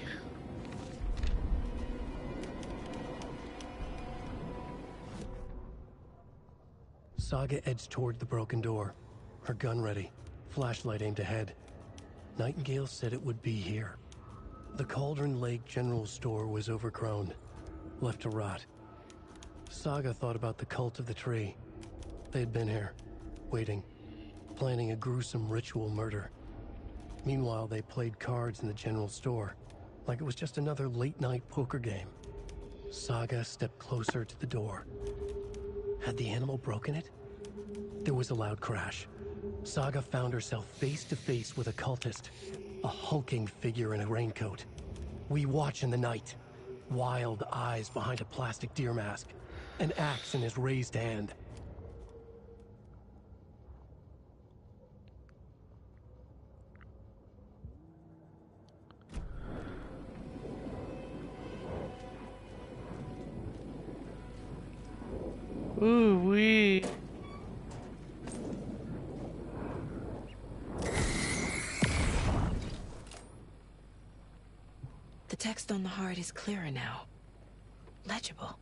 E: Saga edged toward the broken door, her gun ready, flashlight aimed ahead. Nightingale said it would be here. The Cauldron Lake General Store was overgrown, left to rot. Saga thought about the cult of the tree. They had been here, waiting, planning a gruesome ritual murder. Meanwhile, they played cards in the general store, like it was just another late-night poker game. Saga stepped closer to the door. Had the animal broken it? There was a loud crash. Saga found herself face to face with a cultist, a hulking figure in a raincoat. We watch in the night, wild eyes behind a plastic deer mask, an axe in his raised hand.
A: Ooh wee.
D: The text on the heart is clearer now. Legible.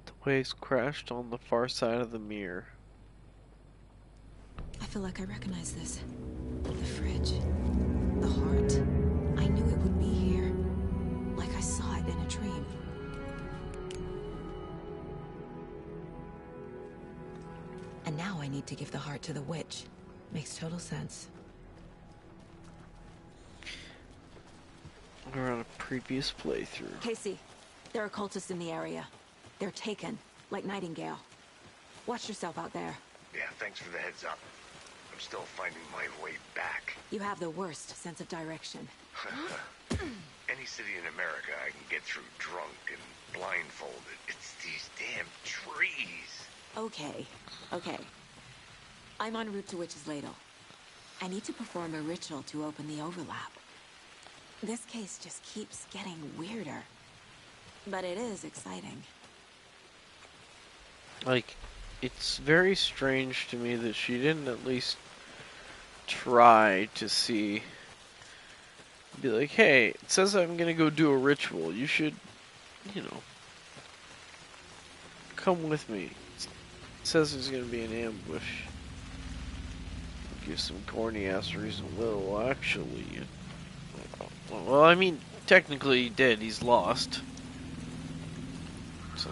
A: The Waves crashed on the far side of the mirror.
P: I feel like I recognize this. The fridge. The heart. I knew it would be here. Like I saw it in a dream. And now I need to give the heart to the witch. Makes total sense.
A: We're on a previous playthrough.
P: Casey, there are cultists in the area. They're taken, like Nightingale. Watch yourself out there.
C: Yeah, thanks for the heads up. I'm still finding my way back.
P: You have the worst sense of direction.
C: Any city in America I can get through drunk and blindfolded. It's these damn trees.
P: Okay. I'm en route to Witch's Ladle. I need to perform a ritual to open the overlap. This case just keeps getting weirder. But it is exciting.
A: Like, it's very strange to me that she didn't at least try to see. Be like, hey, it says I'm gonna go do a ritual. You should, you know, come with me. It says there's gonna be an ambush. Give some corny ass reason. Well, actually, well, I mean, technically he did. He's lost. So.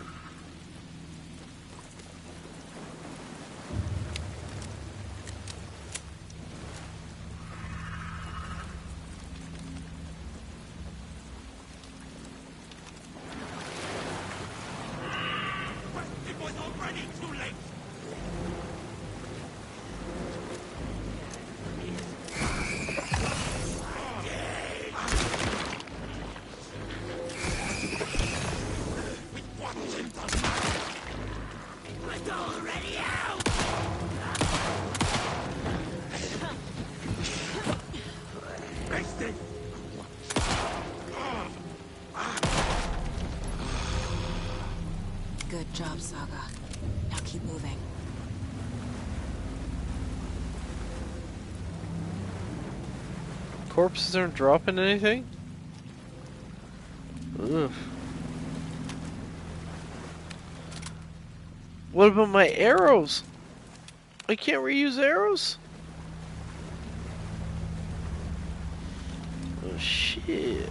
P: Good job, Saga. Now keep moving.
A: Corpses aren't dropping anything? Ugh. What about my arrows? I can't reuse arrows? Oh shit.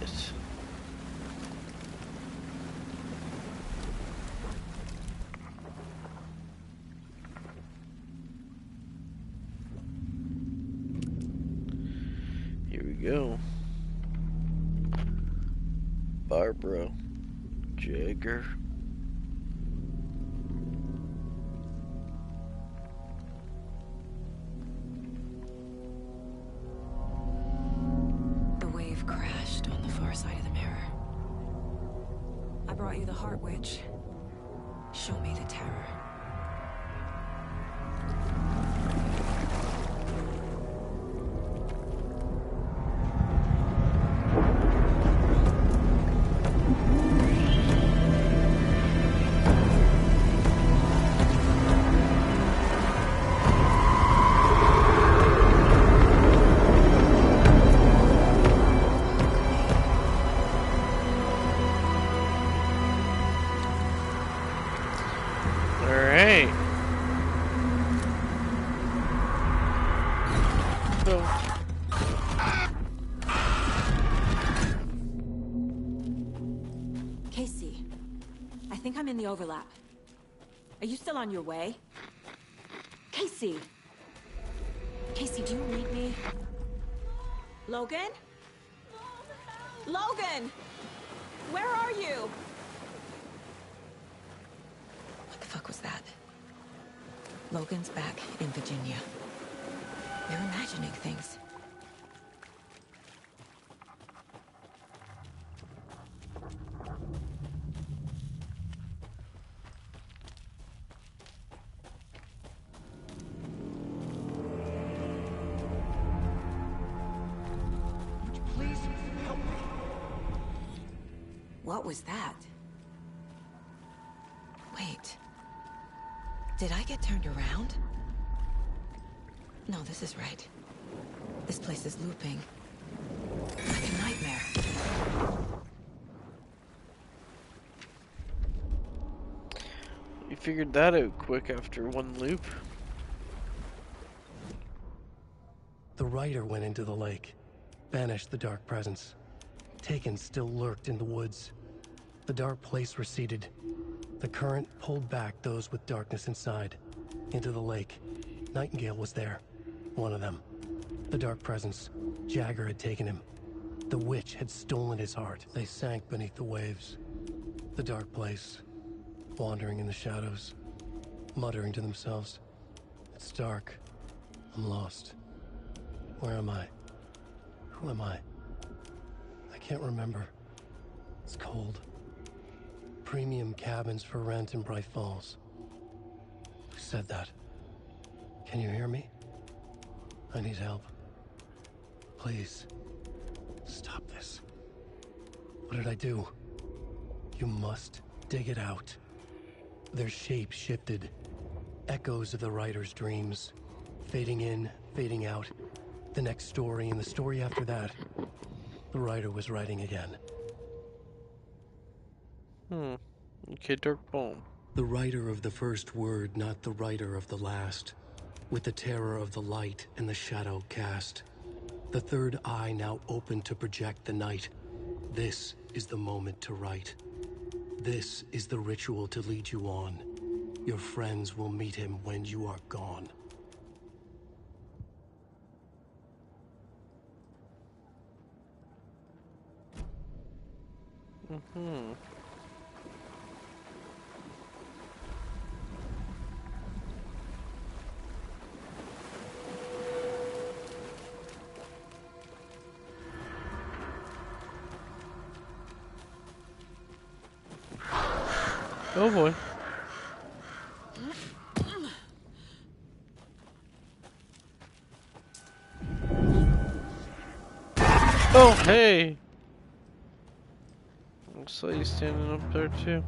A: Here we go. Barbara Jagger.
P: The wave crashed on the far side of the mirror. I brought you the Heart Witch. Show me the terror. The overlap. Are you still on your way? Casey! Casey, do you read me? Logan? Logan! Where are you? What the fuck was that? Logan's back in Virginia. They're imagining things. What was that? Wait. Did I get turned around? No, this is right. This place is looping. Like a nightmare.
A: You figured that out quick after one loop.
E: The rider went into the lake, banished the dark presence. Taken still lurked in the woods. The dark place receded. The current pulled back those with darkness inside, into the lake. Nightingale was there, one of them. The dark presence, Jagger had taken him. The witch had stolen his heart. They sank beneath the waves. The dark place, wandering in the shadows, muttering to themselves. It's dark. I'm lost. Where am I? Who am I? I can't remember. It's cold. Premium cabins for rent in Bright Falls. Who said that? Can you hear me? I need help. Please. Stop this. What did I do? You must dig it out. Their shape shifted. Echoes of the writer's dreams. Fading in, fading out. The next story and the story after that. The writer was writing again.
A: Okay, Dark Bone.
E: The writer of the first word, not the writer of the last. With the terror of the light and the shadow cast. The third eye now open to project the night. This is the moment to write. This is the ritual to lead you on. Your friends will meet him when you are gone.
A: Oh boy. Oh, hey! I saw you standing up there too.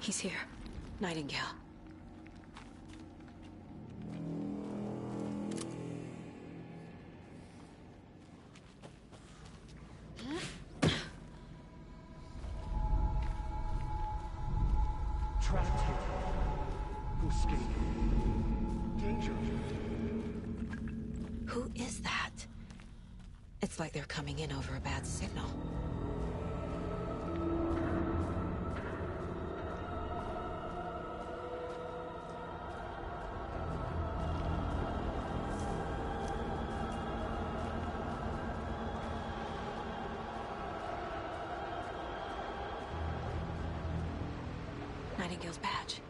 P: He's here. Nightingale.
E: Trapped here. Escape. Danger.
P: Who is that? It's like they're coming in over a bad signal. Nightingale's badge.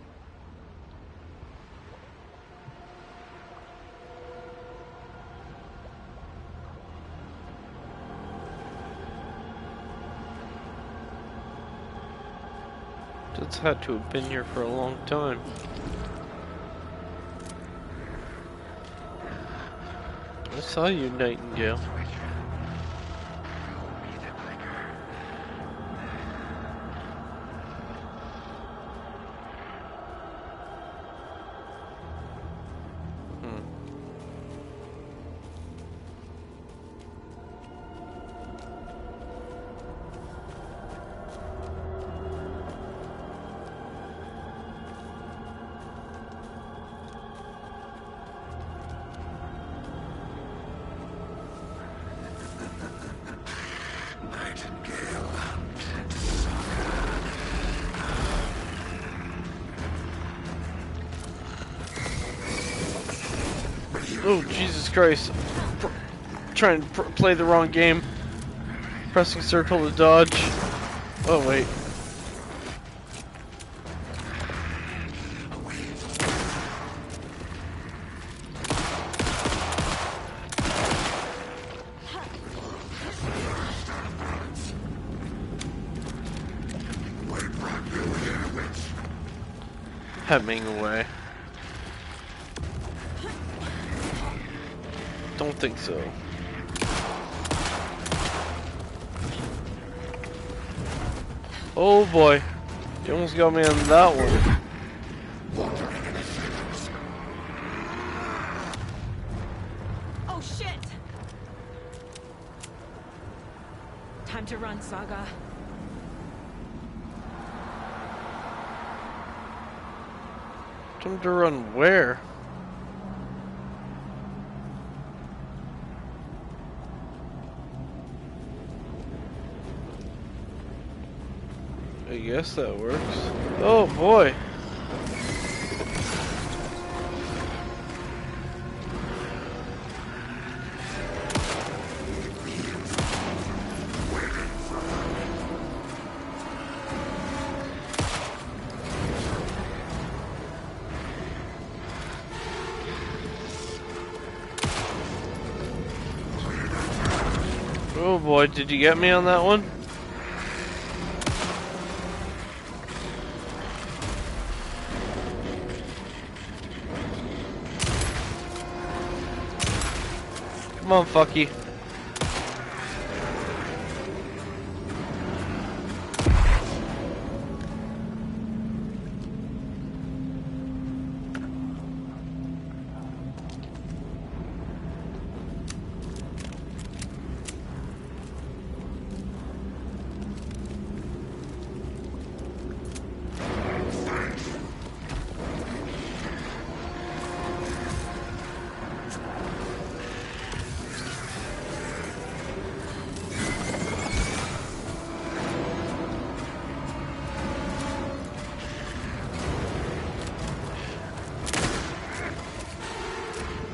A: It's had to have been here for a long time. I saw you, Nightingale. Oh, Jesus Christ. Trying to play the wrong game. Pressing circle to dodge. Oh, wait. Hemming away. Don't think so. Oh boy. You almost got me on that one.
P: Oh shit! Time to run, Saga.
A: Time to run where? I guess that works. Oh boy. Oh boy, did you get me on that one? Come on, fucky.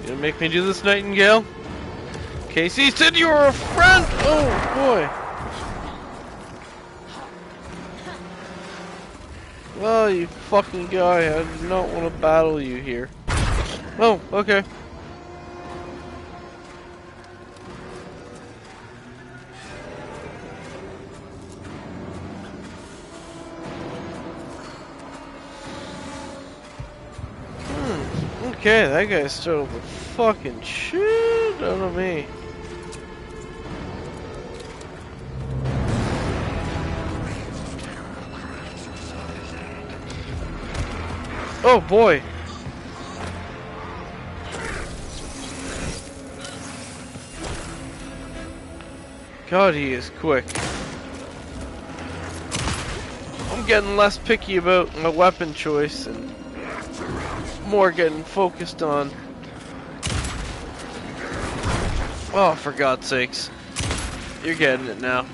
A: You gonna make me do this, Nightingale? Casey said you were a friend! Oh boy. Oh, you fucking guy. I do not want to battle you here. Oh, okay. Okay, that guy stole the fucking shit out of me. Oh boy. God, he is quick. I'm getting less picky about my weapon choice and more getting focused on. Oh, for God's sakes. You're getting it now.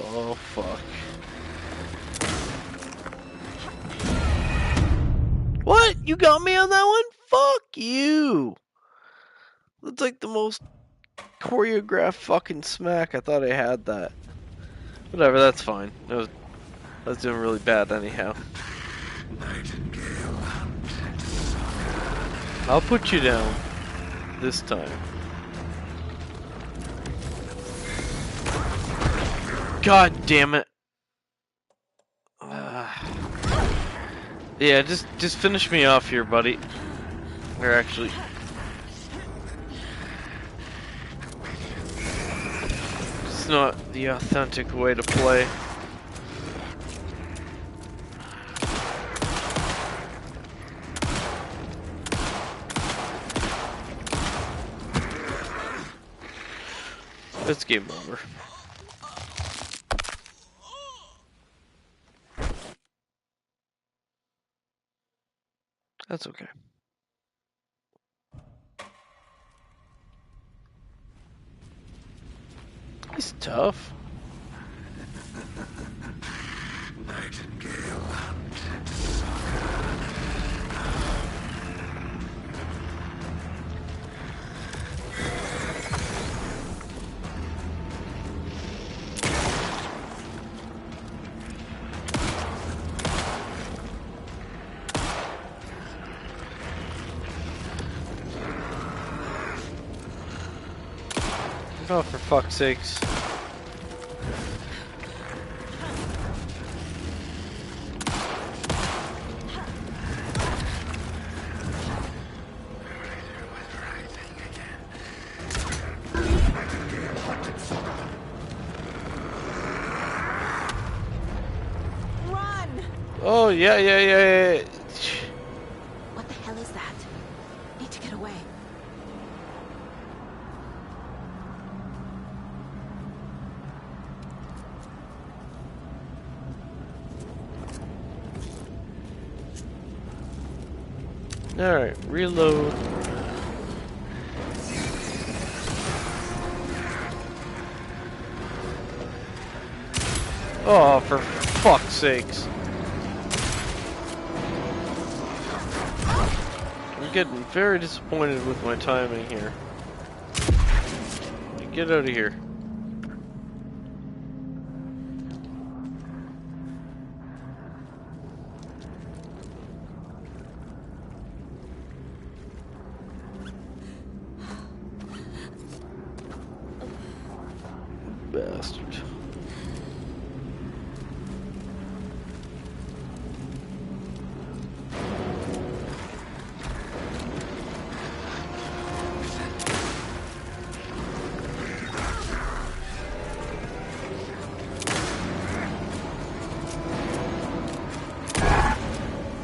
A: Oh, fuck. What? You got me on that one? Fuck you! That's like the most choreographed fucking smack. I thought I had that. Whatever, that's fine. I was doing really bad anyhow. I'll put you down. This time. God damn it. Yeah, just finish me off here, buddy. Or actually... It's not the authentic way to play. It's game over. That's okay. He's tough.
I: Nightingale.
A: Oh, for fuck's sakes. yeah.
P: What the hell is that? Need to get away.
A: Alright, reload. Oh, for fuck's sakes. I'm getting very disappointed with my timing here. Get out of here. Bastard.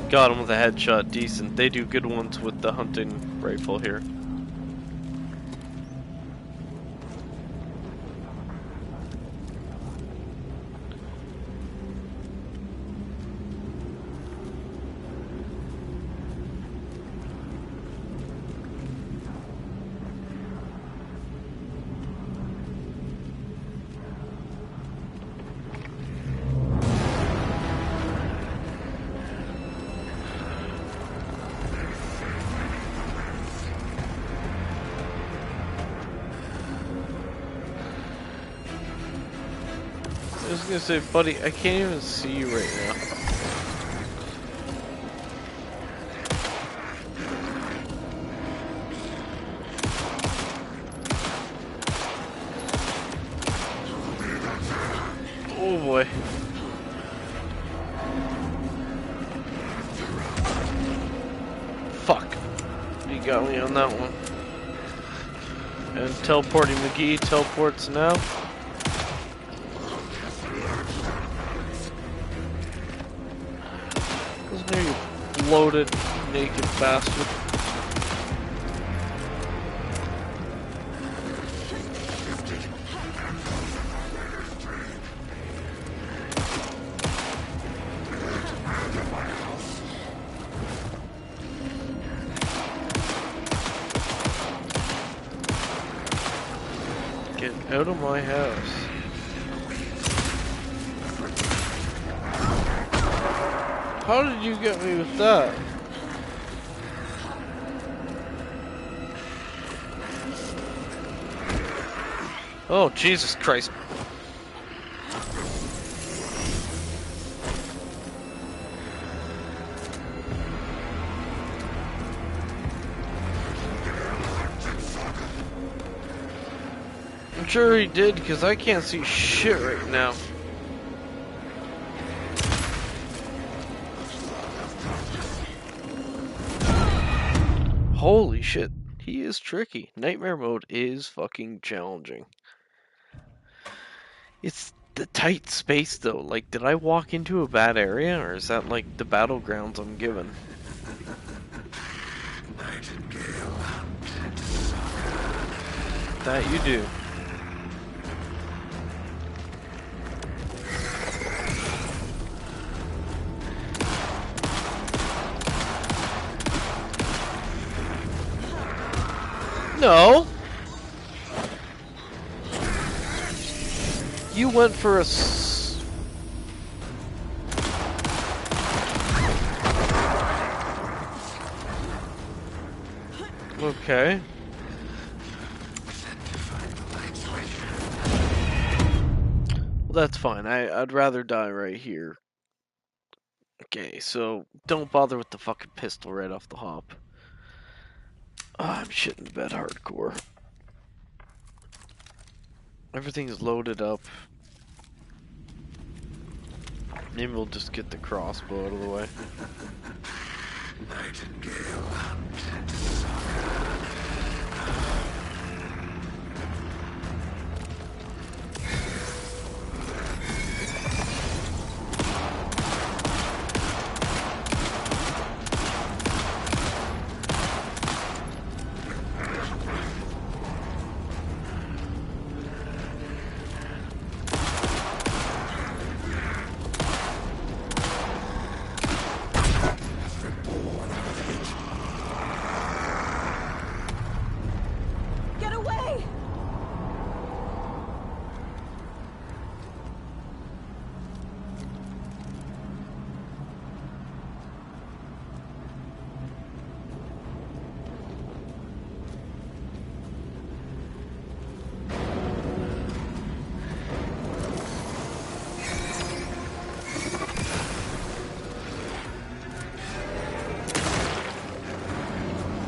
A: Got him with a headshot, decent. They do good ones with the hunting rifle here. I was gonna say, buddy, I can't even see you right now. Oh boy. Fuck. You got me on that one. And teleporting McGee teleports now. There you bloated, naked bastard. Get out of my house. How did you get me with that? Oh, Jesus Christ. I'm sure he did, because I can't see shit right now. Holy shit, he is tricky. Nightmare mode is fucking challenging. It's the tight space though. Like, did I walk into a bad area, or is that like the battlegrounds I'm given? That you do. No. You went for a Okay. Well, that's fine. I'd rather die right here. Okay, so don't bother with the fucking pistol right off the hop. Oh, I'm shitting the bed hardcore. Everything's loaded up. Maybe we'll just get the crossbow out of the way.
I: Nightingale.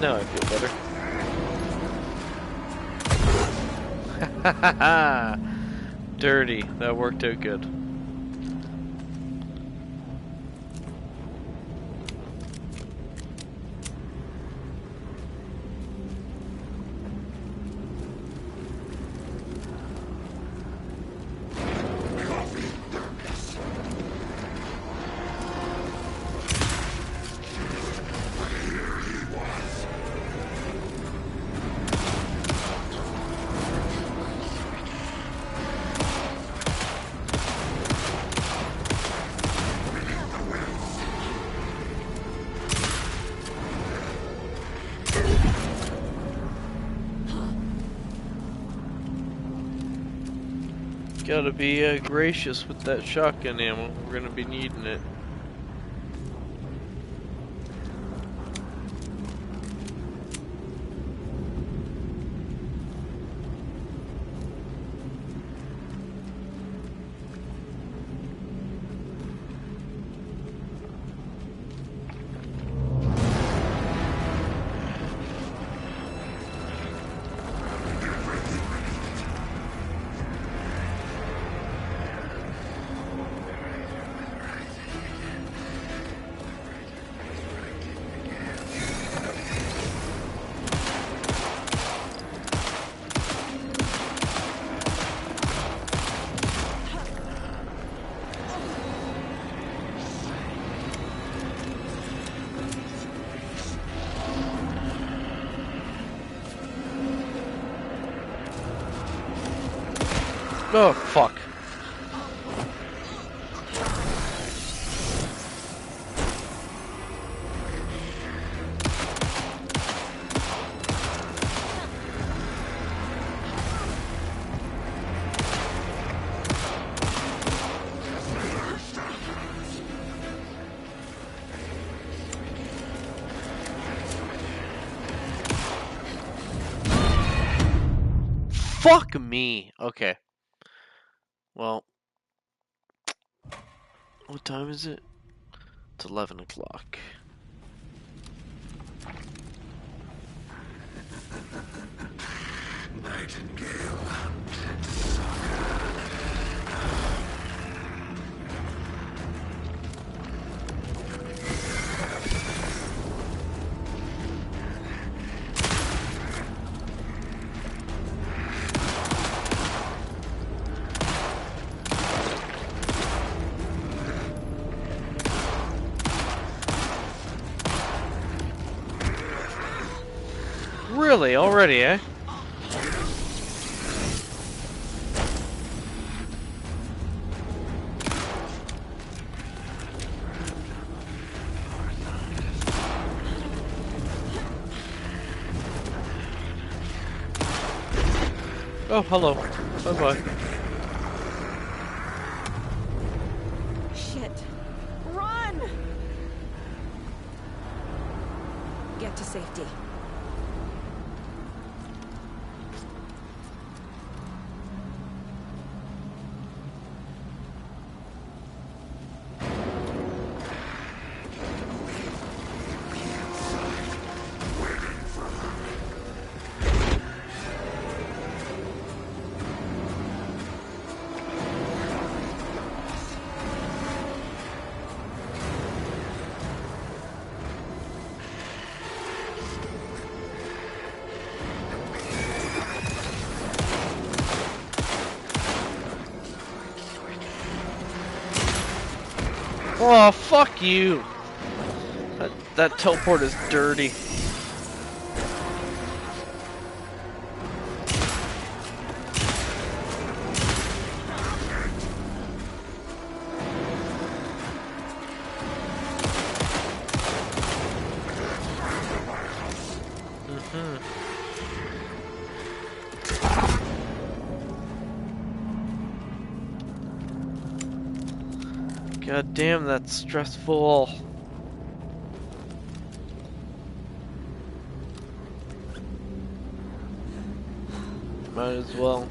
A: Now I feel better. Dirty. That worked out good. Gotta be gracious with that shotgun ammo. We're gonna be needing it. Oh, fuck. Fuck me. Okay. Well, what time is it? It's 11 o'clock.
I: Nightingale.
A: Really? Already, eh? Oh, hello. Bye-bye.
P: Shit. Run! Get to safety.
A: Oh, fuck you! That teleport is dirty. God damn, that's stressful. Might as well.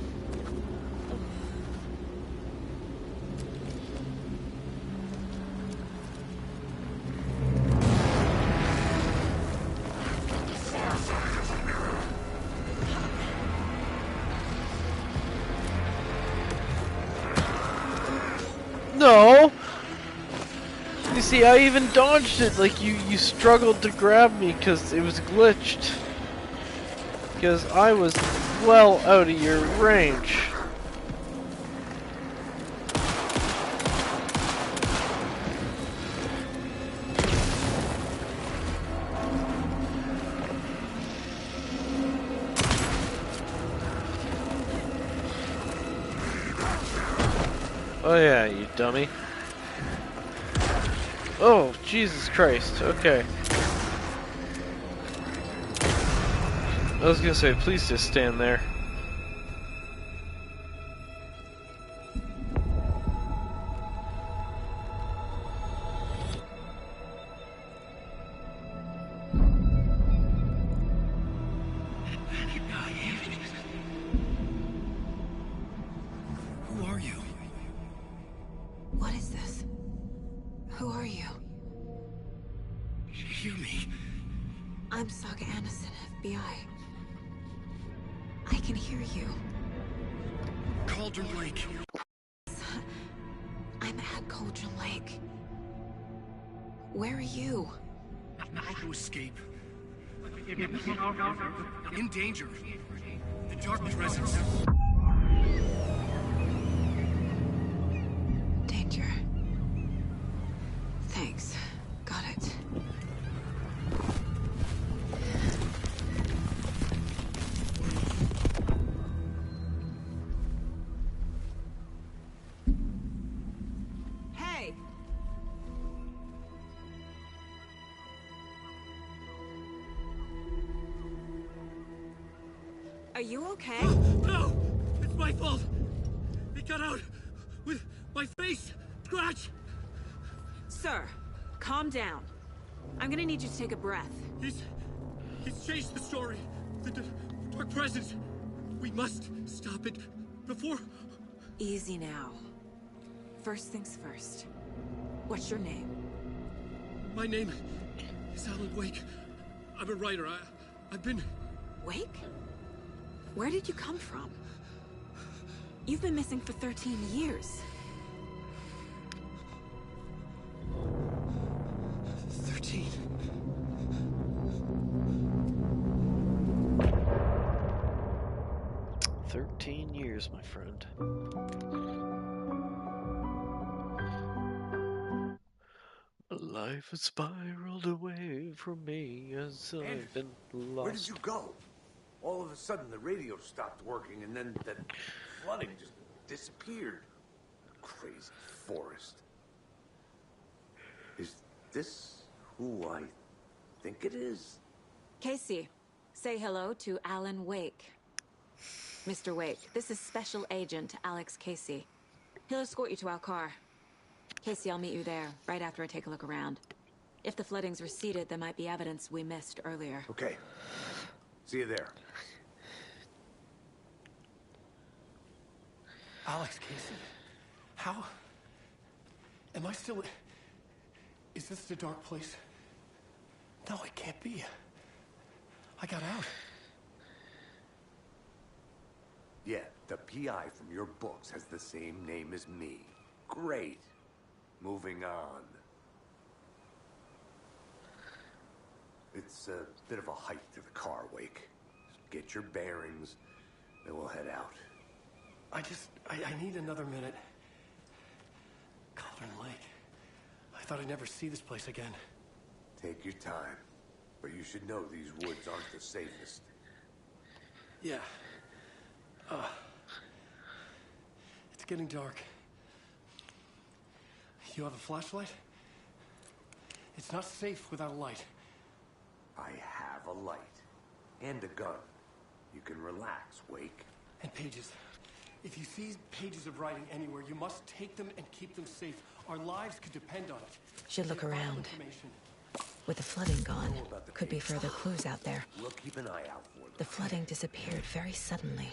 A: No! You see, I even dodged it, like you struggled to grab me because it was glitched. Because I was well out of your range. Oh yeah, you dummy. Oh, Jesus Christ, okay. I was gonna say, please just stand there.
E: Who are you?
P: What is this? Who are you?
E: Hear me.
P: I'm Saga Anderson, FBI. I can hear you.
E: Cauldron Lake.
P: I'm at Cauldron Lake. Where are you?
E: How to escape. In danger. The Dark Presence.
P: Danger. Thanks. Got it. Hey! Are you okay?
E: No! It's my fault! It got out with my face scratch!
P: Sir, calm down. I'm gonna need you to take a breath.
E: He's changed the story. The Dark Presence. We must stop it before...
P: Easy now. First things first. What's your name?
E: My name is Alan Wake. I'm a writer. I've been...
P: Wake? Where did you come from? You've been missing for 13 years.
E: 13.
A: Years, my friend. Life has spiraled away from me as I've been lost.
C: Where did you go? All of a sudden the radio stopped working and then that flooding just disappeared. Crazy forest. Is this who I think it is?
P: Casey, say hello to Alan Wake. Mr. Wake, this is Special Agent Alex Casey. He'll escort you to our car. Casey, I'll meet you there, right after I take a look around. If the flooding's receded, there might be evidence we missed earlier.
C: Okay. See you there.
E: Alex Casey? How? Am I still... Is this the dark place? No, it can't be. I got out.
C: Yeah, the PI from your books has the same name as me. Great. Moving on. It's a bit of a hike to the car, Wake. Get your bearings, then we'll head out.
E: I need another minute. Cauldron Lake. I thought I'd never see this place again.
C: Take your time. But you should know these woods aren't the safest.
E: Yeah. It's getting dark. You have a flashlight? It's not safe without a light.
C: I have a light. And a gun. You can relax, Wake.
E: And pages. If you see pages of writing anywhere, you must take them and keep them safe. Our lives could depend on it.
P: Should look around. With the flooding gone, could be further clues out there.
C: We'll keep an eye out for them.
P: The flooding disappeared very suddenly.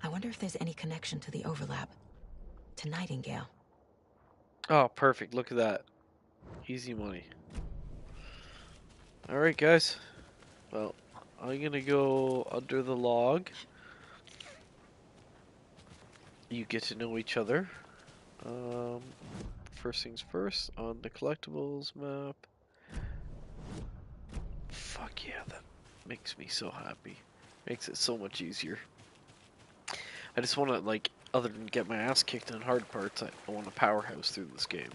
P: I wonder if there's any connection to the overlap. To Nightingale.
A: Oh, perfect. Look at that. Easy money. Alright, guys. Well, I'm gonna go under the log. You get to know each other. First things first, on the collectibles map. Fuck yeah, that makes me so happy. Makes it so much easier. I just want to, like, other than get my ass kicked in hard parts, I want a powerhouse through this game.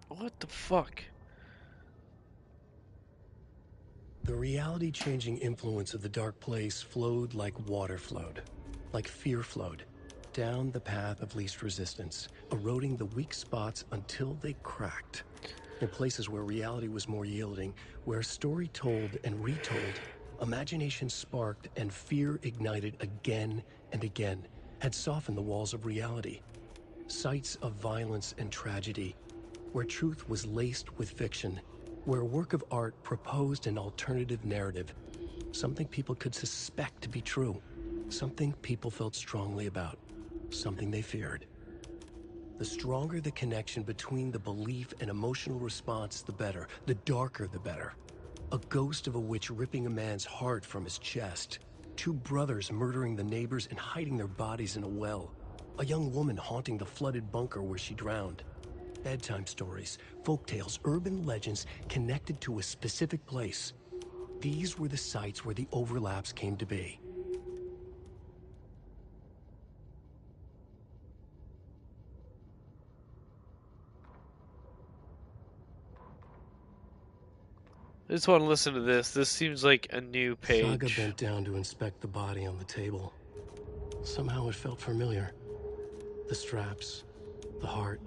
A: What the fuck?
E: The reality-changing influence of the Dark Place flowed like water flowed, like fear flowed, down the path of least resistance, eroding the weak spots until they cracked. In places where reality was more yielding, where story told and retold, imagination sparked and fear ignited again and again, had softened the walls of reality. Sites of violence and tragedy, where truth was laced with fiction, where a work of art proposed an alternative narrative, something people could suspect to be true, something people felt strongly about, something they feared. The stronger the connection between the belief and emotional response, the better. The darker, the better. A ghost of a witch ripping a man's heart from his chest. Two brothers murdering the neighbors and hiding their bodies in a well. A young woman haunting the flooded bunker where she drowned. Bedtime stories, folktales, urban legends connected to a specific place. These were the sites where the overlaps came to be.
A: I just want to listen to this. This seems like a new page.
E: Saga bent down to inspect the body on the table. Somehow it felt familiar. The straps, the heart,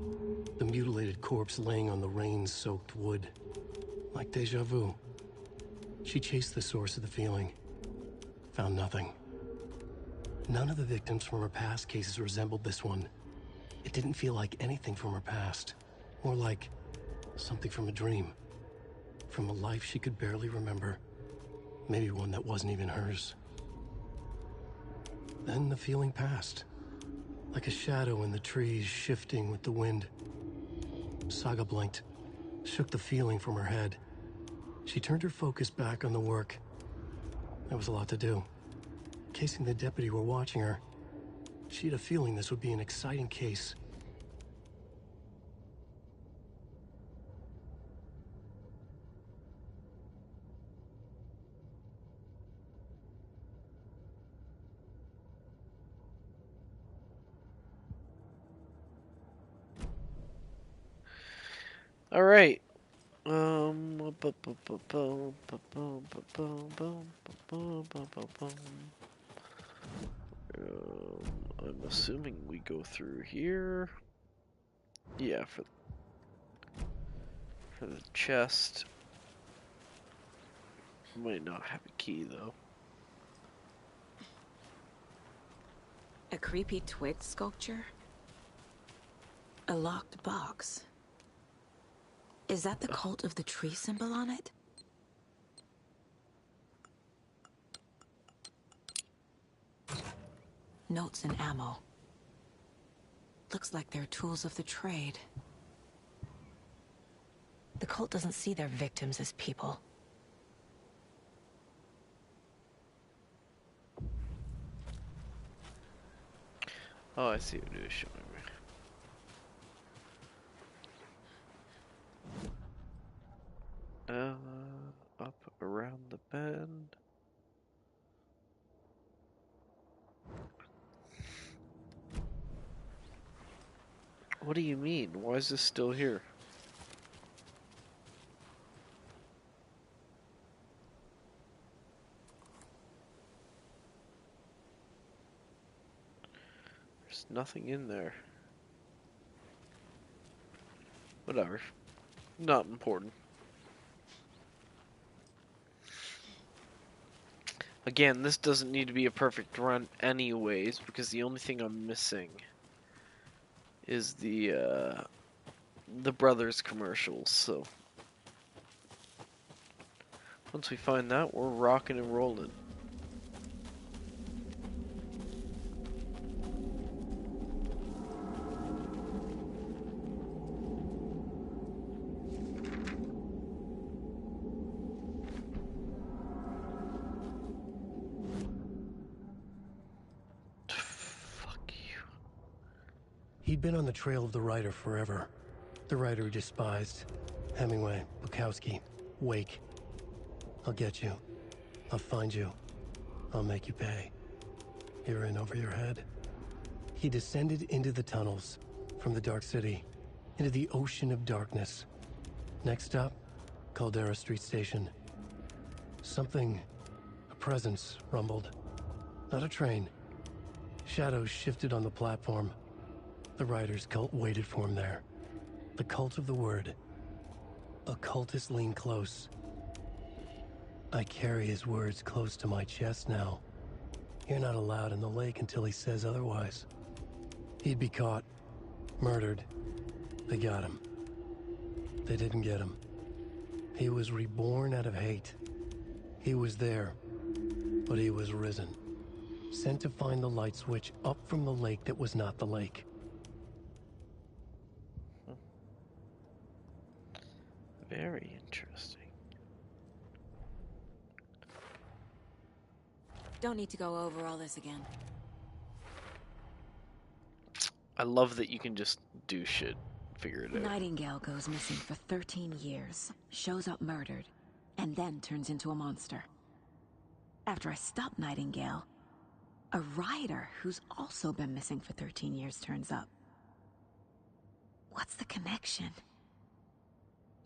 E: the mutilated corpse laying on the rain-soaked wood. Like deja vu. She chased the source of the feeling. Found nothing. None of the victims from her past cases resembled this one. It didn't feel like anything from her past. More like something from a dream. From a life she could barely remember. Maybe one that wasn't even hers. Then the feeling passed. Like a shadow in the trees shifting with the wind. Saga blinked, shook the feeling from her head. She turned her focus back on the work. There was a lot to do. Casing the deputy were watching her. She had a feeling this would be an exciting case.
A: All right. I'm assuming we go through here. Yeah, for the chest. Might not have a key though.
P: A creepy twig sculpture? A locked box? Is that the cult of the tree symbol on it? Notes and ammo. Looks like they're tools of the trade. The cult doesn't see their victims as people.
A: Oh, I see what it is showing me. Up around the bend. What do you mean? Why is this still here? There's nothing in there. Whatever. Not important. Again, this doesn't need to be a perfect run anyways, because the only thing I'm missing is the Brothers commercials, so once we find that, we're rocking and rolling.
E: He'd been on the trail of the writer forever. The writer he despised. Hemingway, Bukowski, Wake. I'll get you. I'll find you. I'll make you pay. You're in over your head. He descended into the tunnels, from the Dark City, into the ocean of darkness. Next stop, Caldera Street Station. Something, a presence, rumbled. Not a train. Shadows shifted on the platform. The writer's cult waited for him there. The cult of the word. Occultists lean close. I carry his words close to my chest now. You're not allowed in the lake until he says otherwise. He'd be caught, murdered. They got him. They didn't get him. He was reborn out of hate. He was there, but he was risen. Sent to find the light switch up from the lake that was not the lake.
A: Very interesting.
P: Don't need to go over all this again.
A: I love that you can just do shit, figure it out.
P: Nightingale goes missing for 13 years, shows up murdered, and then turns into a monster. After I stop Nightingale, a rider who's also been missing for 13 years turns up. What's the connection?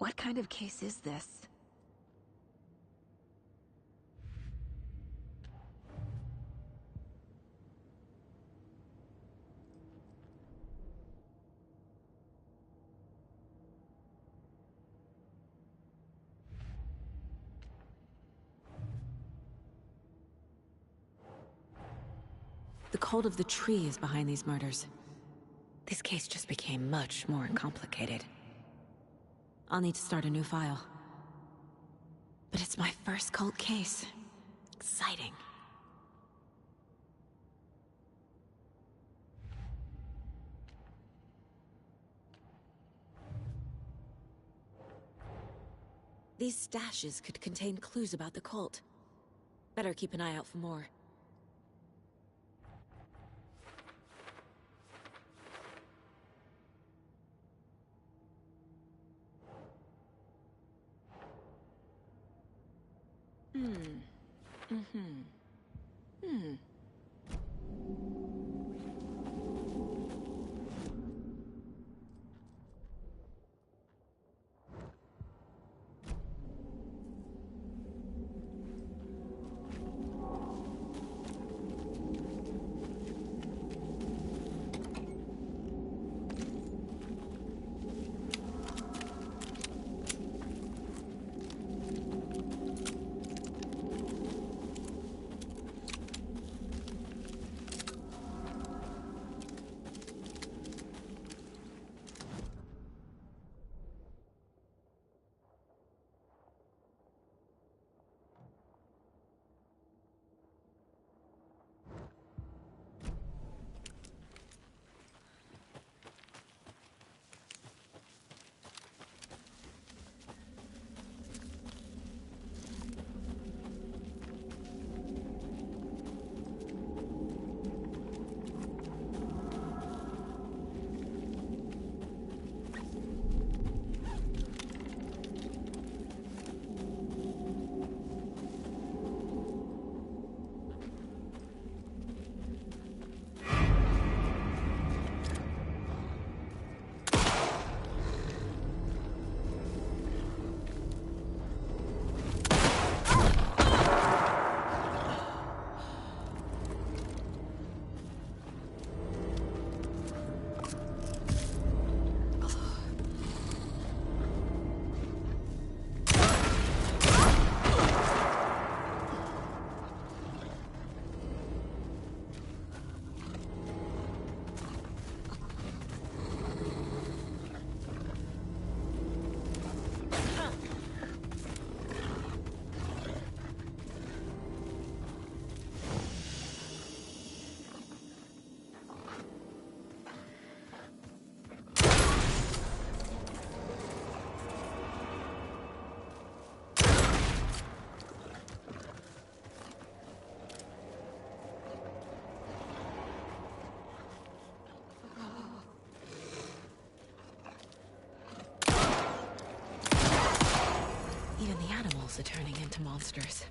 P: What kind of case is this? The cult of the tree is behind these murders. This case just became much more complicated. I'll need to start a new file. But it's my first cult case. Exciting. These stashes could contain clues about the cult. Better keep an eye out for more. themselves to turning into monsters.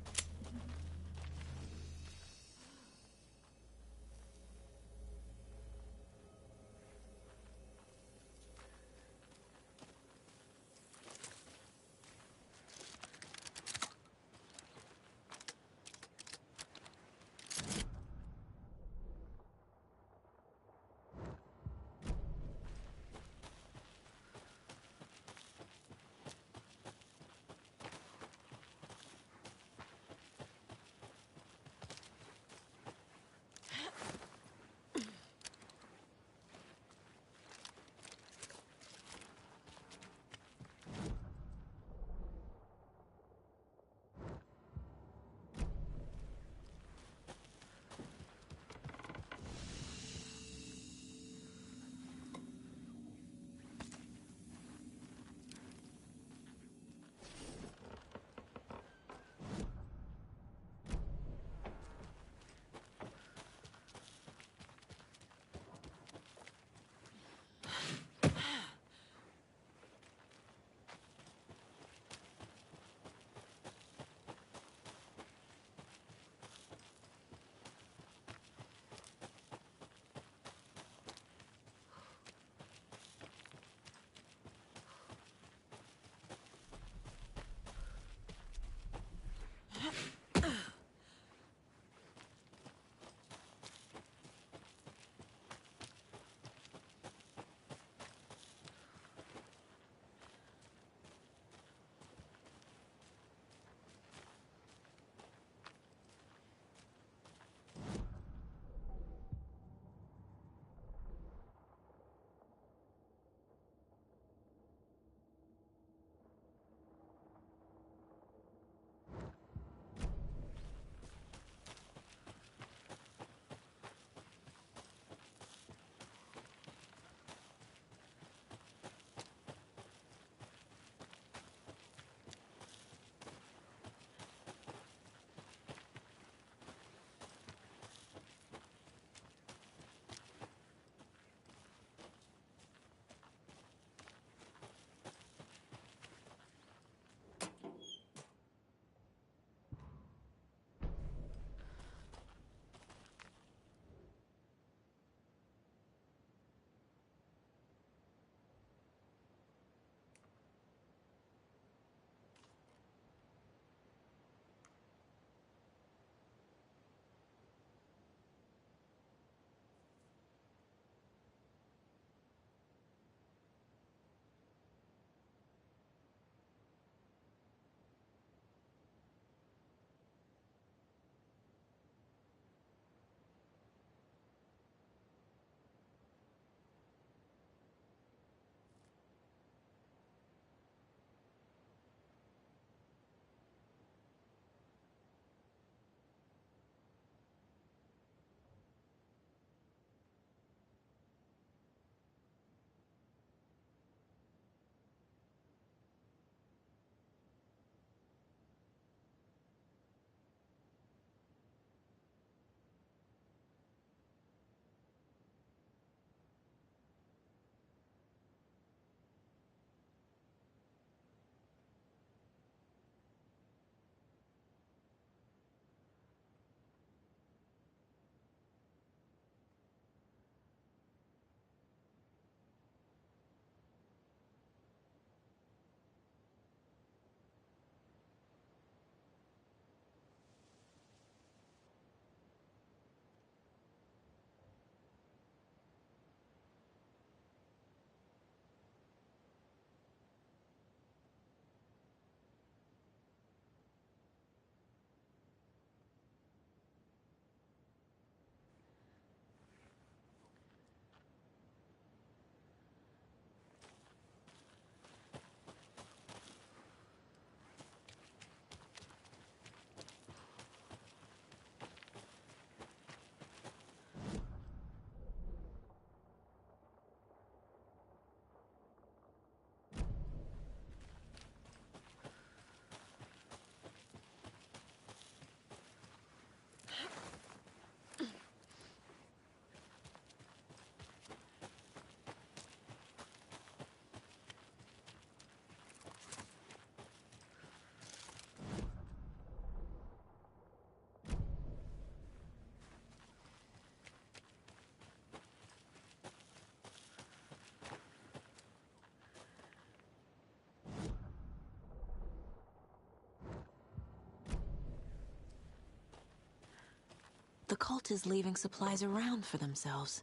P: The cult is leaving supplies around for themselves.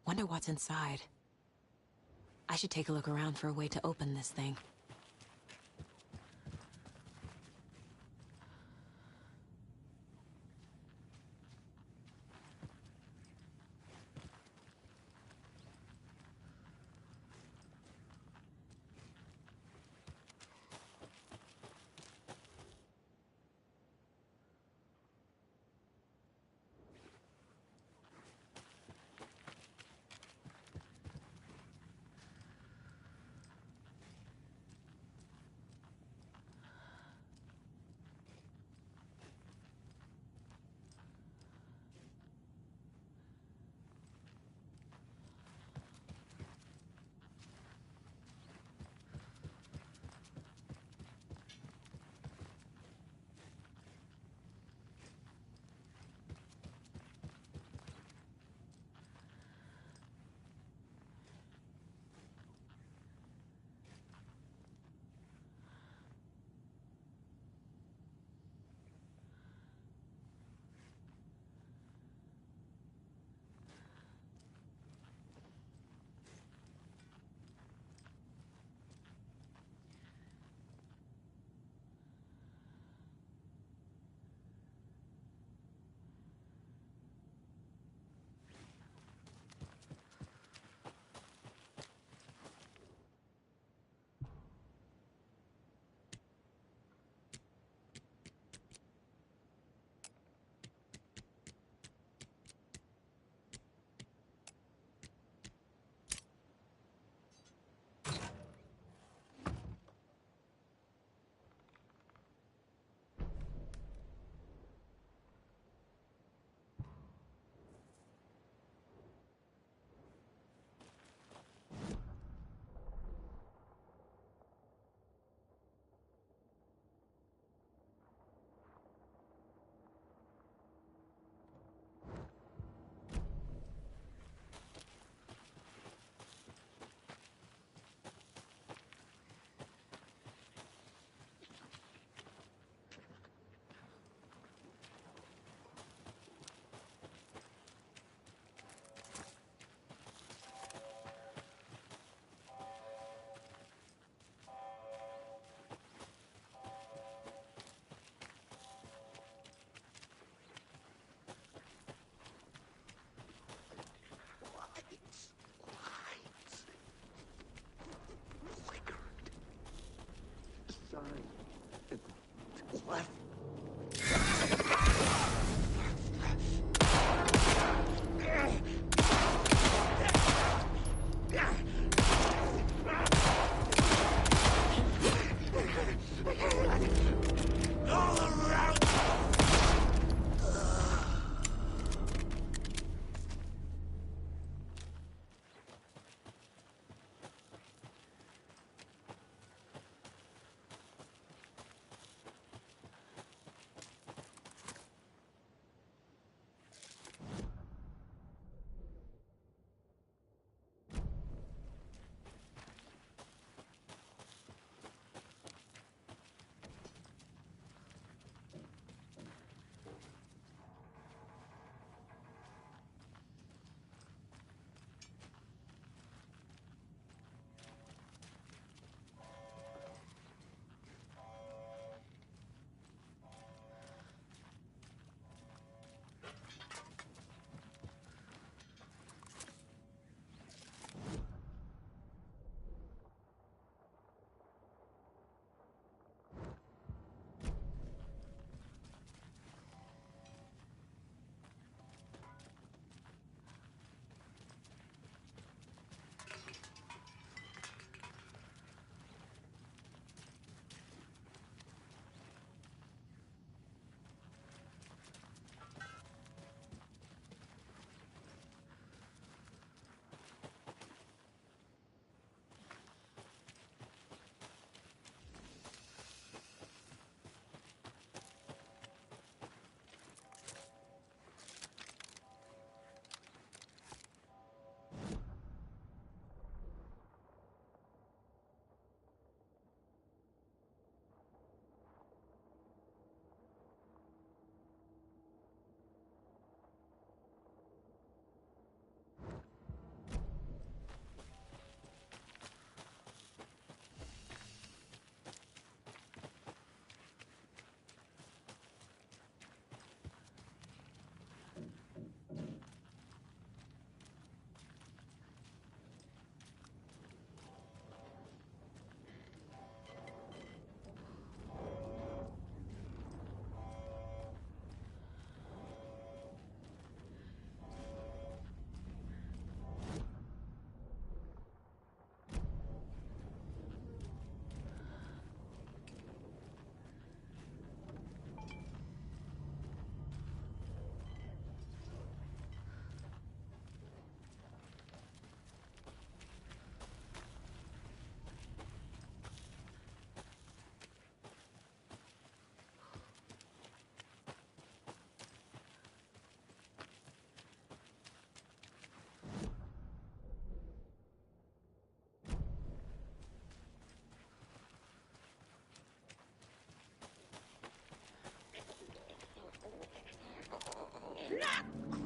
P: Wonder what's inside. I should take a look around for a way to open this thing.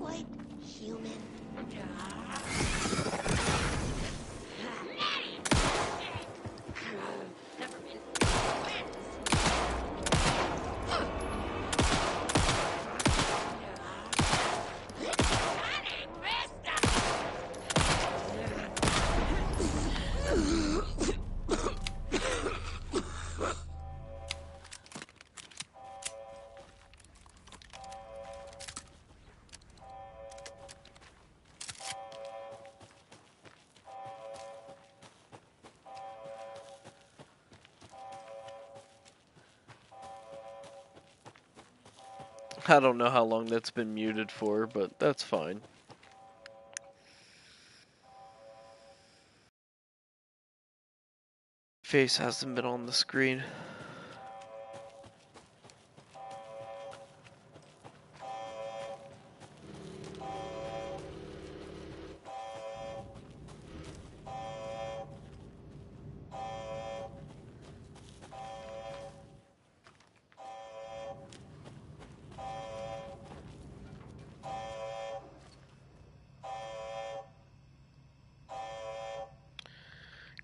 G: quite human.
A: I don't know how long that's been muted for, but that's fine. Face hasn't been on the screen.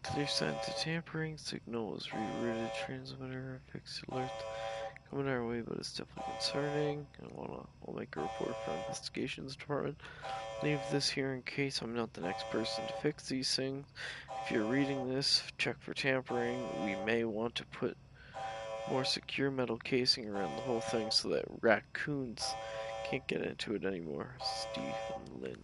A: Clear sign to tampering. Signal was rerouted. Transmitter fixed alert. Coming our way, but it's definitely concerning. I'll make a report for investigations department. Leave this here in case I'm not the next person to fix these things. If you're reading this, check for tampering. We may want to put more secure metal casing around the whole thing so that raccoons can't get into it anymore. Stephen Lynn.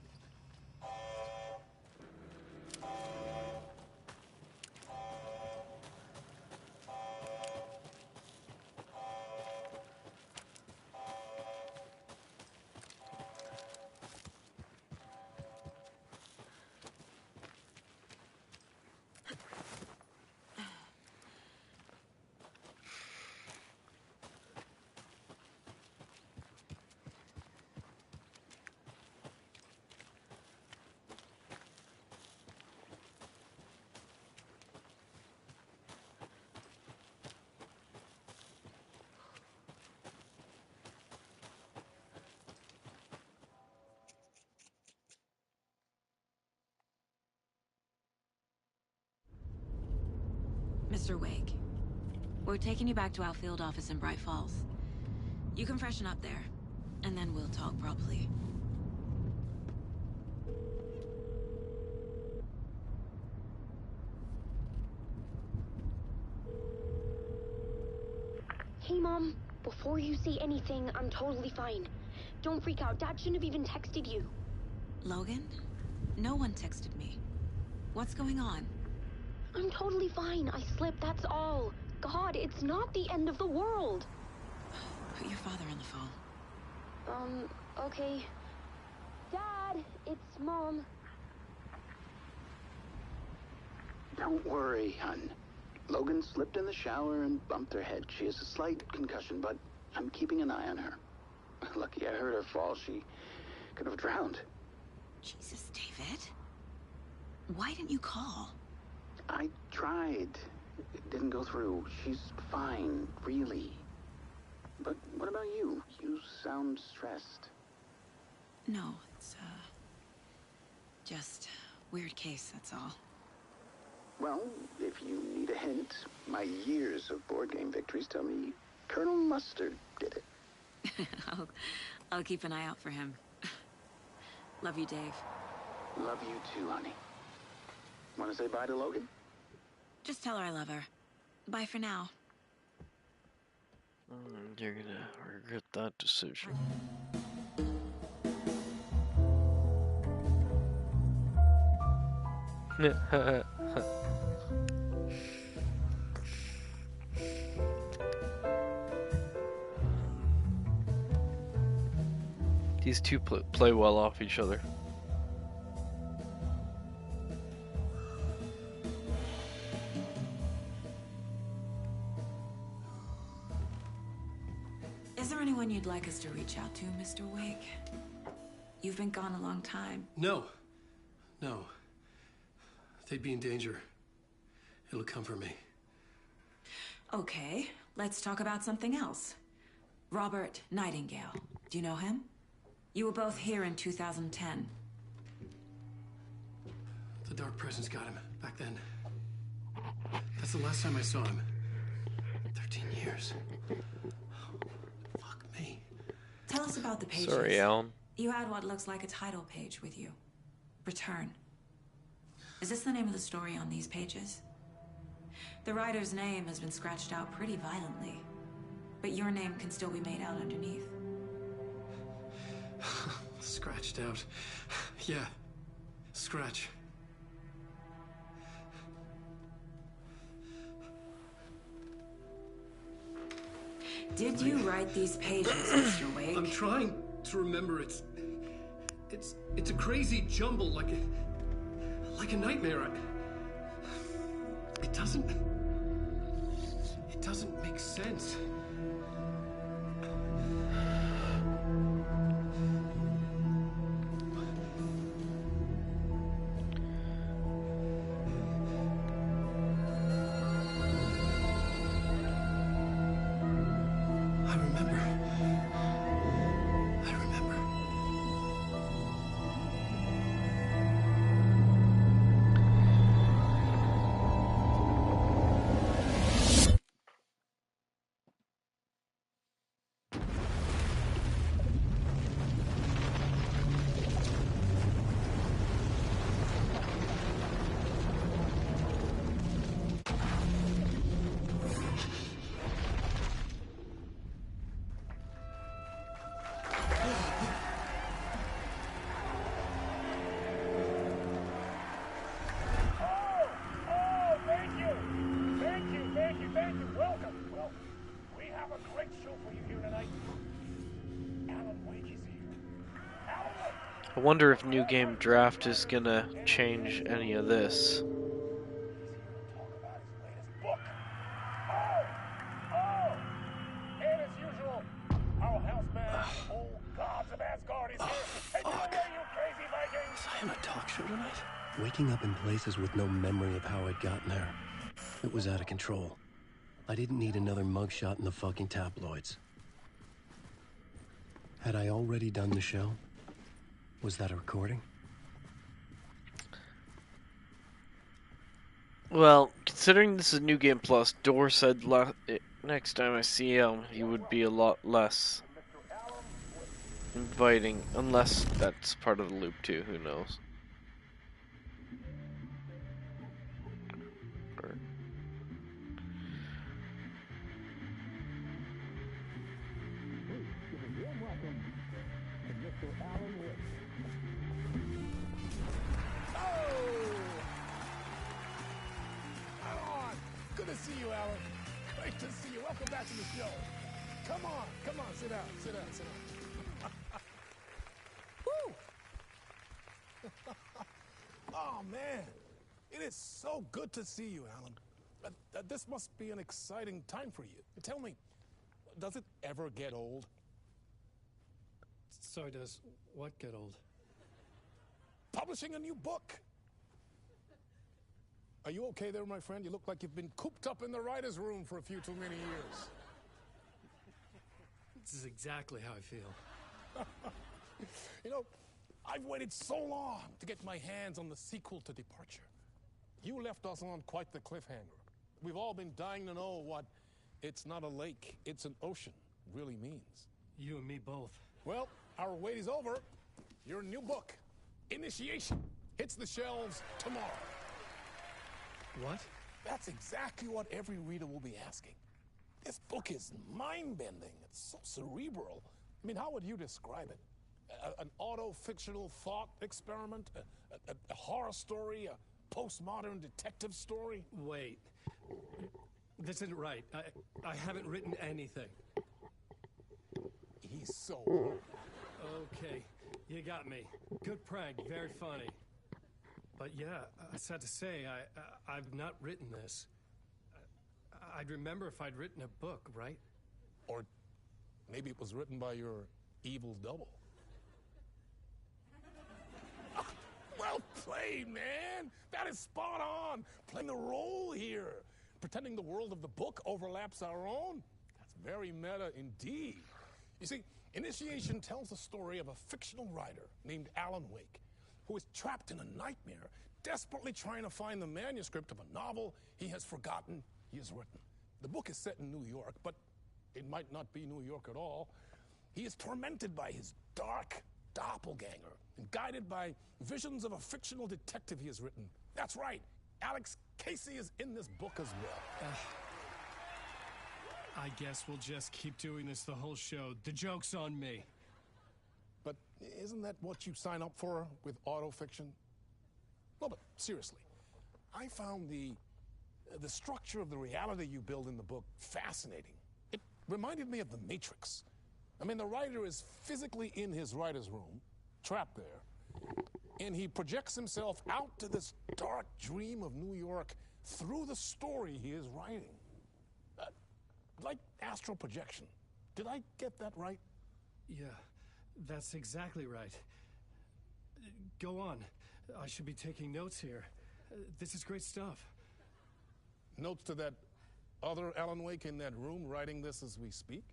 P: Mr. Wake, we're taking you back to our field office in Bright Falls. You can freshen up there, and then we'll talk properly.
G: Hey, Mom. Before you say anything, I'm totally fine. Don't freak out. Dad shouldn't have even texted you.
P: Logan? No one texted me. What's going on?
G: I'm totally fine. I slipped, that's all. God, it's not the end of the world.
P: Put your father on the phone.
G: Okay. Dad, it's Mom.
K: Don't worry, hon. Logan slipped in the shower and bumped her head. She has a slight concussion, but I'm keeping an eye on her. Lucky I heard her fall. She could have drowned.
P: Jesus, David. Why didn't you call?
K: I tried. It didn't go through. She's fine, really. But what about you? You sound stressed.
P: No, it's, just weird case, that's all.
K: Well, if you need a hint, my years of board game victories tell me Colonel Mustard did it.
P: I'll keep an eye out for him. Love you, Dave.
K: Love you too, honey. Want to say bye to Logan?
P: Just tell her I love her. Bye for now.
A: You're gonna regret that decision. These two play well off each other.
P: Is there anyone you'd like us to reach out to, Mr. Wake? You've been gone a long time.
E: No. They'd be in danger. It'll come for me.
P: Okay, let's talk about something else. Robert Nightingale. Do you know him? You were both here in 2010.
E: The Dark Presence got him back then. That's the last time I saw him. 13 years. Fuck me.
P: Tell us about the pages.
A: Sorry, Alan.
P: You had what looks like a title page with you. Return. Is this the name of the story on these pages? The writer's name has been scratched out pretty violently, but your name can still be made out underneath.
E: Scratched out. Yeah. Scratch.
P: Did you write these pages, Mr. Wake?
E: I'm trying to remember. It's a crazy jumble, like a nightmare. It doesn't make sense.
A: I wonder if New Game Draft is gonna change any of this.
E: Waking up in places with no memory of how I'd gotten there. It was out of control. I didn't need another mugshot in the fucking tabloids. Had I already done the show? Was that a recording?
A: Well, considering this is New Game Plus, Dor said next time I see him, he would be a lot less inviting, unless that's part of the loop too, who knows.
L: Sit down. Woo! Oh, man. It is so good to see you, Alan. This must be an exciting time for you. Tell me, does it ever get old?
E: So does what get old?
L: Publishing a new book. Are you okay there, my friend? You look like you've been cooped up in the writer's room for a few too many years.
E: This is exactly how I feel.
L: You know, I've waited so long to get my hands on the sequel to Departure. You left us on quite the cliffhanger. We've all been dying to know what "it's not a lake, it's an ocean" really means.
E: You and me both.
L: Well, our wait is over. Your new book, Initiation, hits the shelves tomorrow.
E: What?
L: That's exactly what every reader will be asking. This book is mind-bending. It's so cerebral. I mean, how would you describe it? An auto-fictional thought experiment? A horror story? A postmodern detective story?
E: Wait. This isn't right. I haven't written anything.
L: He's so...
E: Okay, you got me. Good prank, very funny. But yeah, sad to say, I've not written this. I'd remember if I'd written a book, right?
L: Or maybe it was written by your evil double. Well played, man! That is spot on! Playing the role here. Pretending the world of the book overlaps our own. That's very meta indeed. You see, Initiation tells the story of a fictional writer named Alan Wake, who is trapped in a nightmare, desperately trying to find the manuscript of a novel he has forgotten he has written. The book is set in New York, but it might not be New York at all. He is tormented by his dark doppelganger and guided by visions of a fictional detective he has written. That's right, Alex Casey is in this book as well.
E: I guess we'll just keep doing this the whole show. The joke's on me.
L: But isn't that what you sign up for with autofiction? No, but seriously, I found the structure of the reality you build in the book fascinating. It reminded me of The Matrix. I mean, the writer is physically in his writer's room, trapped there, and he projects himself out to this dark dream of New York through the story he is writing. Like astral projection. Did I get that right?
E: Yeah, that's exactly right. Go on. I should be taking notes here. This is great stuff.
L: Notes to that other Alan Wake in that room writing this as we speak?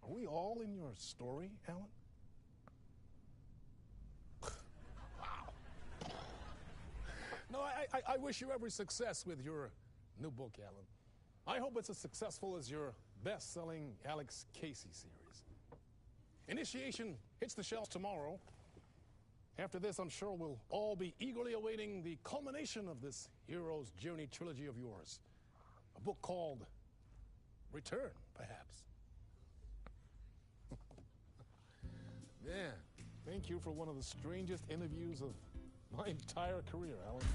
L: Are we all in your story, Alan? Wow. No, I wish you every success with your new book, Alan. I hope it's as successful as your best-selling Alex Casey series. Initiation hits the shelves tomorrow. After this, I'm sure we'll all be eagerly awaiting the culmination of this hero's journey trilogy of yours. A book called Return, perhaps. Man, thank you for one of the strangest interviews of my entire career, Alan.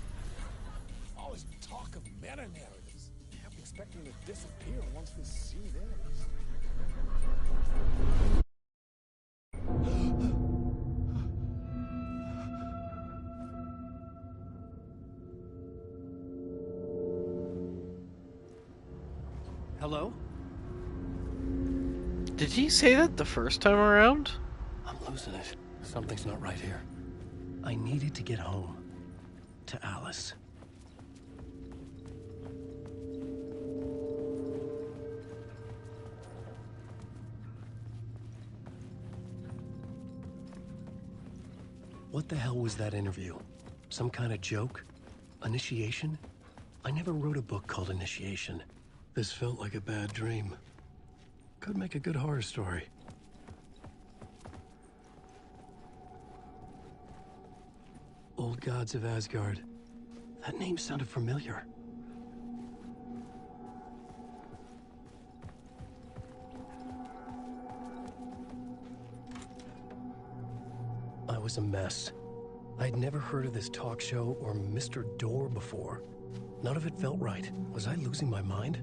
L: All this talk of meta-narratives. I'm expecting to disappear once this scene ends.
E: Hello?
A: Did he say that the first time around?
E: I'm losing it. Something's not right here. I needed to get home. To Alice. What the hell was that interview? Some kind of joke? Initiation? I never wrote a book called Initiation. This felt like a bad dream. Could make a good horror story. Old Gods of Asgard. That name sounded familiar. I was a mess. I'd never heard of this talk show or Mr. Door before. None of it felt right. Was I losing my mind?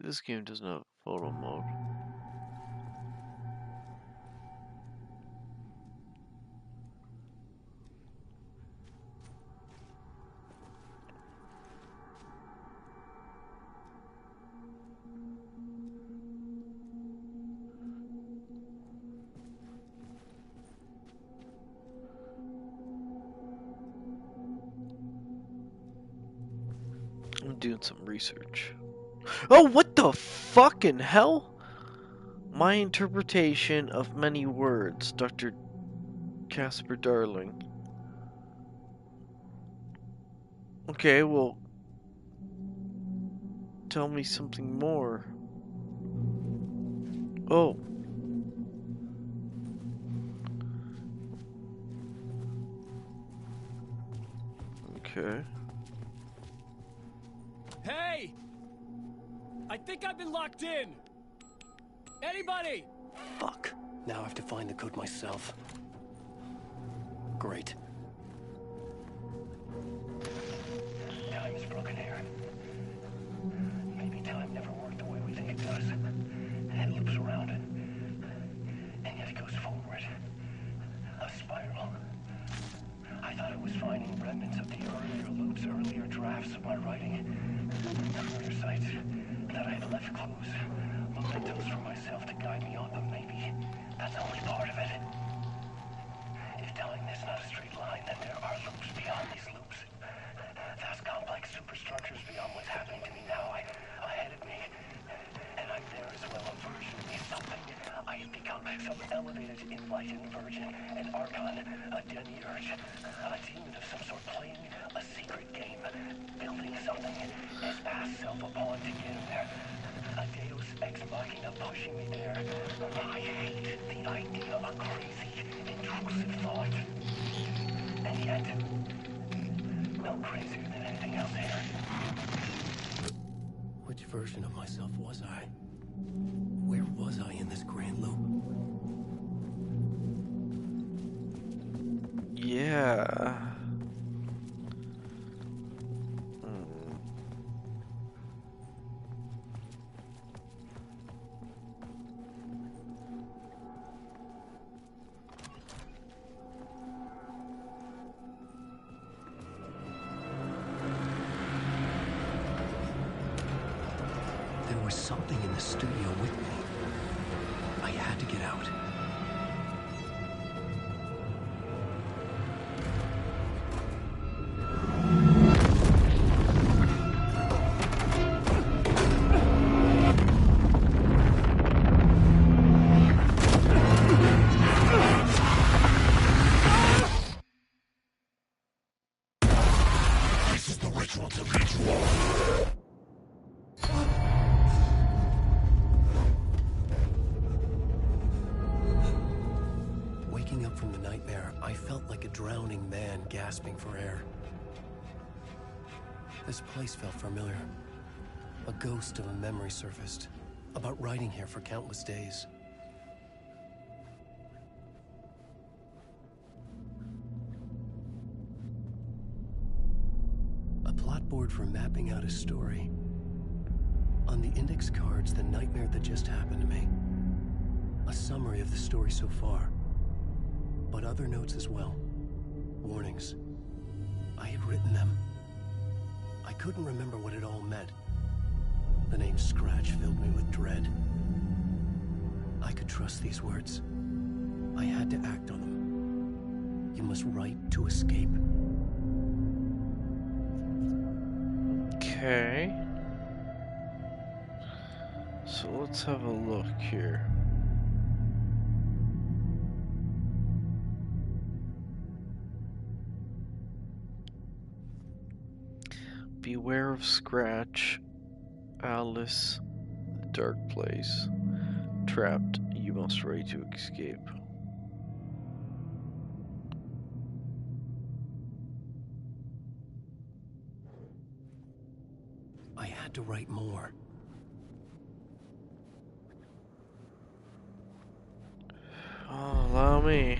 A: This game doesn't have photo mode. I'm doing some research. Oh, what the fucking hell? My interpretation of many words, Dr. Casper Darling. Okay, well, tell me something more. Oh. Okay.
E: Hey! I think I've been locked in! Anybody? Fuck. Now I have to find the code myself. Great.
B: Time is broken here. Maybe time never worked the way we think it does. It loops around it. And yet it goes forward. A spiral. I thought I was finding remnants of the earlier loops, earlier drafts of my writing. that I have left clues, mementos for myself to guide me on, but maybe that's only part of it. If telling this not a straight line, then there are loops beyond these loops. Vast complex superstructures beyond what's happening to me now, ahead of me. And I'm there as well, a version of me, something. I have become some elevated, enlightened virgin, an archon, a demiurge, a demon of some sort playing a secret game, building something, his past self upon to get him there. A deus ex machina pushing me there. I hate the idea of crazy, intrusive thought. And yet, no crazier than anything else here.
E: Which version of myself was I? Where was I in this grand loop?
A: Yeah.
E: There was something in the studio with me. I had to get out.
I: This is the ritual to ritual.
E: Waking up from the nightmare, I felt like a drowning man gasping for air. This place felt familiar. A ghost of a memory surfaced, about riding here for countless days. A plot board for mapping out a story. On the index cards, the nightmare that just happened to me. A summary of the story so far. But other notes as well. Warnings. I had written them. I couldn't remember what it all meant. The name Scratch filled me with dread. I could trust these words. I had to act on them. You must write to escape.
A: Okay. So let's have a look here. Beware of Scratch, Alice, dark place, trapped, you must write to escape.
E: I had to write more.
A: Oh, allow me.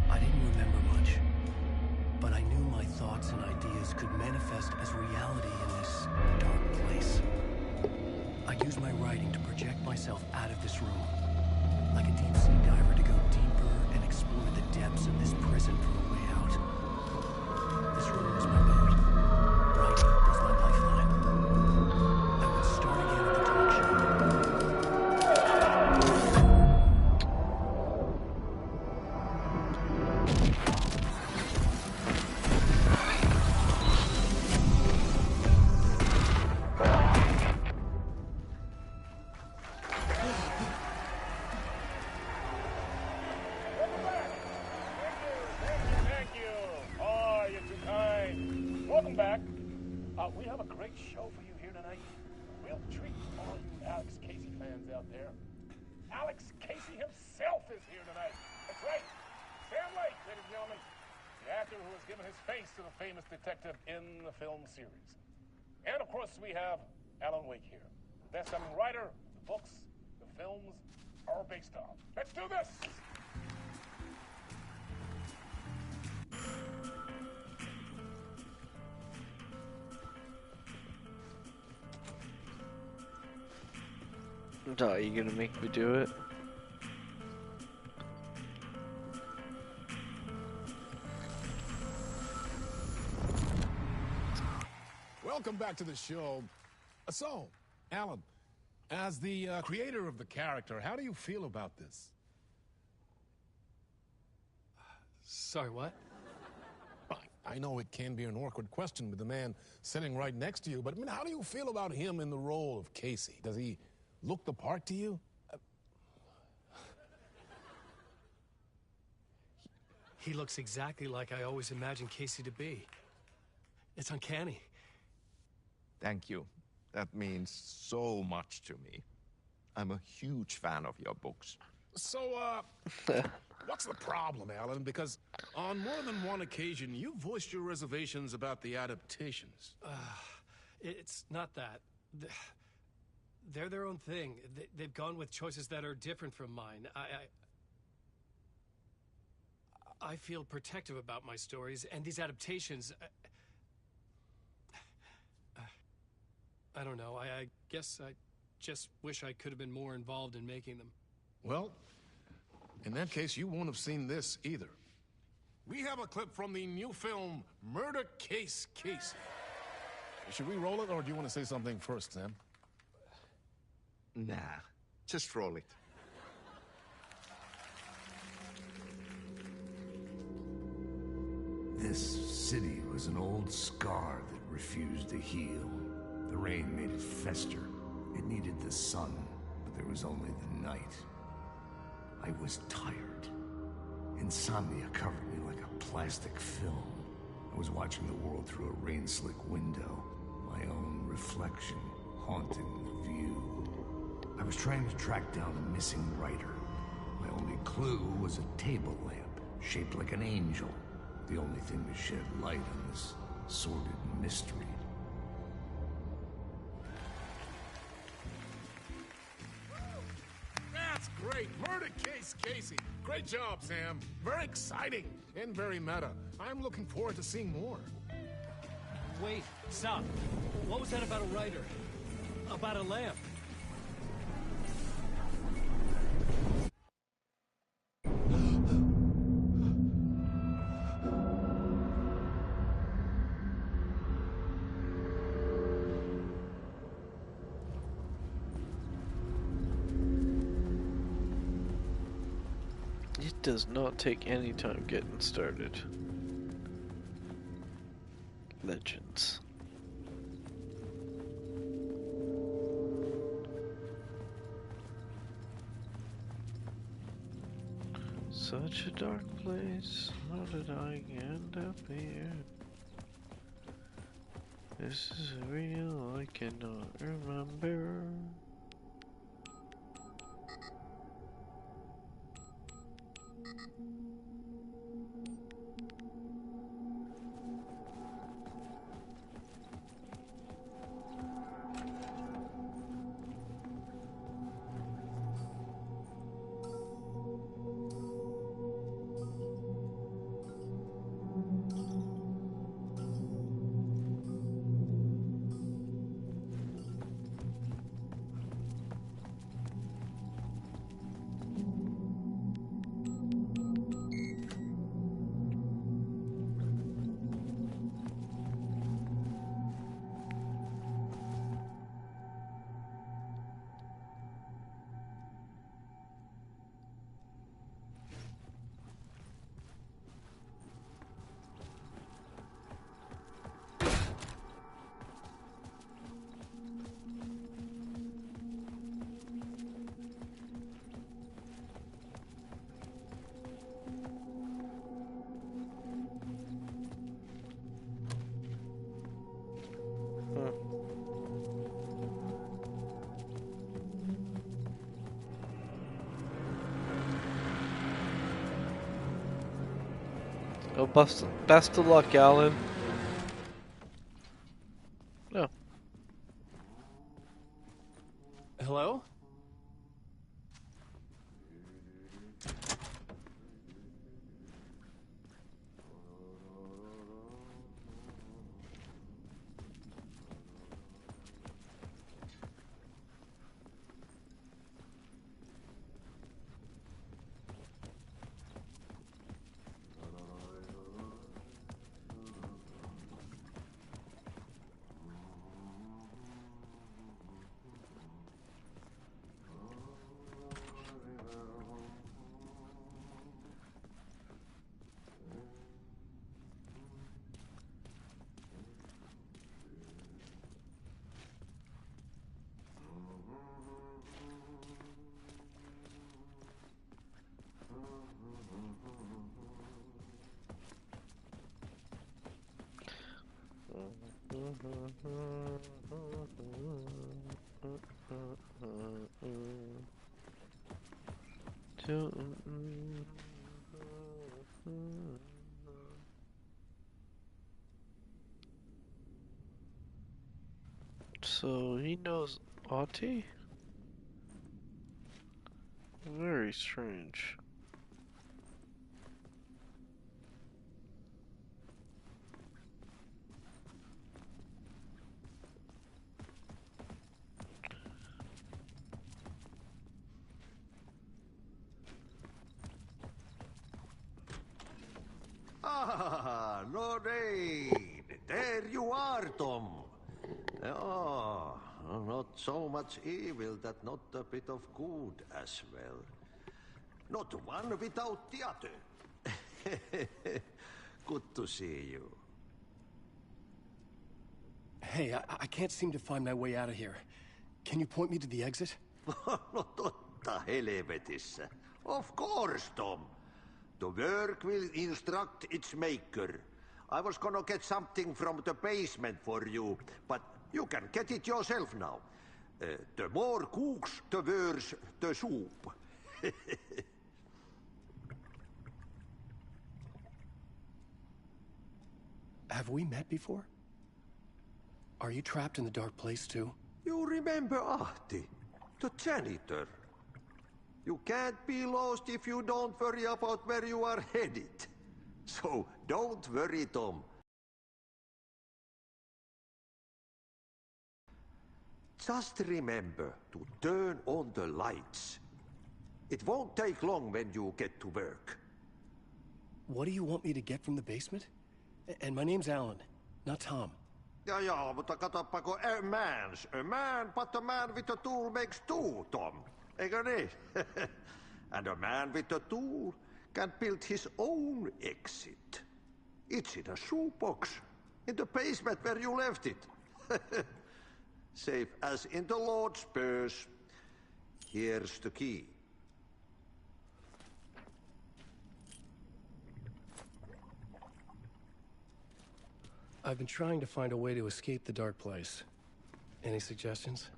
E: I didn't remember much, but I knew my thoughts and ideas could manifest as reality in this dark place. I'd use my writing to project myself out of this room, like a deep-sea diver to go deeper and explore the depths of this prison for a way out. This room was my boat. Writing was my lifeline. I would start again at the talk show.
L: Thank you. Oh, you're too kind. Welcome back. We have a great show for you here tonight. We'll treat all you Alex Casey fans out there. Alex Casey himself is here tonight. That's right. Sam Lake, ladies and gentlemen. The actor who has given his face to the famous detective in the film series. And of course, we have Alan Wake here. The best-selling writer, the books, the films are based on. Let's do this!
A: Are you gonna make me do it?
L: welcome back to the show. So, Alan, as the creator of the character, how do you feel about this?
E: Sorry, what?
L: I know it can be an awkward question with the man sitting right next to you, but I mean, how do you feel about him in the role of Casey? Does he look the part to you?
E: He looks exactly like I always imagined Casey to be. It's uncanny.
F: Thank you. That means so much to me. I'm a huge fan of your books.
L: So, what's the problem, Alan? Because on more than one occasion, you voiced your reservations about the adaptations.
E: It's not that. They're their own thing. They've gone with choices that are different from mine. I feel protective about my stories, and these adaptations... I don't know. I guess I just wish I could have been more involved in making them.
L: Well, in that case, you won't have seen this either. We have a clip from the new film, Murder Case Casey. Should we roll it, or do you want to say something first, Sam?
F: Nah, just roll it.
C: This city was an old scar that refused to heal. The rain made it fester. It needed the sun, but there was only the night. I was tired. Insomnia covered me like a plastic film. I was watching the world through a rain-slick window, my own reflection haunting the view. I was trying to track down a missing writer. My only clue was a table lamp, shaped like an angel. The only thing to shed light on this sordid mystery.
L: That's great! Murder Case Casey! Great job, Sam. Very exciting and very meta. I'm looking forward to seeing more.
E: Wait, stop. What was that about a writer? About a lamp?
A: It does not take any time getting started. Legends. Such a dark place. How did I end up here? This is real, I cannot remember. Oh, best of luck, Alan. No.
E: Hello?
A: So he knows Ahti? Very strange.
M: Ah, Lorraine! There you are, Tom. Oh, not so much evil that not a bit of good as well. Not one without the other. Good to see you.
E: Hey, I can't seem to find my way out of here. Can you point me to the exit?
M: No totta helvetissä. Of course, Tom. The work will instruct its maker. I was gonna get something from the basement for you, but you can get it yourself now. The more cooks, the worse the soup.
E: Have we met before? Are you trapped in the dark place too?
M: You remember Ahti, the janitor. You can't be lost if you don't worry about where you are headed. So don't worry, Tom. Just remember to turn on the lights. It won't take long when you get to work.
E: What do you want me to get from the basement? And my name's Alan, not Tom.
M: Ja, mutta katoppa kun a man, but a man with a tool makes two, Tom. Eikö niin? And a man with a tool can build his own exit. It's in a shoebox, in the basement where you left it. Safe as in the Lord's purse. Here's the key.
E: I've been trying to find a way to escape the dark place. Any suggestions?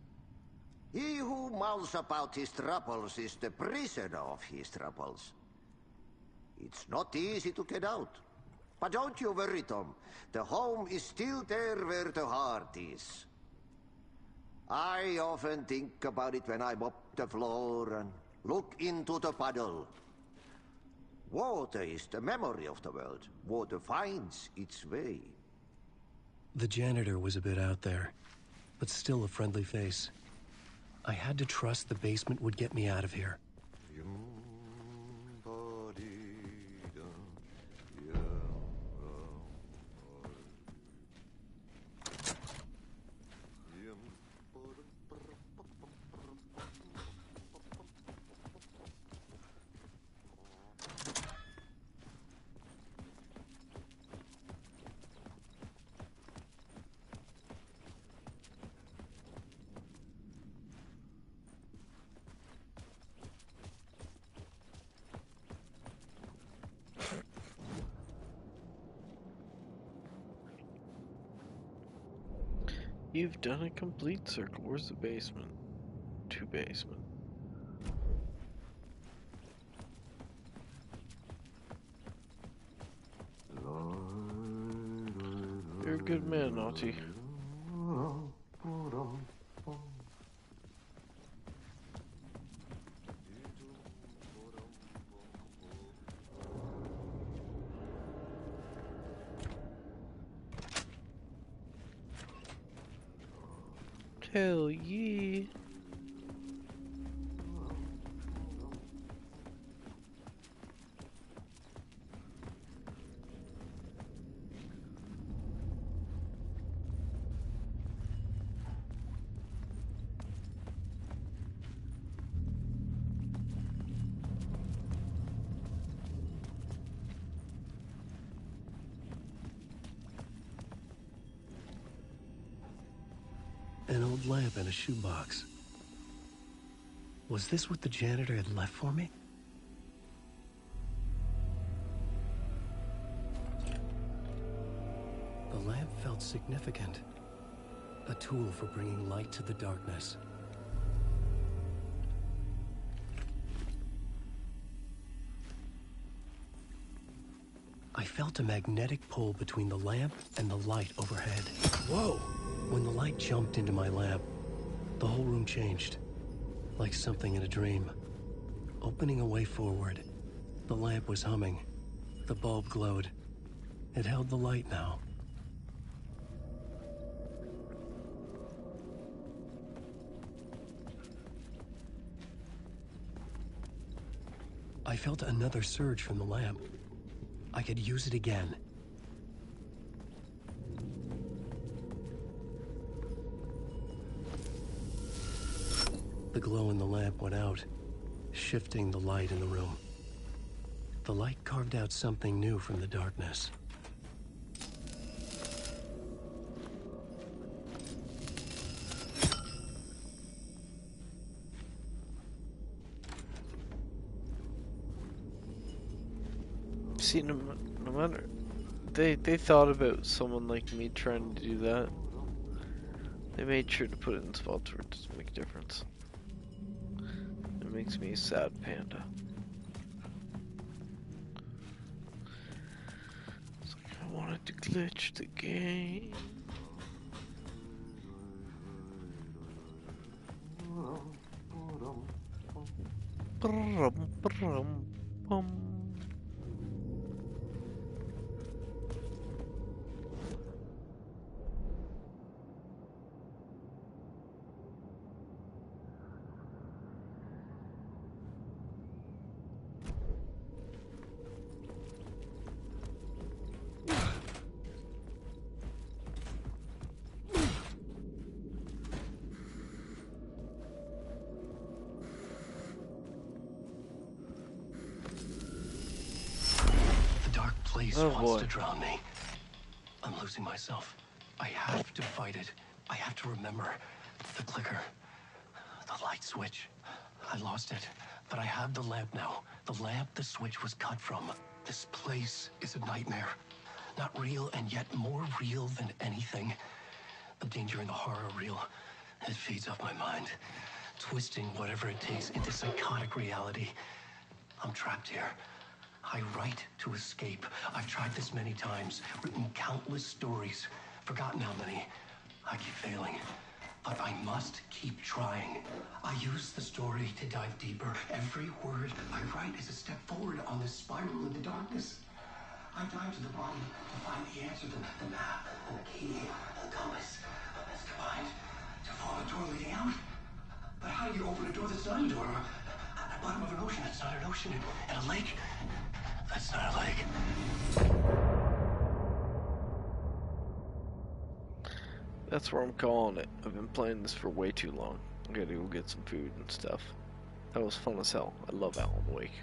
M: He who mouths about his troubles is the prisoner of his troubles. It's not easy to get out. But don't you worry, Tom. The home is still there where the heart is. I often think about it when I mop the floor and look into the puddle. Water is the memory of the world. Water finds its way.
E: The janitor was a bit out there, but still a friendly face. I had to trust the basement would get me out of here.
A: You've done a complete circle. Where's the basement? To basement. You're a good man, Ahti. Hell yeah.
E: An old lamp in a shoebox. Was this what the janitor had left for me? The lamp felt significant. A tool for bringing light to the darkness. I felt a magnetic pull between the lamp and the light overhead. Whoa! When the light jumped into my lamp, the whole room changed, like something in a dream. Opening a way forward, the lamp was humming. The bulb glowed. It held the light now. I felt another surge from the lamp. I could use it again. The glow in the lamp went out, shifting the light in the room. The light carved out something new from the darkness.
A: See, no matter, they thought about someone like me trying to do that. They made sure to put it in spots where it doesn't make a difference. It makes me a sad panda. It's like I wanted to glitch the game.
E: Place wants to drown me. I'm losing myself. I have to fight it. I have to remember. The clicker. The light switch. I lost it. But I have the lamp now. The lamp the switch was cut from. This place is a nightmare. Not real, and yet more real than anything. The danger and the horror real. It feeds off my mind. Twisting whatever it takes into psychotic reality. I'm trapped here. I write to escape. I've tried this many times, written countless stories, forgotten how many. I keep failing, but I must keep trying. I use the story to dive deeper. Every word I write is a step forward on this spiral in the darkness. I dive to the bottom to find the answer, the map, and the key, and the compass. It's combined to form a door leading out. But how do you open a door that's not a door? At the bottom of an ocean that's not an ocean, and a lake that's not a lake.
A: That's where I'm calling it. I've been playing this for way too long. I gotta go get some food and stuff. That was fun as hell. I love Alan Wake.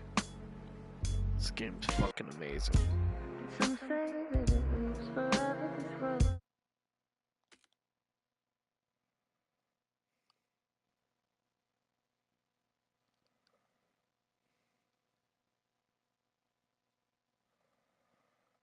A: This game's fucking amazing.